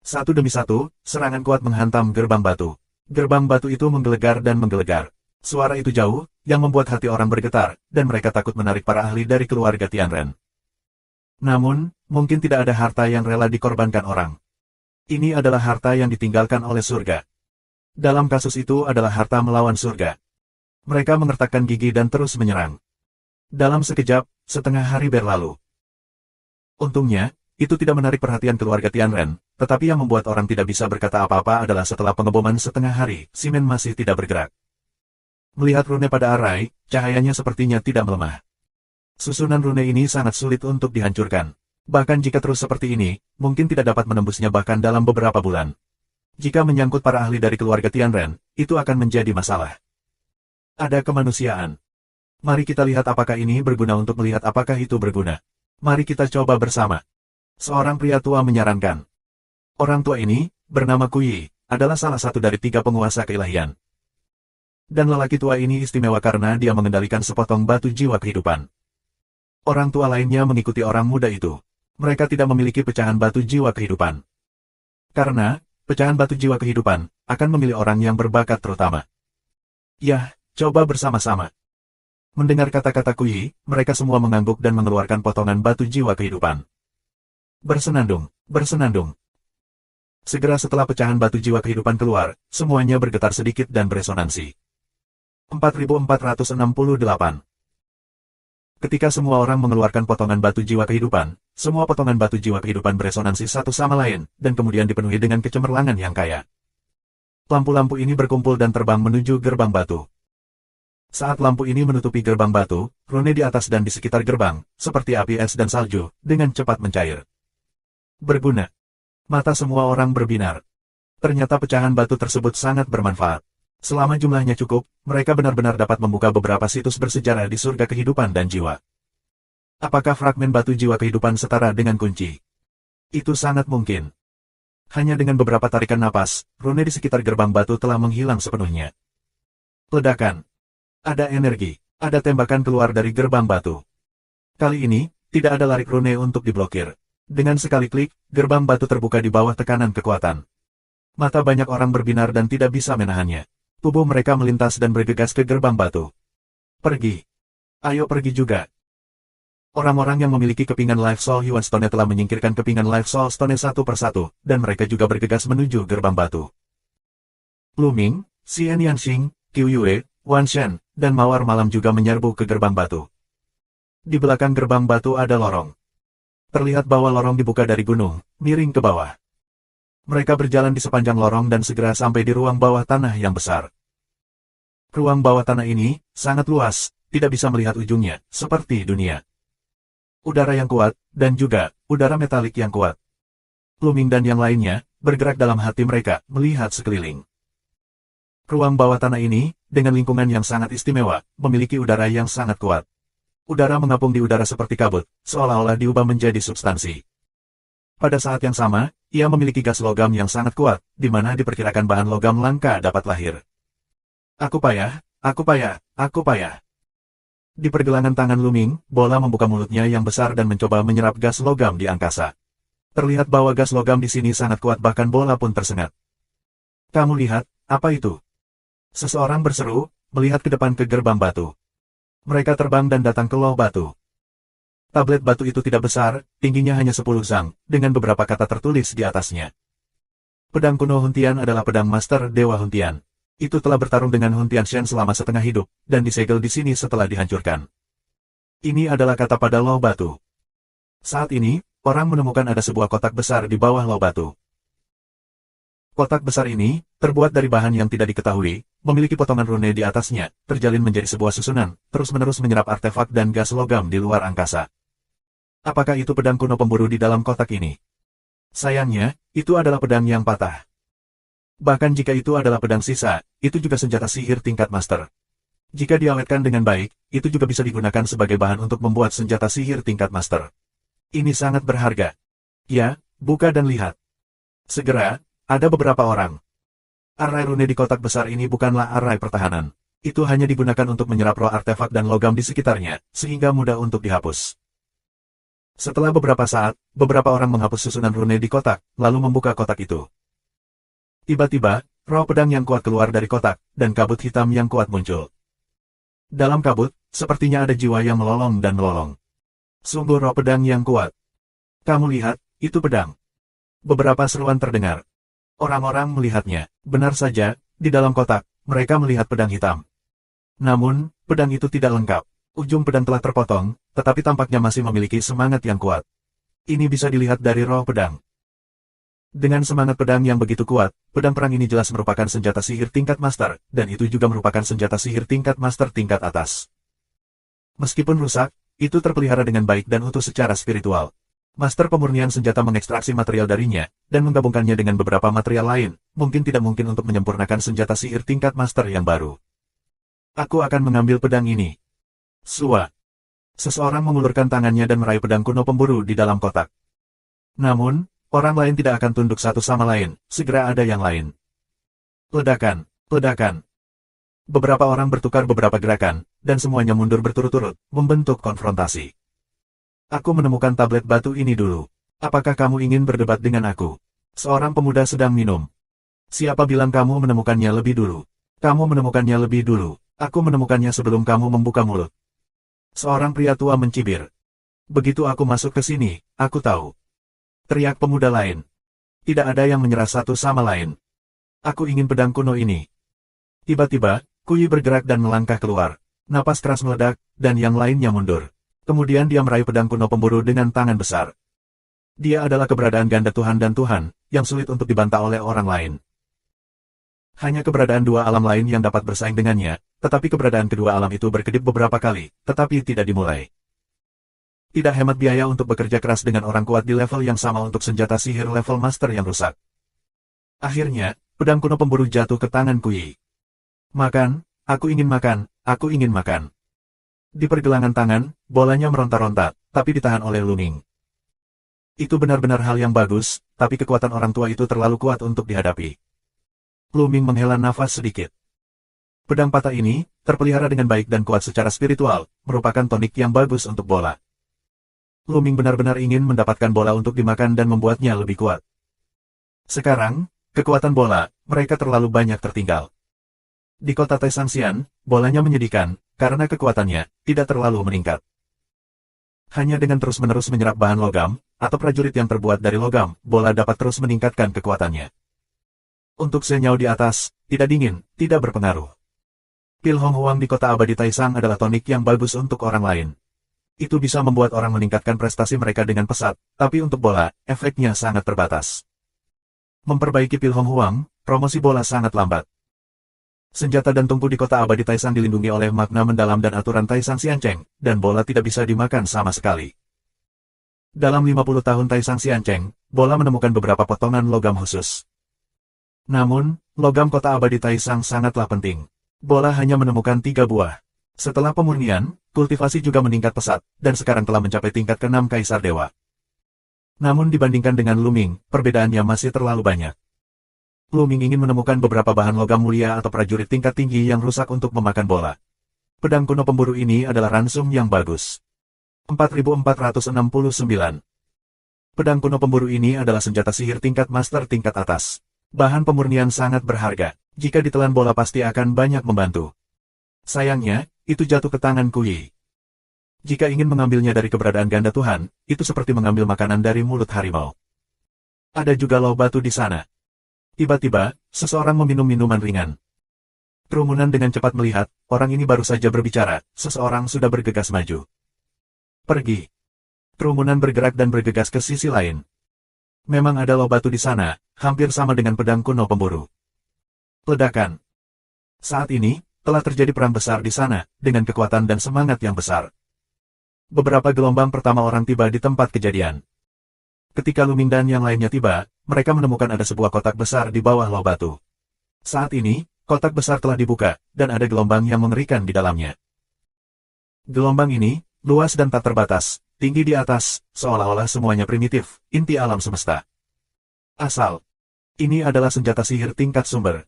Satu demi satu, serangan kuat menghantam gerbang batu. Gerbang batu itu menggelegar dan menggelegar. Suara itu jauh, yang membuat hati orang bergetar, dan mereka takut menarik para ahli dari keluarga Tianren. Namun, mungkin tidak ada harta yang rela dikorbankan orang. Ini adalah harta yang ditinggalkan oleh surga. Dalam kasus itu adalah harta melawan surga. Mereka mengertakkan gigi dan terus menyerang. Dalam sekejap, setengah hari berlalu. Untungnya, itu tidak menarik perhatian keluarga Tianren, tetapi yang membuat orang tidak bisa berkata apa-apa adalah setelah pengeboman setengah hari, Simen masih tidak bergerak. Melihat rune pada Arai, cahayanya sepertinya tidak melemah. Susunan rune ini sangat sulit untuk dihancurkan. Bahkan jika terus seperti ini, mungkin tidak dapat menembusnya bahkan dalam beberapa bulan. Jika menyangkut para ahli dari keluarga Tianren, itu akan menjadi masalah. Ada kemanusiaan. Mari kita lihat apakah ini berguna untuk melihat apakah itu berguna. Mari kita coba bersama. Seorang pria tua menyarankan. Orang tua ini, bernama Kuyi, adalah salah satu dari 3 penguasa keilahian. Dan lelaki tua ini istimewa karena dia mengendalikan sepotong batu jiwa kehidupan. Orang tua lainnya mengikuti orang muda itu. Mereka tidak memiliki pecahan batu jiwa kehidupan. Karena, pecahan batu jiwa kehidupan, akan memilih orang yang berbakat terutama. Yah, coba bersama-sama. Mendengar kata-kata Kuyi, mereka semua mengangguk dan mengeluarkan potongan batu jiwa kehidupan. Bersenandung, bersenandung. Segera setelah pecahan batu jiwa kehidupan keluar, semuanya bergetar sedikit dan beresonansi. 4468. Ketika semua orang mengeluarkan potongan batu jiwa kehidupan, semua potongan batu jiwa kehidupan beresonansi satu sama lain, dan kemudian dipenuhi dengan kecemerlangan yang kaya. Lampu-lampu ini berkumpul dan terbang menuju gerbang batu. Saat lampu ini menutupi gerbang batu, rune di atas dan di sekitar gerbang, seperti api es dan salju, dengan cepat mencair. Berguna. Mata semua orang berbinar. Ternyata pecahan batu tersebut sangat bermanfaat. Selama jumlahnya cukup, mereka benar-benar dapat membuka beberapa situs bersejarah di surga kehidupan dan jiwa. Apakah fragmen batu jiwa kehidupan setara dengan kunci? Itu sangat mungkin. Hanya dengan beberapa tarikan napas, rune di sekitar gerbang batu telah menghilang sepenuhnya. Ledakan. Ada energi, ada tembakan keluar dari gerbang batu. Kali ini, tidak ada larik rune untuk diblokir. Dengan sekali klik, gerbang batu terbuka di bawah tekanan kekuatan. Mata banyak orang berbinar dan tidak bisa menahannya. Tubuh mereka melintas dan bergegas ke gerbang batu. Pergi. Ayo pergi juga. Orang-orang yang memiliki kepingan Life Soul Yuan Stone telah menyingkirkan kepingan Life Soul Stone satu persatu, dan mereka juga bergegas menuju gerbang batu. Lu Ming, Xian Yanxing, Qiu Yue, Wan Shen, dan Mawar Malam juga menyerbu ke gerbang batu. Di belakang gerbang batu ada lorong. Terlihat bahwa lorong dibuka dari gunung, miring ke bawah. Mereka berjalan di sepanjang lorong dan segera sampai di ruang bawah tanah yang besar. Ruang bawah tanah ini sangat luas, tidak bisa melihat ujungnya, seperti dunia. Udara yang kuat, dan juga udara metalik yang kuat. Lu Ming dan yang lainnya bergerak dalam hati mereka, melihat sekeliling. Ruang bawah tanah ini, dengan lingkungan yang sangat istimewa, memiliki udara yang sangat kuat. Udara mengapung di udara seperti kabut, seolah-olah diubah menjadi substansi. Pada saat yang sama, ia memiliki gas logam yang sangat kuat, di mana diperkirakan bahan logam langka dapat lahir. Aku payah, aku payah, aku payah. Di pergelangan tangan Lu Ming, bola membuka mulutnya yang besar dan mencoba menyerap gas logam di angkasa. Terlihat bahwa gas logam di sini sangat kuat bahkan bola pun tersengat. Kamu lihat, apa itu? Seseorang berseru, melihat ke depan ke gerbang batu. Mereka terbang dan datang ke loh batu. Tablet batu itu tidak besar, tingginya hanya 10 zang, dengan beberapa kata tertulis di atasnya. Pedang kuno Huntian adalah pedang master Dewa Huntian. Itu telah bertarung dengan Huntian Shen selama setengah hidup, dan disegel di sini setelah dihancurkan. Ini adalah kata pada loh batu. Saat ini, orang menemukan ada sebuah kotak besar di bawah loh batu. Kotak besar ini, terbuat dari bahan yang tidak diketahui, memiliki potongan rune di atasnya, terjalin menjadi sebuah susunan, terus-menerus menyerap artefak dan gas logam di luar angkasa. Apakah itu pedang kuno pemburu di dalam kotak ini? Sayangnya, itu adalah pedang yang patah. Bahkan jika itu adalah pedang sisa, itu juga senjata sihir tingkat master. Jika diawetkan dengan baik, itu juga bisa digunakan sebagai bahan untuk membuat senjata sihir tingkat master. Ini sangat berharga. Ya, buka dan lihat. Segera, ada beberapa orang. Arai rune di kotak besar ini bukanlah arai pertahanan. Itu hanya digunakan untuk menyerap roh artefak dan logam di sekitarnya, sehingga mudah untuk dihapus. Setelah beberapa saat, beberapa orang menghapus susunan rune di kotak, lalu membuka kotak itu. Tiba-tiba, roh pedang yang kuat keluar dari kotak, dan kabut hitam yang kuat muncul. Dalam kabut, sepertinya ada jiwa yang melolong dan melolong. Sungguh roh pedang yang kuat. Kamu lihat, itu pedang. Beberapa seruan terdengar. Orang-orang melihatnya. Benar saja, di dalam kotak, mereka melihat pedang hitam. Namun, pedang itu tidak lengkap. Ujung pedang telah terpotong, tetapi tampaknya masih memiliki semangat yang kuat. Ini bisa dilihat dari roh pedang. Dengan semangat pedang yang begitu kuat, pedang perang ini jelas merupakan senjata sihir tingkat master, dan itu juga merupakan senjata sihir tingkat master tingkat atas. Meskipun rusak, itu terpelihara dengan baik dan utuh secara spiritual. Master pemurnian senjata mengekstraksi material darinya, dan menggabungkannya dengan beberapa material lain, mungkin tidak mungkin untuk menyempurnakan senjata sihir tingkat master yang baru. Aku akan mengambil pedang ini. Sua. Seseorang mengulurkan tangannya dan meraih pedang kuno pemburu di dalam kotak. Namun, orang lain tidak akan tunduk satu sama lain, segera ada yang lain. Ledakan, ledakan. Beberapa orang bertukar beberapa gerakan, dan semuanya mundur berturut-turut, membentuk konfrontasi. Aku menemukan tablet batu ini dulu. Apakah kamu ingin berdebat dengan aku? Seorang pemuda sedang minum. Siapa bilang kamu menemukannya lebih dulu? Kamu menemukannya lebih dulu. Aku menemukannya sebelum kamu membuka mulut. Seorang pria tua mencibir. Begitu aku masuk ke sini, aku tahu. Teriak pemuda lain. Tidak ada yang menyerah satu sama lain. Aku ingin pedang kuno ini. Tiba-tiba, Kuyi bergerak dan melangkah keluar. Napas keras meledak, dan yang lainnya mundur. Kemudian dia meraih pedang kuno pemburu dengan tangan besar. Dia adalah keberadaan ganda Tuhan dan Tuhan, yang sulit untuk dibantah oleh orang lain. Hanya keberadaan dua alam lain yang dapat bersaing dengannya, tetapi keberadaan kedua alam itu berkedip beberapa kali, tetapi tidak dimulai. Tidak hemat biaya untuk bekerja keras dengan orang kuat di level yang sama untuk senjata sihir level master yang rusak. Akhirnya, pedang kuno pemburu jatuh ke tangan Kuyi. Makan, aku ingin makan, aku ingin makan. Di pergelangan tangan, bolanya meronta-ronta, tapi ditahan oleh Luming. Itu benar-benar hal yang bagus, tapi kekuatan orang tua itu terlalu kuat untuk dihadapi. Luming menghela nafas sedikit. Pedang patah ini, terpelihara dengan baik dan kuat secara spiritual, merupakan tonik yang bagus untuk bola. Luming benar-benar ingin mendapatkan bola untuk dimakan dan membuatnya lebih kuat. Sekarang, kekuatan bola, mereka terlalu banyak tertinggal. Di kota Taisangxian, bolanya menyedihkan, karena kekuatannya tidak terlalu meningkat. Hanya dengan terus-menerus menyerap bahan logam, atau prajurit yang terbuat dari logam, bola dapat terus meningkatkan kekuatannya. Untuk senyau di atas, tidak dingin, tidak berpengaruh. Pil Hong Huang di kota abadi Taisang adalah tonik yang bagus untuk orang lain. Itu bisa membuat orang meningkatkan prestasi mereka dengan pesat, tapi untuk bola, efeknya sangat terbatas. Memperbaiki pil Hong Huang, promosi bola sangat lambat. Senjata dan tungku di kota abadi Taisang dilindungi oleh makna mendalam dan aturan Taisang Xiancheng, dan bola tidak bisa dimakan sama sekali. Dalam 50 tahun Taisang Xiancheng, bola menemukan beberapa potongan logam khusus. Namun, logam kota abadi Taisang sangatlah penting. Bola hanya menemukan 3 buah. Setelah pemurnian, kultivasi juga meningkat pesat, dan sekarang telah mencapai tingkat ke-6 Kaisar Dewa. Namun dibandingkan dengan Luming, perbedaannya masih terlalu banyak. Luming ingin menemukan beberapa bahan logam mulia atau prajurit tingkat tinggi yang rusak untuk memakan bola. Pedang kuno pemburu ini adalah ransum yang bagus. 4469. Pedang kuno pemburu ini adalah senjata sihir tingkat master tingkat atas. Bahan pemurnian sangat berharga. Jika ditelan bola pasti akan banyak membantu. Sayangnya, itu jatuh ke tangan Kuyi. Jika ingin mengambilnya dari keberadaan ganda Tuhan, itu seperti mengambil makanan dari mulut harimau. Ada juga loh batu di sana. Tiba-tiba, seseorang meminum minuman ringan. Kerumunan dengan cepat melihat, orang ini baru saja berbicara, seseorang sudah bergegas maju. Pergi. Kerumunan bergerak dan bergegas ke sisi lain. Memang ada loh batu di sana, hampir sama dengan pedang kuno pemburu. Ledakan. Saat ini, telah terjadi perang besar di sana, dengan kekuatan dan semangat yang besar. Beberapa gelombang pertama orang tiba di tempat kejadian. Ketika Luming dan yang lainnya tiba, mereka menemukan ada sebuah kotak besar di bawah loh batu. Saat ini, kotak besar telah dibuka, dan ada gelombang yang mengerikan di dalamnya. Gelombang ini, luas dan tak terbatas, tinggi di atas, seolah-olah semuanya primitif, inti alam semesta. Asal. Ini adalah senjata sihir tingkat sumber.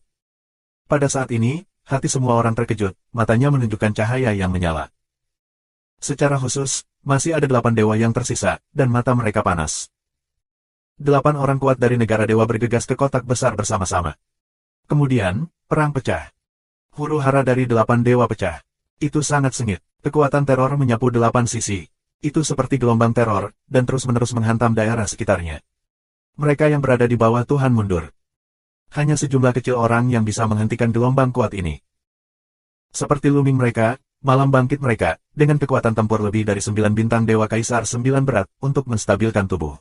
Pada saat ini, hati semua orang terkejut, matanya menunjukkan cahaya yang menyala. Secara khusus, masih ada 8 dewa yang tersisa, dan mata mereka panas. 8 orang kuat dari negara dewa bergegas ke kotak besar bersama-sama. Kemudian, perang pecah. Huru-hara dari 8 dewa pecah. Itu sangat sengit. Kekuatan teror menyapu 8 sisi. Itu seperti gelombang teror, dan terus-menerus menghantam daerah sekitarnya. Mereka yang berada di bawah Tuhan mundur. Hanya sejumlah kecil orang yang bisa menghentikan gelombang kuat ini. Seperti Luming mereka, malam bangkit mereka, dengan kekuatan tempur lebih dari 9 bintang Dewa Kaisar 9 berat, untuk menstabilkan tubuh.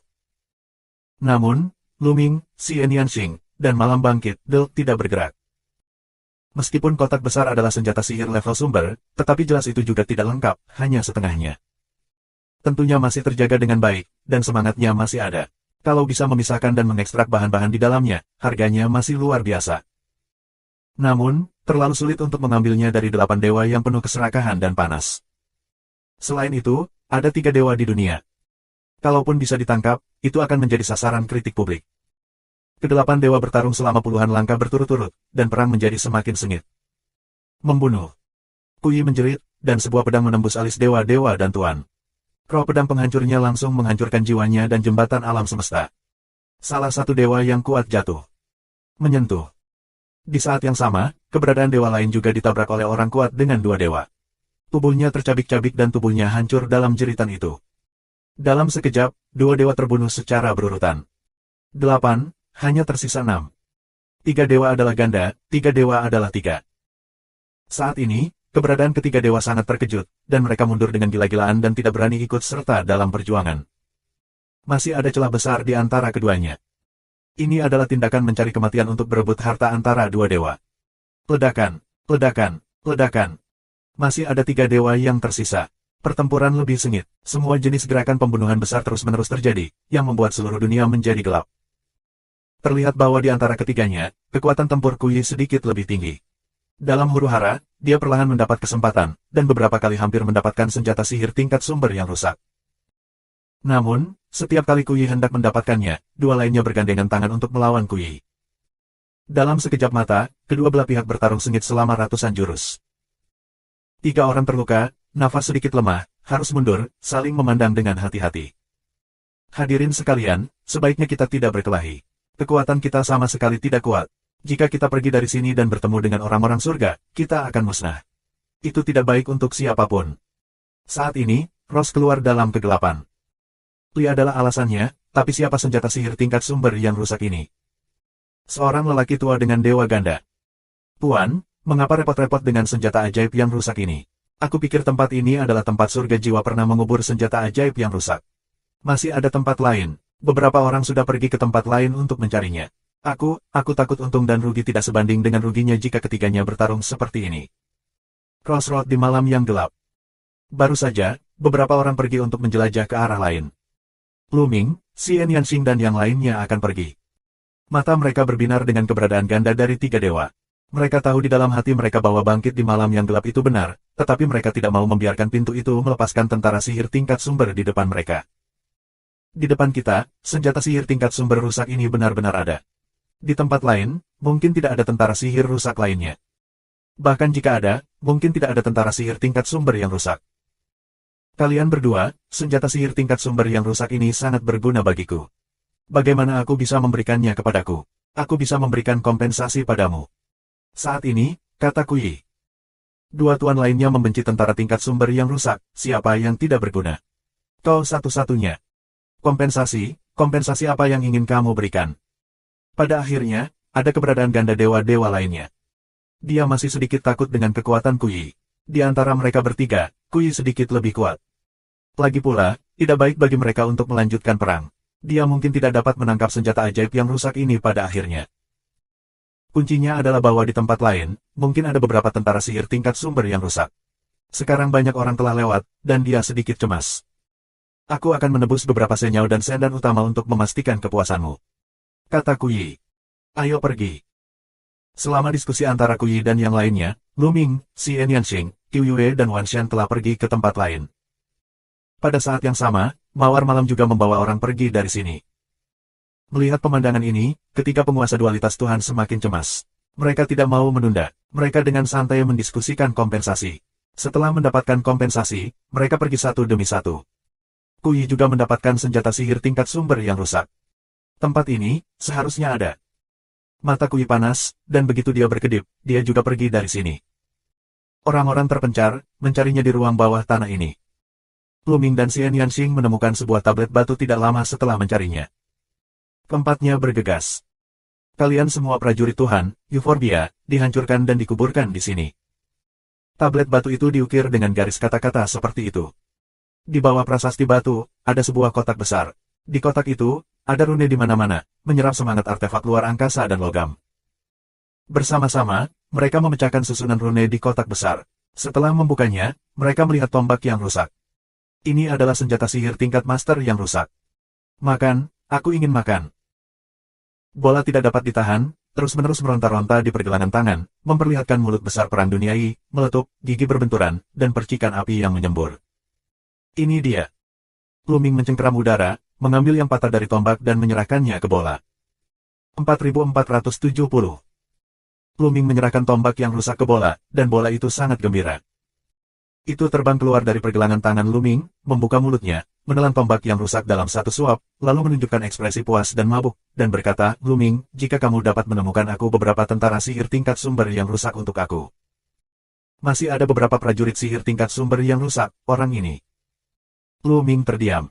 Namun, Luming, Xian Yanxing, dan malam bangkit, tidak bergerak. Meskipun kotak besar adalah senjata sihir level sumber, tetapi jelas itu juga tidak lengkap, hanya setengahnya. Tentunya masih terjaga dengan baik, dan semangatnya masih ada. Kalau bisa memisahkan dan mengekstrak bahan-bahan di dalamnya, harganya masih luar biasa. Namun, terlalu sulit untuk mengambilnya dari 8 dewa yang penuh keserakahan dan panas. Selain itu, ada 3 dewa di dunia. Kalaupun bisa ditangkap, itu akan menjadi sasaran kritik publik. Kedelapan dewa bertarung selama puluhan langkah berturut-turut, dan perang menjadi semakin sengit. Membunuh. Kuyi menjerit, dan sebuah pedang menembus alis dewa-dewa dan tuan. Roh pedang penghancurnya langsung menghancurkan jiwanya dan jembatan alam semesta. Salah satu dewa yang kuat jatuh. Menyentuh. Di saat yang sama, keberadaan dewa lain juga ditabrak oleh orang kuat dengan 2 dewa. Tubuhnya tercabik-cabik dan tubuhnya hancur dalam jeritan itu. Dalam sekejap, 2 dewa terbunuh secara berurutan. 8, hanya tersisa 6. 3 dewa adalah ganda, 3 dewa adalah 3. Saat ini, keberadaan ketiga dewa sangat terkejut, dan mereka mundur dengan gila-gilaan dan tidak berani ikut serta dalam perjuangan. Masih ada celah besar di antara keduanya. Ini adalah tindakan mencari kematian untuk berebut harta antara 2 dewa. Ledakan, ledakan, ledakan. Masih ada 3 dewa yang tersisa. Pertempuran lebih sengit. Semua jenis gerakan pembunuhan besar terus-menerus terjadi, yang membuat seluruh dunia menjadi gelap. Terlihat bahwa di antara ketiganya, kekuatan tempur Kuyi sedikit lebih tinggi. Dalam huru-hara, dia perlahan mendapat kesempatan, dan beberapa kali hampir mendapatkan senjata sihir tingkat sumber yang rusak. Namun, setiap kali Kuyi hendak mendapatkannya, 2 lainnya bergandengan tangan untuk melawan Kuyi. Dalam sekejap mata, kedua belah pihak bertarung sengit selama ratusan jurus. 3 orang terluka, nafas sedikit lemah, harus mundur, saling memandang dengan hati-hati. Hadirin sekalian, sebaiknya kita tidak berkelahi. Kekuatan kita sama sekali tidak kuat. Jika kita pergi dari sini dan bertemu dengan orang-orang surga, kita akan musnah. Itu tidak baik untuk siapapun. Saat ini, Ross keluar dalam kegelapan. Li adalah alasannya, tapi siapa senjata sihir tingkat sumber yang rusak ini? Seorang lelaki tua dengan dewa ganda. Tuan, mengapa repot-repot dengan senjata ajaib yang rusak ini? Aku pikir tempat ini adalah tempat surga jiwa pernah mengubur senjata ajaib yang rusak. Masih ada tempat lain. Beberapa orang sudah pergi ke tempat lain untuk mencarinya. Aku takut untung dan rugi tidak sebanding dengan ruginya jika ketiganya bertarung seperti ini. Crossroad di malam yang gelap. Baru saja, beberapa orang pergi untuk menjelajah ke arah lain. Luming, Xian Yanxing dan yang lainnya akan pergi. Mata mereka berbinar dengan keberadaan ganda dari 3 dewa. Mereka tahu di dalam hati mereka bahwa bangkit di malam yang gelap itu benar, tetapi mereka tidak mau membiarkan pintu itu melepaskan tentara sihir tingkat sumber di depan mereka. Di depan kita, senjata sihir tingkat sumber rusak ini benar-benar ada. Di tempat lain, mungkin tidak ada tentara sihir rusak lainnya. Bahkan jika ada, mungkin tidak ada tentara sihir tingkat sumber yang rusak. Kalian berdua, senjata sihir tingkat sumber yang rusak ini sangat berguna bagiku. Bagaimana aku bisa memberikannya kepadaku? Aku bisa memberikan kompensasi padamu. Saat ini, kata Kuyi. 2 tuan lainnya membenci tentara tingkat sumber yang rusak, siapa yang tidak berguna? Kau satu-satunya. Kompensasi apa yang ingin kamu berikan? Pada akhirnya, ada keberadaan ganda dewa-dewa lainnya. Dia masih sedikit takut dengan kekuatan Kuyi. Di antara mereka bertiga, Kuyi sedikit lebih kuat. Lagi pula, tidak baik bagi mereka untuk melanjutkan perang. Dia mungkin tidak dapat menangkap senjata ajaib yang rusak ini pada akhirnya. Kuncinya adalah bahwa di tempat lain, mungkin ada beberapa tentara sihir tingkat sumber yang rusak. Sekarang banyak orang telah lewat, dan dia sedikit cemas. Aku akan menebus beberapa senyau dan sendan utama untuk memastikan kepuasanmu. Kata Kuyi. Ayo pergi. Selama diskusi antara Kuyi dan yang lainnya, Lu Ming, Xian Yanxing, Qiu Yue dan Wan Shan telah pergi ke tempat lain. Pada saat yang sama, Mawar Malam juga membawa orang pergi dari sini. Melihat pemandangan ini, ketiga penguasa dualitas Tuhan semakin cemas. Mereka tidak mau menunda. Mereka dengan santai mendiskusikan kompensasi. Setelah mendapatkan kompensasi, mereka pergi satu demi satu. Kuyi juga mendapatkan senjata sihir tingkat sumber yang rusak. Tempat ini seharusnya ada. Mata Kuyi panas, dan begitu dia berkedip, dia juga pergi dari sini. Orang-orang terpencar, mencarinya di ruang bawah tanah ini. Lu Ming dan Xian Yanxing menemukan sebuah tablet batu tidak lama setelah mencarinya. Keempatnya bergegas. Kalian semua prajurit Tuhan, Euphorbia, dihancurkan dan dikuburkan di sini. Tablet batu itu diukir dengan garis kata-kata seperti itu. Di bawah prasasti batu, ada sebuah kotak besar. Di kotak itu, ada rune di mana-mana, menyerap semangat artefak luar angkasa dan logam. Bersama-sama, mereka memecahkan susunan rune di kotak besar. Setelah membukanya, mereka melihat tombak yang rusak. Ini adalah senjata sihir tingkat master yang rusak. Makan, aku ingin makan. Bola tidak dapat ditahan, terus-menerus meronta-ronta di pergelangan tangan, memperlihatkan mulut besar perang duniai, meletup, gigi berbenturan, dan percikan api yang menyembur. Ini dia. Lu Ming mencengkeram udara, mengambil yang patah dari tombak dan menyerahkannya ke bola. 4470. Lu Ming menyerahkan tombak yang rusak ke bola, dan bola itu sangat gembira. Itu terbang keluar dari pergelangan tangan Lu Ming, membuka mulutnya, menelan tombak yang rusak dalam satu suap, lalu menunjukkan ekspresi puas dan mabuk, dan berkata, Lu Ming, jika kamu dapat menemukan aku beberapa tentara sihir tingkat sumber yang rusak untuk aku. Masih ada beberapa prajurit sihir tingkat sumber yang rusak, orang ini. Lu Ming terdiam.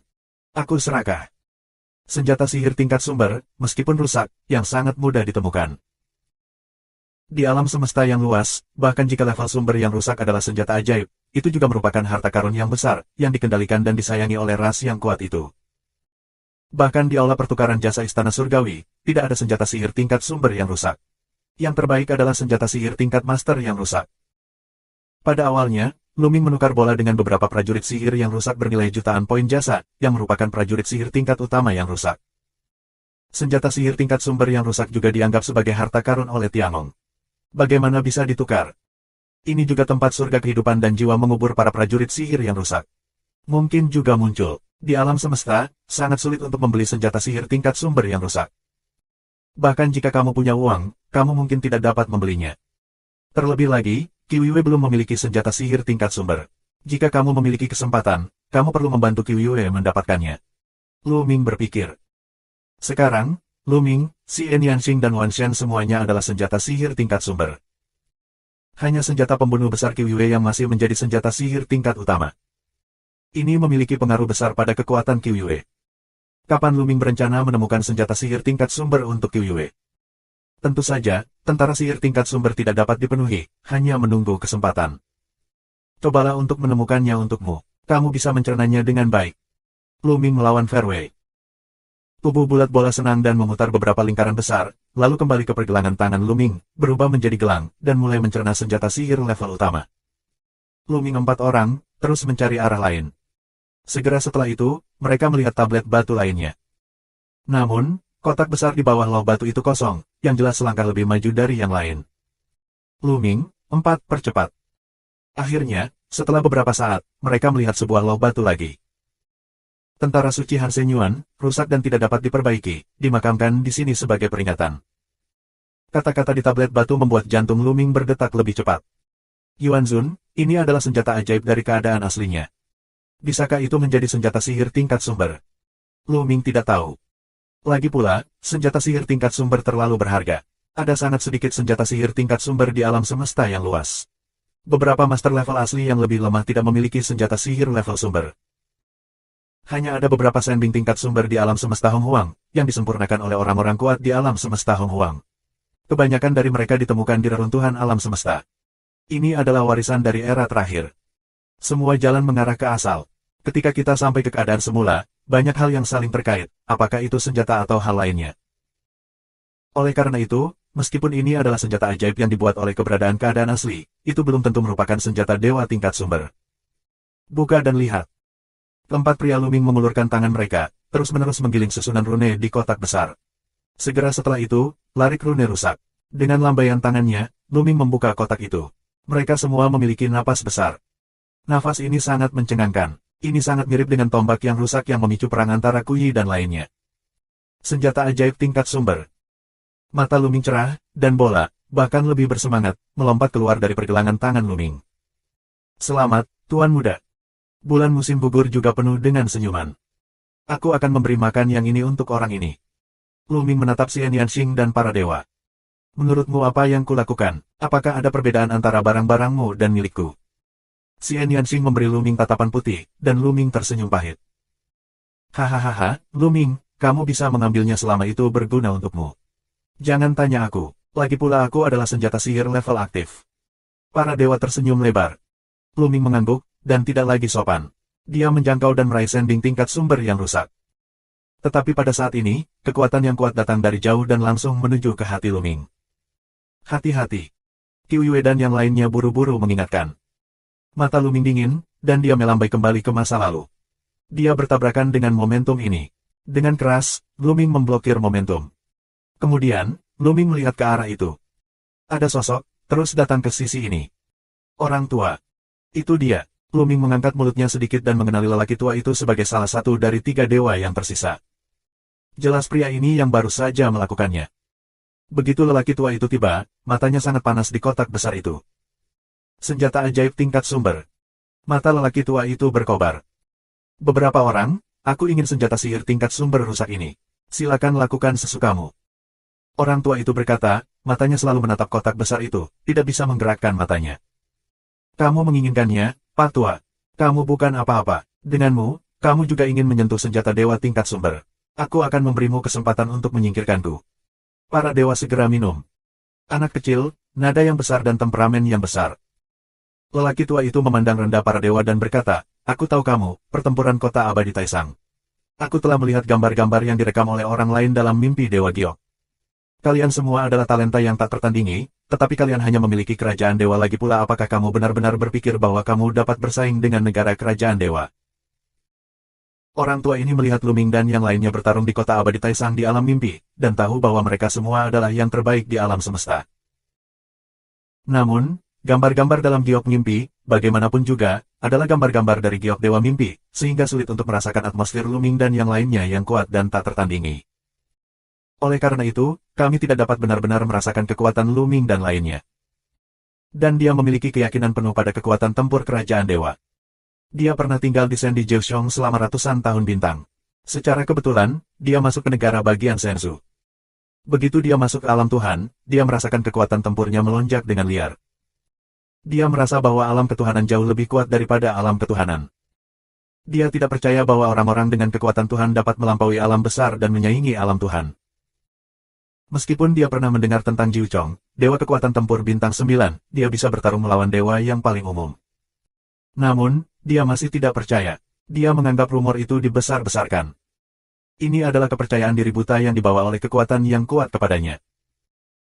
Aku serakah. Senjata sihir tingkat sumber, meskipun rusak, yang sangat mudah ditemukan. Di alam semesta yang luas, bahkan jika level sumber yang rusak adalah senjata ajaib, itu juga merupakan harta karun yang besar, yang dikendalikan dan disayangi oleh ras yang kuat itu. Bahkan di aula pertukaran jasa Istana Surgawi, tidak ada senjata sihir tingkat sumber yang rusak. Yang terbaik adalah senjata sihir tingkat master yang rusak. Pada awalnya, Lu Ming menukar bola dengan beberapa prajurit sihir yang rusak bernilai jutaan poin jasa, yang merupakan prajurit sihir tingkat utama yang rusak. Senjata sihir tingkat sumber yang rusak juga dianggap sebagai harta karun oleh Tiangong. Bagaimana bisa ditukar? Ini juga tempat surga kehidupan dan jiwa mengubur para prajurit sihir yang rusak. Mungkin juga muncul. Di alam semesta, sangat sulit untuk membeli senjata sihir tingkat sumber yang rusak. Bahkan jika kamu punya uang, kamu mungkin tidak dapat membelinya. Terlebih lagi, Qiu Yue belum memiliki senjata sihir tingkat sumber. Jika kamu memiliki kesempatan, kamu perlu membantu Qiu Yue mendapatkannya. Lu Ming berpikir. Sekarang, Lu Ming, Xian Yanxing dan Wan Shan semuanya adalah senjata sihir tingkat sumber. Hanya senjata pembunuh besar Qiu Yue yang masih menjadi senjata sihir tingkat utama. Ini memiliki pengaruh besar pada kekuatan Qiu Yue. Kapan Lu Ming berencana menemukan senjata sihir tingkat sumber untuk Qiu Yue? Tentu saja, tentara sihir tingkat sumber tidak dapat dipenuhi, hanya menunggu kesempatan. Cobalah untuk menemukannya untukmu. Kamu bisa mencernanya dengan baik. Lu Ming melawan Fairway. Tubuh bulat bola senang dan memutar beberapa lingkaran besar, lalu kembali ke pergelangan tangan Lu Ming, berubah menjadi gelang, dan mulai mencerna senjata sihir level utama. Lu Ming 4 orang, terus mencari arah lain. Segera setelah itu, mereka melihat tablet batu lainnya. Namun, kotak besar di bawah loh batu itu kosong, yang jelas selangkah lebih maju dari yang lain. Lu Ming, 4, percepat. Akhirnya, setelah beberapa saat, mereka melihat sebuah loh batu lagi. Tentara suci Han Senyuan, rusak dan tidak dapat diperbaiki, dimakamkan di sini sebagai peringatan. Kata-kata di tablet batu membuat jantung Lu Ming berdetak lebih cepat. Yuan Zun, ini adalah senjata ajaib dari keadaan aslinya. Bisakah itu menjadi senjata sihir tingkat sumber? Lu Ming tidak tahu. Lagi pula, senjata sihir tingkat sumber terlalu berharga. Ada sangat sedikit senjata sihir tingkat sumber di alam semesta yang luas. Beberapa master level asli yang lebih lemah tidak memiliki senjata sihir level sumber. Hanya ada beberapa sandbing tingkat sumber di alam semesta Hong Huang, yang disempurnakan oleh orang-orang kuat di alam semesta Hong Huang. Kebanyakan dari mereka ditemukan di reruntuhan alam semesta. Ini adalah warisan dari era terakhir. Semua jalan mengarah ke asal. Ketika kita sampai ke keadaan semula, banyak hal yang saling terkait, apakah itu senjata atau hal lainnya. Oleh karena itu, meskipun ini adalah senjata ajaib yang dibuat oleh keberadaan keadaan asli, itu belum tentu merupakan senjata dewa tingkat sumber. Buka dan lihat. Keempat pria Luming mengulurkan tangan mereka, terus-menerus menggiling susunan rune di kotak besar. Segera setelah itu, larik rune rusak. Dengan lambaian tangannya, Luming membuka kotak itu. Mereka semua memiliki napas besar. Nafas ini sangat mencengangkan. Ini sangat mirip dengan tombak yang rusak yang memicu perang antara Kuyi dan lainnya. Senjata ajaib tingkat sumber. Mata Luming cerah, dan bola, bahkan lebih bersemangat, melompat keluar dari pergelangan tangan Luming. Selamat, Tuan Muda. Bulan musim gugur juga penuh dengan senyuman. Aku akan memberi makan yang ini untuk orang ini. Luming menatap Xian Yanxing dan para dewa. Menurutmu apa yang kulakukan? Apakah ada perbedaan antara barang-barangmu dan milikku? Xian Yanxing memberi Luming tatapan putih, dan Luming tersenyum pahit. Hahaha, Luming, kamu bisa mengambilnya selama itu berguna untukmu. Jangan tanya aku, lagi pula aku adalah senjata sihir level aktif. Para dewa tersenyum lebar. Luming mengangguk, dan tidak lagi sopan. Dia menjangkau dan meraih sending tingkat sumber yang rusak. Tetapi pada saat ini, kekuatan yang kuat datang dari jauh dan langsung menuju ke hati Luming. Hati-hati. Qiu Yue dan yang lainnya buru-buru mengingatkan. Mata Luming dingin, dan dia melambai kembali ke masa lalu. Dia bertabrakan dengan momentum ini. Dengan keras, Luming memblokir momentum. Kemudian, Luming melihat ke arah itu. Ada sosok, terus datang ke sisi ini. Orang tua. Itu dia. Luming mengangkat mulutnya sedikit dan mengenali lelaki tua itu sebagai salah satu dari 3 dewa yang tersisa. Jelas pria ini yang baru saja melakukannya. Begitu lelaki tua itu tiba, matanya sangat panas di kotak besar itu. Senjata ajaib tingkat sumber. Mata lelaki tua itu berkobar. Beberapa orang, aku ingin senjata sihir tingkat sumber rusak ini. Silakan lakukan sesukamu. Orang tua itu berkata, matanya selalu menatap kotak besar itu, tidak bisa menggerakkan matanya. Kamu menginginkannya, Pak Tua. Kamu bukan apa-apa. Denganmu, kamu juga ingin menyentuh senjata dewa tingkat sumber. Aku akan memberimu kesempatan untuk menyingkirkanku. Para dewa segera minum. Anak kecil, nada yang besar dan temperamen yang besar. Lelaki tua itu memandang rendah para dewa dan berkata, aku tahu kamu, pertempuran kota abadi Taisang. Aku telah melihat gambar-gambar yang direkam oleh orang lain dalam mimpi Dewa Giok. Kalian semua adalah talenta yang tak tertandingi, tetapi kalian hanya memiliki kerajaan dewa lagi pula. Apakah kamu benar-benar berpikir bahwa kamu dapat bersaing dengan negara kerajaan dewa? Orang tua ini melihat Luming dan yang lainnya bertarung di kota abadi Taisang di alam mimpi, dan tahu bahwa mereka semua adalah yang terbaik di alam semesta. Namun, gambar-gambar dalam giok mimpi, bagaimanapun juga, adalah gambar-gambar dari giok dewa mimpi, sehingga sulit untuk merasakan atmosfer Luming dan yang lainnya yang kuat dan tak tertandingi. Oleh karena itu, kami tidak dapat benar-benar merasakan kekuatan Luming dan lainnya. Dan dia memiliki keyakinan penuh pada kekuatan tempur kerajaan dewa. Dia pernah tinggal di Sendi Jiuxiong selama ratusan tahun bintang. Secara kebetulan, dia masuk ke negara bagian Senzu. Begitu dia masuk ke alam Tuhan, dia merasakan kekuatan tempurnya melonjak dengan liar. Dia merasa bahwa alam ketuhanan jauh lebih kuat daripada alam ketuhanan. Dia tidak percaya bahwa orang-orang dengan kekuatan Tuhan dapat melampaui alam besar dan menyaingi alam Tuhan. Meskipun dia pernah mendengar tentang Jiu Chong, dewa kekuatan tempur bintang 9, dia bisa bertarung melawan dewa yang paling umum. Namun, dia masih tidak percaya. Dia menganggap rumor itu dibesar-besarkan. Ini adalah kepercayaan diri buta yang dibawa oleh kekuatan yang kuat kepadanya.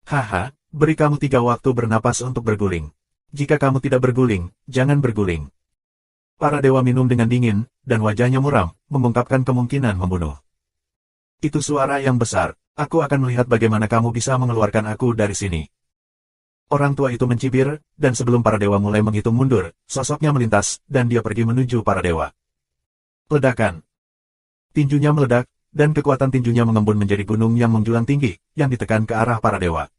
Haha, beri kamu 3 waktu bernapas untuk berguling. Jika kamu tidak berguling, jangan berguling. Para dewa minum dengan dingin, dan wajahnya muram, mengungkapkan kemungkinan membunuh. Itu suara yang besar. Aku akan melihat bagaimana kamu bisa mengeluarkan aku dari sini. Orang tua itu mencibir, dan sebelum para dewa mulai menghitung mundur, sosoknya melintas, dan dia pergi menuju para dewa. Ledakan. Tinjunya meledak, dan kekuatan tinjunya mengembun menjadi gunung yang menjulang tinggi, yang ditekan ke arah para dewa.